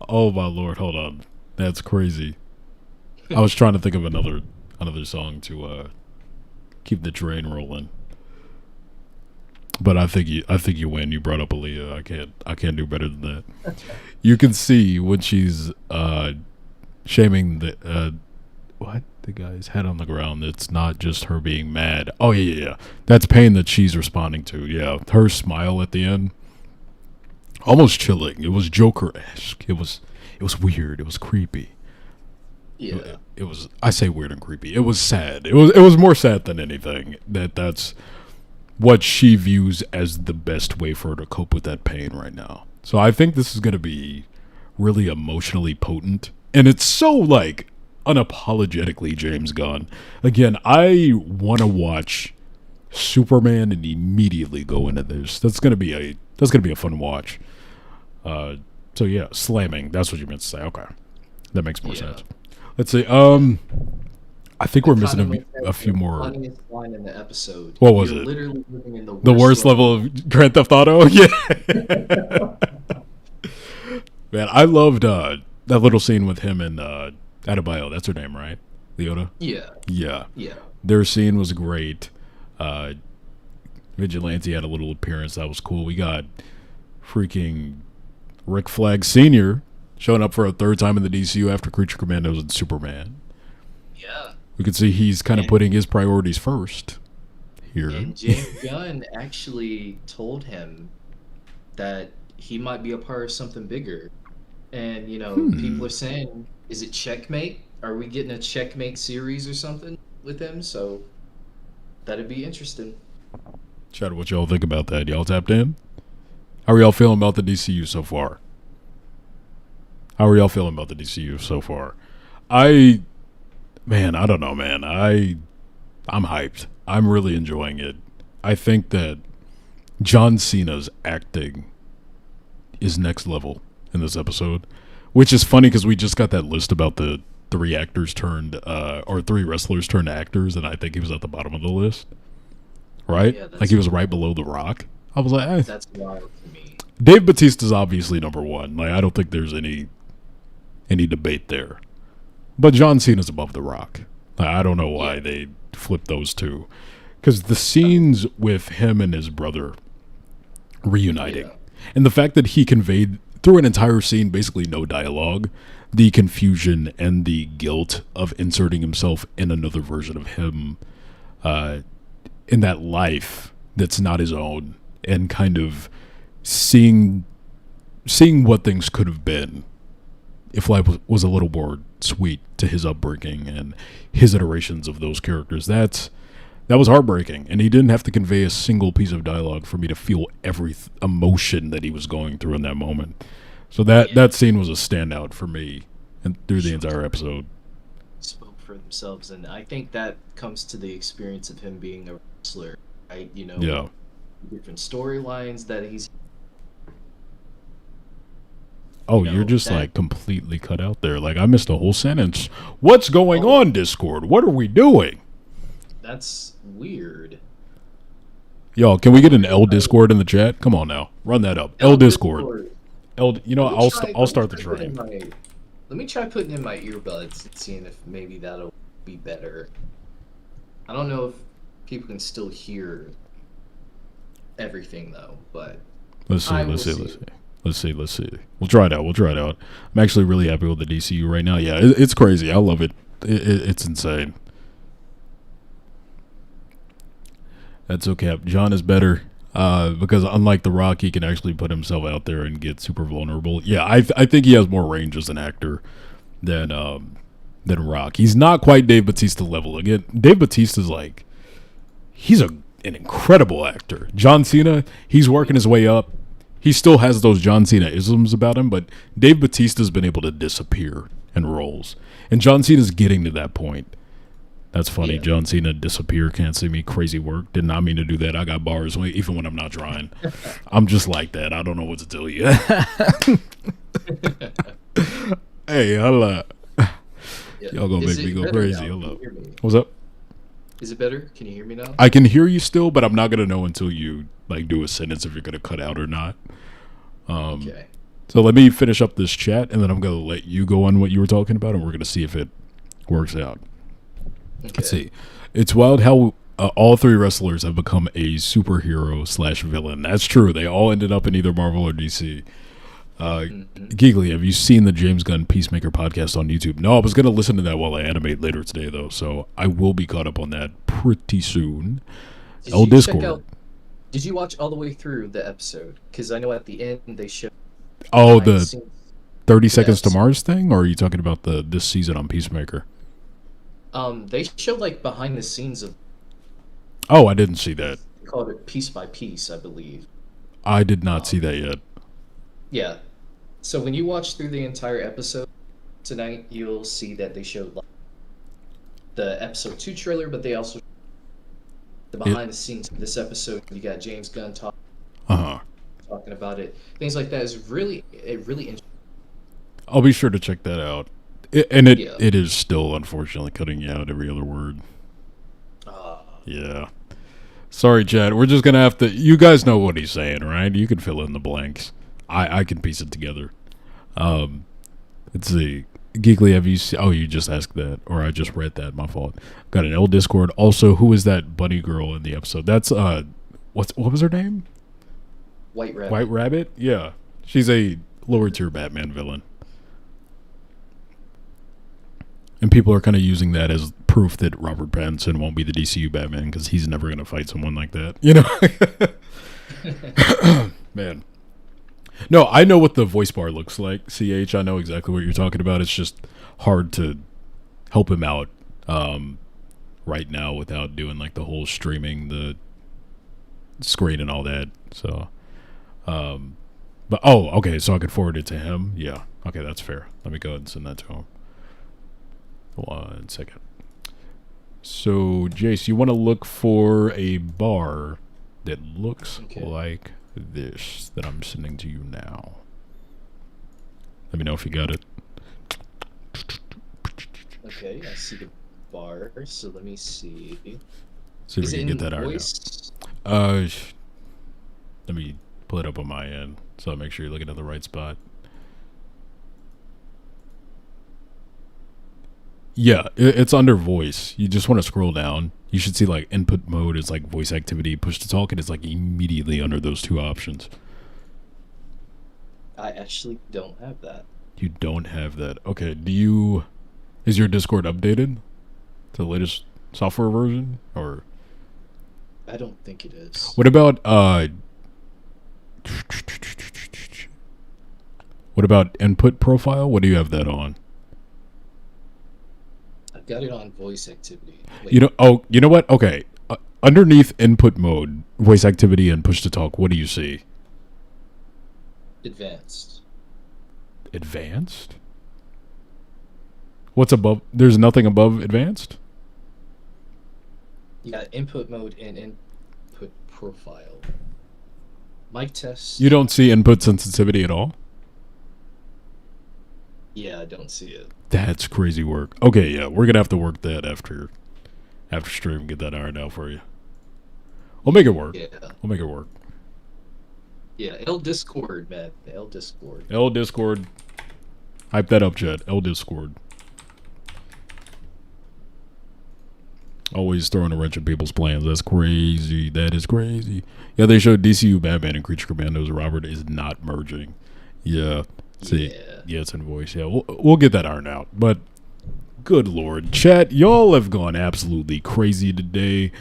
Oh my lord, hold on. That's crazy. I was trying to think of another song to keep the train rolling. But I think you win. You brought up Aaliyah. I can't do better than that. You can see when she's shaming the guy's head on the ground. It's not just her being mad. Oh yeah. That's pain that she's responding to. Yeah, her smile at the end, almost chilling. It was Joker-esque. It was weird. It was creepy. Yeah, It was. I say weird and creepy. It was sad. It was more sad than anything. That's what she views as the best way for her to cope with that pain right now. So I think this is going to be really emotionally potent. And it's so, like, unapologetically James Gunn. Again, I want to watch Superman and immediately go into this. That's going to be a fun watch. So yeah, slamming. That's what you meant to say. Okay. That makes more yeah. sense. Let's see. I think we're missing a few more. Funniest line in the episode. What was You're it? literally living in The worst level of Grand Theft Auto? Yeah. Man, I loved that little scene with him and Adebayo. That's her name, right? Leota? Yeah, Yeah. yeah, Their scene was great. Vigilante had a little appearance. That was cool. We got freaking Rick Flag Sr. showing up for a third time in the DCU after Creature Commandos and Superman. yeah. We can see he's kind of And- putting his priorities first here. And James Gunn actually told him that he might be a part of something bigger. And people are saying, is it Checkmate? Are we getting a Checkmate series or something with him? So that'd be interesting. Shout out what y'all think about that. Y'all tapped in? How are y'all feeling about the DCU so far? How are y'all feeling about the DCU so far? I don't know, man. I'm hyped. I'm really enjoying it. I think that John Cena's acting is next level in this episode, which is funny because we just got that list about the three wrestlers turned actors, and I think he was at the bottom of the list, right? Yeah, Like he was right below The Rock. I was like, That's wild to me. Dave Bautista's obviously number one. Like I don't think there's any debate there. But John Cena's above The Rock. I don't know why they flipped those two. Because the scenes with him and his brother reuniting, and the fact that he conveyed through an entire scene, basically no dialogue, the confusion and the guilt of inserting himself in another version of him, in that life that's not his own, and kind of seeing what things could have been if life was a little more sweet to his upbringing and his iterations of those characters. That was heartbreaking, and he didn't have to convey a single piece of dialogue for me to feel every emotion that he was going through in that moment. So that scene was a standout for me and through the entire episode. Spoke for themselves, and I think that comes to the experience of him being a wrestler, right? You know, Yeah. different storylines that he's. Oh, You know, you're just that- like completely cut out there. Like I missed a whole sentence. What's going on, Discord? What are we doing? That's weird. Y'all, can we get an L Discord in the chat? Come on now, run that up. L Discord. L. You know, I'll start the train. Let me try putting in my earbuds and seeing if maybe that'll be better. I don't know if people can still hear everything though, but Let's I will see. We'll try it out. I'm actually really happy with the DCU right now. Yeah, it's crazy. I love it. It's insane. That's okay. John is better because unlike The Rock, he can actually put himself out there and get super vulnerable. Yeah, I think he has more range as an actor than Rock. He's not quite Dave Bautista level. Again, Dave Bautista's like, he's an incredible actor. John Cena, he's working his way up. He still has those John Cena isms about him, but Dave Bautista's been able to disappear in roles. And John Cena's getting to that point. That's funny. Yeah. John Cena disappear, can't see me, crazy work. Did not mean to do that. I got bars even when I'm not trying. I'm just like that. I don't know what to tell you. Hey, hello. Y'all gonna Is make me it go better crazy. now? Hello. Can you hear me? What's up? Is it better? Can you hear me now? I can hear you still, but I'm not gonna know until you like do a sentence if you're gonna cut out or not. Okay. So let me finish up this chat, and then I'm gonna let you go on what you were talking about, and we're gonna see if it works out. Let's see. It's wild how all three wrestlers have become a superhero / villain. That's true. They all ended up in either Marvel or DC. Geekily, have you seen the James Gunn Peacemaker podcast on YouTube? No, I was going to listen to that while I animate later today, though, so I will be caught up on that pretty soon. Did Discord. Did you watch all the way through the episode? Because I know at the end they showed. Oh, behind the scenes. 30 Seconds to Yes. Mars thing, or are you talking about this season on Peacemaker? They showed like behind the scenes of. Oh, I didn't see that. They called it Piece by Piece, I believe. I did not see that yet. Yeah. So when you watch through the entire episode tonight, you'll see that they showed like the episode 2 trailer, but they also the behind the scenes of this episode. You got James Gunn talking about it. Things like that is really interesting. I'll be sure to check that out. It is still unfortunately cutting you out every other word. Yeah. Sorry, Chad. We're just gonna have to. You guys know what he's saying, right? You can fill in the blanks. I can piece it together. Let's see. Geekly, have you? Oh, you just asked that, or I just read that. My fault. Got an L Discord. Also, who is that bunny girl in the episode? That's what was her name? White Rabbit. White Rabbit. Yeah, she's a lower tier Batman villain. And people are kind of using that as proof that Robert Pattinson won't be the DCU Batman because he's never going to fight someone like that. You know? Man. No, I know what the voice bar looks like, CH. I know exactly what you're talking about. It's just hard to help him out right now without doing like the whole streaming the screen and all that. So, but, okay, so I could forward it to him? Yeah. Okay, that's fair. Let me go ahead and send that to him. 1 second. So, Jace, you want to look for a bar that looks like this that I'm sending to you now. Let me know if you got it. Okay, I see the bar. So let me see. See if Is we it can in get that out voice? now. Let me pull it up on my end so I make sure you're looking at the right spot. Yeah, it's under voice. You just want to scroll down. You should see like input mode is like voice activity, push to talk, and it's like immediately under those two options. I actually don't have that. You don't have that. Okay, is your Discord updated to the latest software version? Or I don't think it is. what about input profile? What do you have that on? I've got it on voice activity. Wait, You know what? Okay. Underneath input mode, voice activity and push to talk, what do you see? advanced. Advanced? What's above? There's nothing above advanced? You got input mode and input profile. Mic test. You don't see input sensitivity at all? Yeah, I don't see it. That's crazy work. Okay, yeah, we're gonna have to work that after stream, get that ironed out for you. We'll make it work. Yeah. We'll make it work. Yeah, L Discord, man. L Discord. L Discord. Hype that up, chat. L Discord. Always throwing a wrench in people's plans. That's crazy. That is crazy. Yeah, they showed DCU Batman and Creature Commandos. Robert is not merging. Yeah. See. Yeah, it's in voice. Yeah, we'll get that ironed out. But good lord, chat, y'all have gone absolutely crazy today.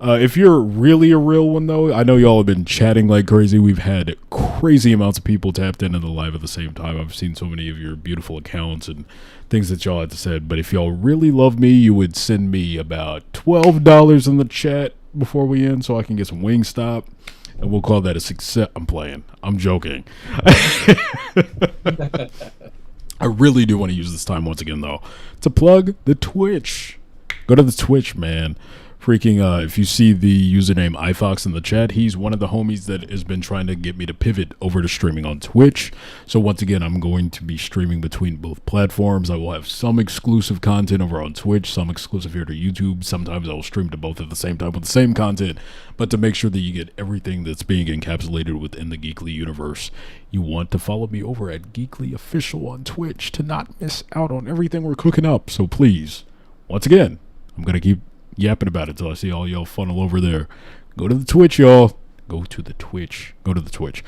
If you're really a real one, though, I know y'all have been chatting like crazy. We've had crazy amounts of people tapped into the live at the same time. I've seen so many of your beautiful accounts and things that y'all had to say. But if y'all really love me, you would send me about $12 in the chat before we end so I can get some Wingstop. And we'll call that a success. I'm playing. I'm joking. I really do want to use this time once again, though, to plug the Twitch. Go to the Twitch, man. Freaking, if you see the username iFox in the chat, he's one of the homies that has been trying to get me to pivot over to streaming on Twitch. So once again, I'm going to be streaming between both platforms. I will have some exclusive content over on Twitch, some exclusive here to YouTube. Sometimes I will stream to both at the same time with the same content. But to make sure that you get everything that's being encapsulated within the Geekly universe, you want to follow me over at Geekly Official on Twitch to not miss out on everything we're cooking up. So please, once again, I'm going to keep yapping about it till I see all y'all funnel over there. Go to the Twitch, y'all. Go to the Twitch. Go to the Twitch.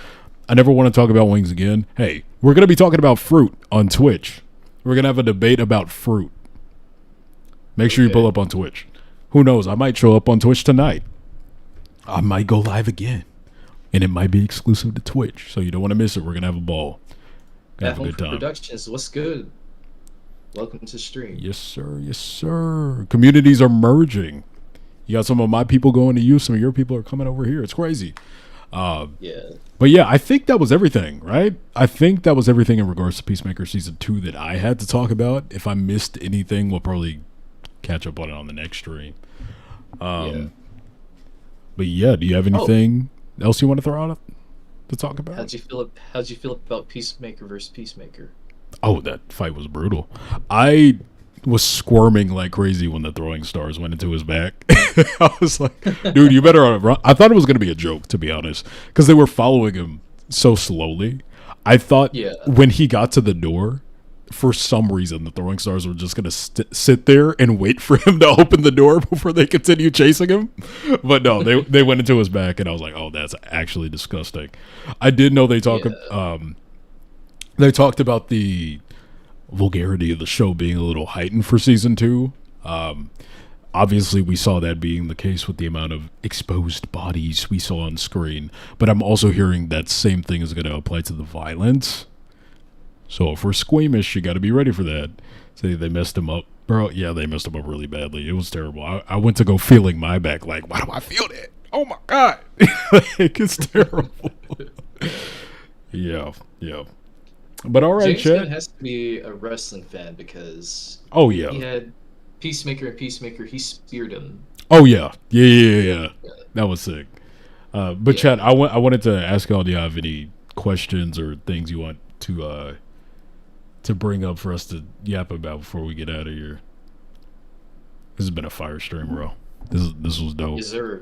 I never want to talk about wings again. Hey, we're going to be talking about fruit on Twitch. We're going to have a debate about fruit. Make sure you pull up on Twitch. Who knows? I might show up on Twitch tonight. I might go live again. And it might be exclusive to Twitch. So you don't want to miss it. We're going to have a ball. Gonna have a good time. Productions, what's good? Welcome to stream. Yes, sir. Yes, sir. Communities are merging. You got some of my people going to you. Some of your people are coming over here. It's crazy. Yeah. But yeah, I think that was everything, right? I think that was everything in regards to Peacemaker Season 2 that I had to talk about. If I missed anything, we'll probably catch up on it on the next stream. But yeah, do you have anything else you want to throw out to talk about? How'd you feel about Peacemaker versus Peacemaker? Oh, that fight was brutal. I was squirming like crazy when the throwing stars went into his back. I was like, dude, you better run. I thought it was going to be a joke, to be honest, because they were following him so slowly. I thought when he got to the door, for some reason, the throwing stars were just going to sit there and wait for him to open the door before they continue chasing him. But no, they went into his back, and I was like, oh, that's actually disgusting. I did know they talked about the vulgarity of the show being a little heightened for season 2. Obviously, we saw that being the case with the amount of exposed bodies we saw on screen. But I'm also hearing that same thing is going to apply to the violence. So if we're squeamish, you got to be ready for that. Say they messed him up. Bro, yeah, they messed him up really badly. It was terrible. I went to go feeling my back like, why do I feel that? Oh, my God. Like, it's terrible. Yeah. But all right, James chat. Gunn has to be a wrestling fan because he had Peacemaker and Peacemaker. He speared him. Oh yeah. That was sick. But Chad, I wanted to ask y'all, do you have any questions or things you want to bring up for us to yap about before we get out of here? This has been a fire stream, bro. This was dope. Yes, sir.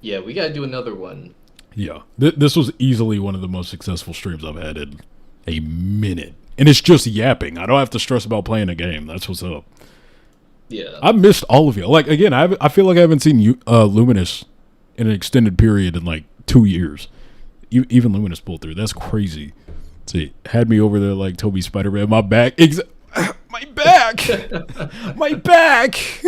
Yeah, we gotta do another one. Yeah, this was easily one of the most successful streams I've had in a minute, and it's just yapping. I don't have to stress about playing a game. That's what's up. Yeah. I missed all of you. Like again, I feel like I haven't seen you Luminous in an extended period in like 2 years. Even Luminous pulled through. That's crazy. See, had me over there like Toby Spider-Man. My back, my back, my back.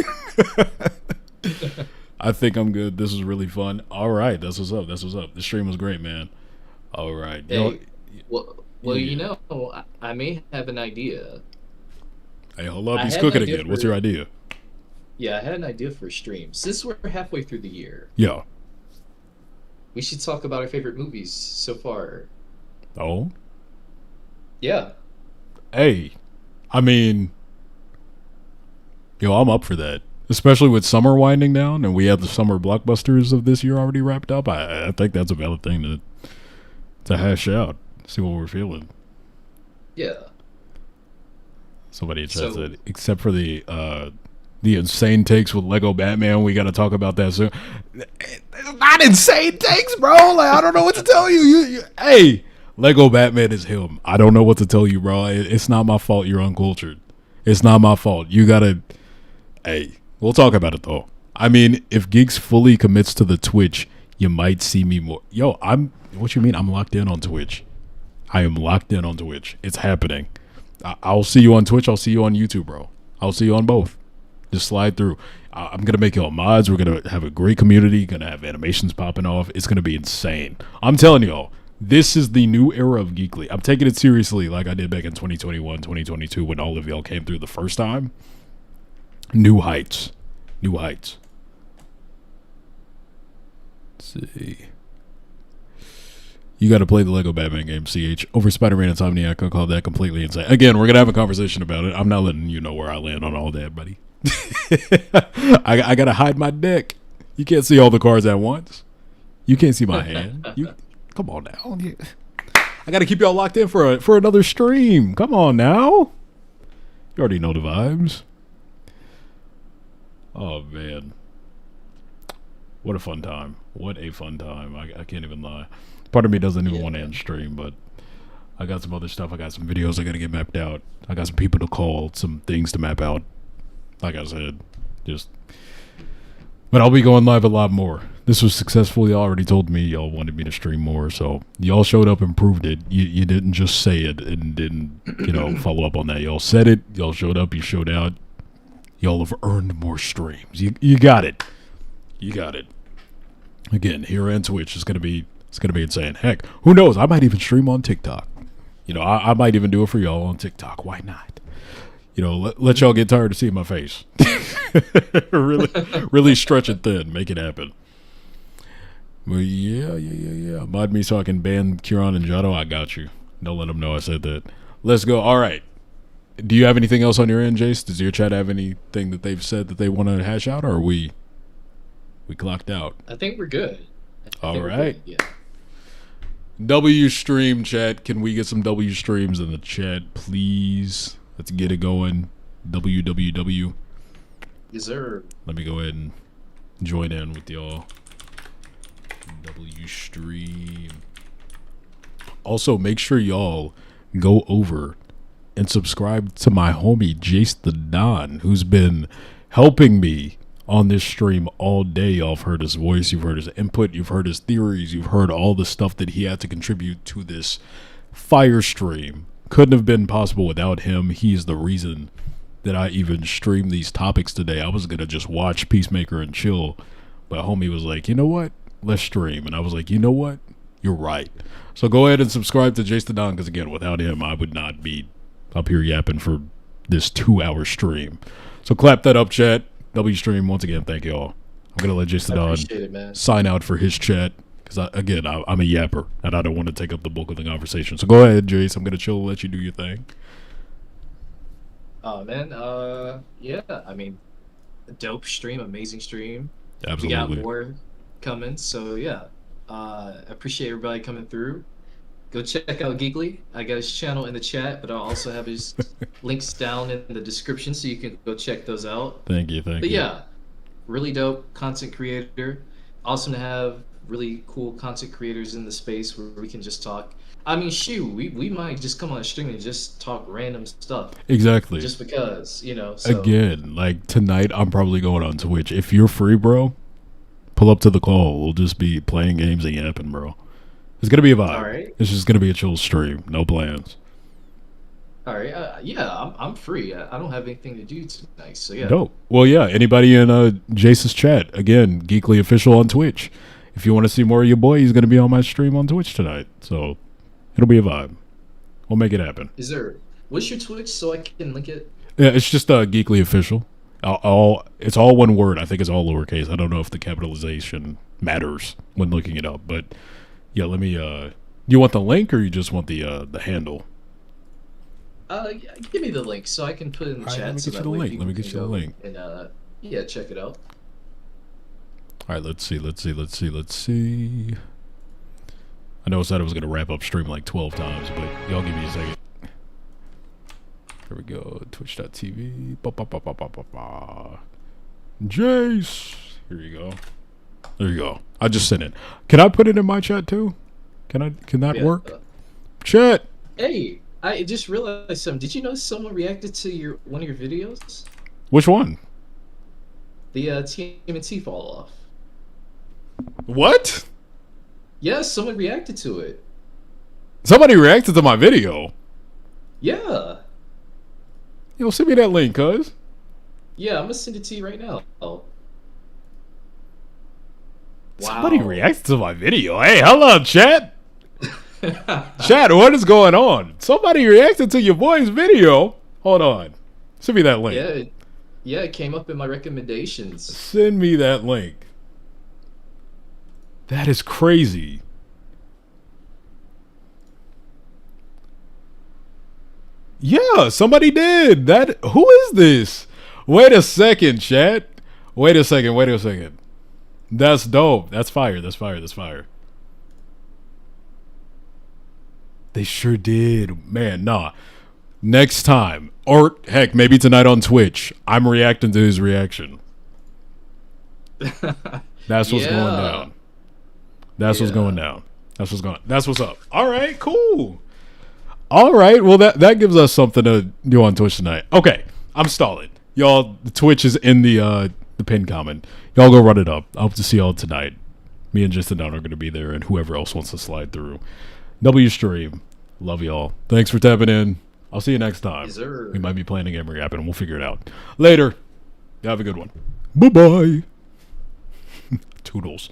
I think I'm good. This was really fun. All right, that's what's up. That's what's up. The stream was great, man. All right. Hey, well, Yeah. you know, I may have an idea. Hey, hold up. I He's had an cooking idea again. What's for- your idea? Yeah, I had an idea for a stream. Since we're halfway through the year, Yeah. we should talk about our favorite movies so far. Oh. Yeah. Hey. I mean, I'm up for that. Especially with summer winding down and we have the summer blockbusters of this year already wrapped up. I think that's a valid thing to hash out. See what we're feeling. Yeah. Somebody So- said, except for the insane takes with Lego Batman, we got to talk about that soon. It's not insane takes, bro. Like I don't know what to tell you. Hey, Lego Batman is him. I don't know what to tell you, bro. It's not my fault you're uncultured. It's not my fault. You gotta. Hey, we'll talk about it though. I mean, if Geeks fully commits to the Twitch, you might see me more. Yo, What you mean? I'm locked in on Twitch. I am locked in on Twitch. It's happening. I'll see you on Twitch. I'll see you on YouTube, bro. I'll see you on both. Just slide through. I'm gonna make y'all mods. We're gonna have a great community. Gonna have animations popping off. It's gonna be insane. I'm telling y'all, this is the new era of Geekly. I'm taking it seriously, like I did back in 2021, 2022, when all of y'all came through the first time. New heights. New heights. Let's see. You got to play the Lego Batman game, CH. Over Spider-Man Insomniac, I call that completely insane. Again, we're going to have a conversation about it. I'm not letting you know where I land on all that, buddy. I got to hide my deck. You can't see all the cards at once. You can't see my hand. Come on now. I got to keep y'all locked in for another stream. Come on now. You already know the vibes. Oh, man. What a fun time. What a fun time. I can't even lie. Part of me doesn't even want to end stream, but I got some other stuff. I got some videos I got to get mapped out. I got some people to call, some things to map out. Like I said, but I'll be going live a lot more. This was successful. Y'all already told me y'all wanted me to stream more, so y'all showed up and proved it. You didn't just say it and didn't, follow up on that. Y'all said it. Y'all showed up. You showed out. Y'all have earned more streams. You got it. You got it. Again, here and Twitch is gonna be insane. Heck, who knows? I might even stream on TikTok. I might even do it for y'all on TikTok. Why not? Let y'all get tired of seeing my face. really stretch it thin. Make it happen. Well, yeah. Mod me so I can ban Kieran and Jado. I got you. Don't let them know I said that. Let's go. All right. Do you have anything else on your end, Jace? Does your chat have anything that they've said that they want to hash out, or are we clocked out? I think we're good. All right. Yeah. W stream chat. Can we get some W streams in the chat, please? Let's get it going. WWW. Yes, sir. Let me go ahead and join in with y'all. W stream. Also, make sure y'all go over and subscribe to my homie Jace the Don, who's been helping me on this stream all day. Y'all have heard his voice, you've heard his input, you've heard his theories, you've heard all the stuff that he had to contribute to this fire stream. Couldn't have been possible without him. He's the reason that I even streamed these topics today. I was gonna just watch Peacemaker and chill, but homie was like, you know what? Let's stream. And I was like, you know what? You're right. So go ahead and subscribe to Jace the Don, because again, without him, I would not be up here yapping for this 2-hour stream. So clap that up, chat. W stream, once again, thank you all. I'm going to let Jace the Don Appreciate it, man. sign out for his chat, because I'm a yapper, and I don't want to take up the bulk of the conversation. So go ahead, Jace. I'm going to chill and let you do your thing. Oh, man. Yeah, I mean, dope stream, amazing stream. Absolutely. We got more coming, so yeah. Appreciate everybody coming through. Go check out Geekly. I got his channel in the chat, but I'll also have his links down in the description, so you can go check those out. Thank you. But yeah, really dope content creator. Awesome to have really cool content creators in the space where we can just talk. I mean, shoot, we might just come on stream and just talk random stuff, Exactly. just because, you know. So, Again, like tonight, I'm probably going on Twitch. If you're free, bro, pull up to the call. We'll just be playing games and yapping, bro. It's gonna be a all vibe. right, It's just gonna be a chill stream. No plans. all right, yeah, I'm free. I don't have anything to do tonight, so yeah. Dope. Well, yeah. Anybody in Jace's chat? Again, Geekly official on Twitch. If you want to see more of your boy, he's gonna be on my stream on Twitch tonight. So it'll be a vibe. We'll make it happen. What's your Twitch so I can link it? Yeah, it's just Geekly official. It's all one word. I think it's all lowercase. I don't know if the capitalization matters when looking it up, but yeah. Let me. You want the link or you just want the handle? Yeah, give me the link so I can put it in the All right, chat. let me So get you that the way link. people Let me get can you the go link. and yeah, check it out. All right, let's see. I know I said I was gonna wrap up stream like 12 times, but y'all give me a second. Here we go. Twitch.tv. Ba, ba, ba, ba, ba, ba, ba. Jace. Here you go. There you go. I just sent it. Can I put it in my chat too? Can that Yeah, work? Chat. Hey, I just realized something. Did you know someone reacted to one of your videos? Which one? The TMNT fall off. What? Yes, someone reacted to it. Somebody reacted to my video. Yeah. Yo, send me that link, cuz. Yeah, I'm gonna send it to you right now. Oh. Wow. Somebody reacted to my video. Hey, hello, chat. Chat, what is going on? Somebody reacted to your boy's video. Hold on. Send me that link. Yeah, it came up in my recommendations. Send me that link. That is crazy. Yeah, somebody did. Who is this? Wait a second, chat. Wait a second. That's dope. That's fire. They sure did. Man, nah. Next time, or heck, maybe tonight on Twitch, I'm reacting to his reaction. That's what's going down. That's what's going down. That's what's up. All right, cool. All right, well that gives us something to do on Twitch tonight. Okay, I'm stalling. Y'all, the Twitch is in the pin comment. Y'all go run it up. I hope to see y'all tonight. Me and Justin Down are going to be there, and whoever else wants to slide through. W stream. Love y'all. Thanks for tapping in. I'll see you next time. Yes, sir. We might be playing a game or yapping, and we'll figure it out. Later. Have a good one. Bye-bye. Toodles.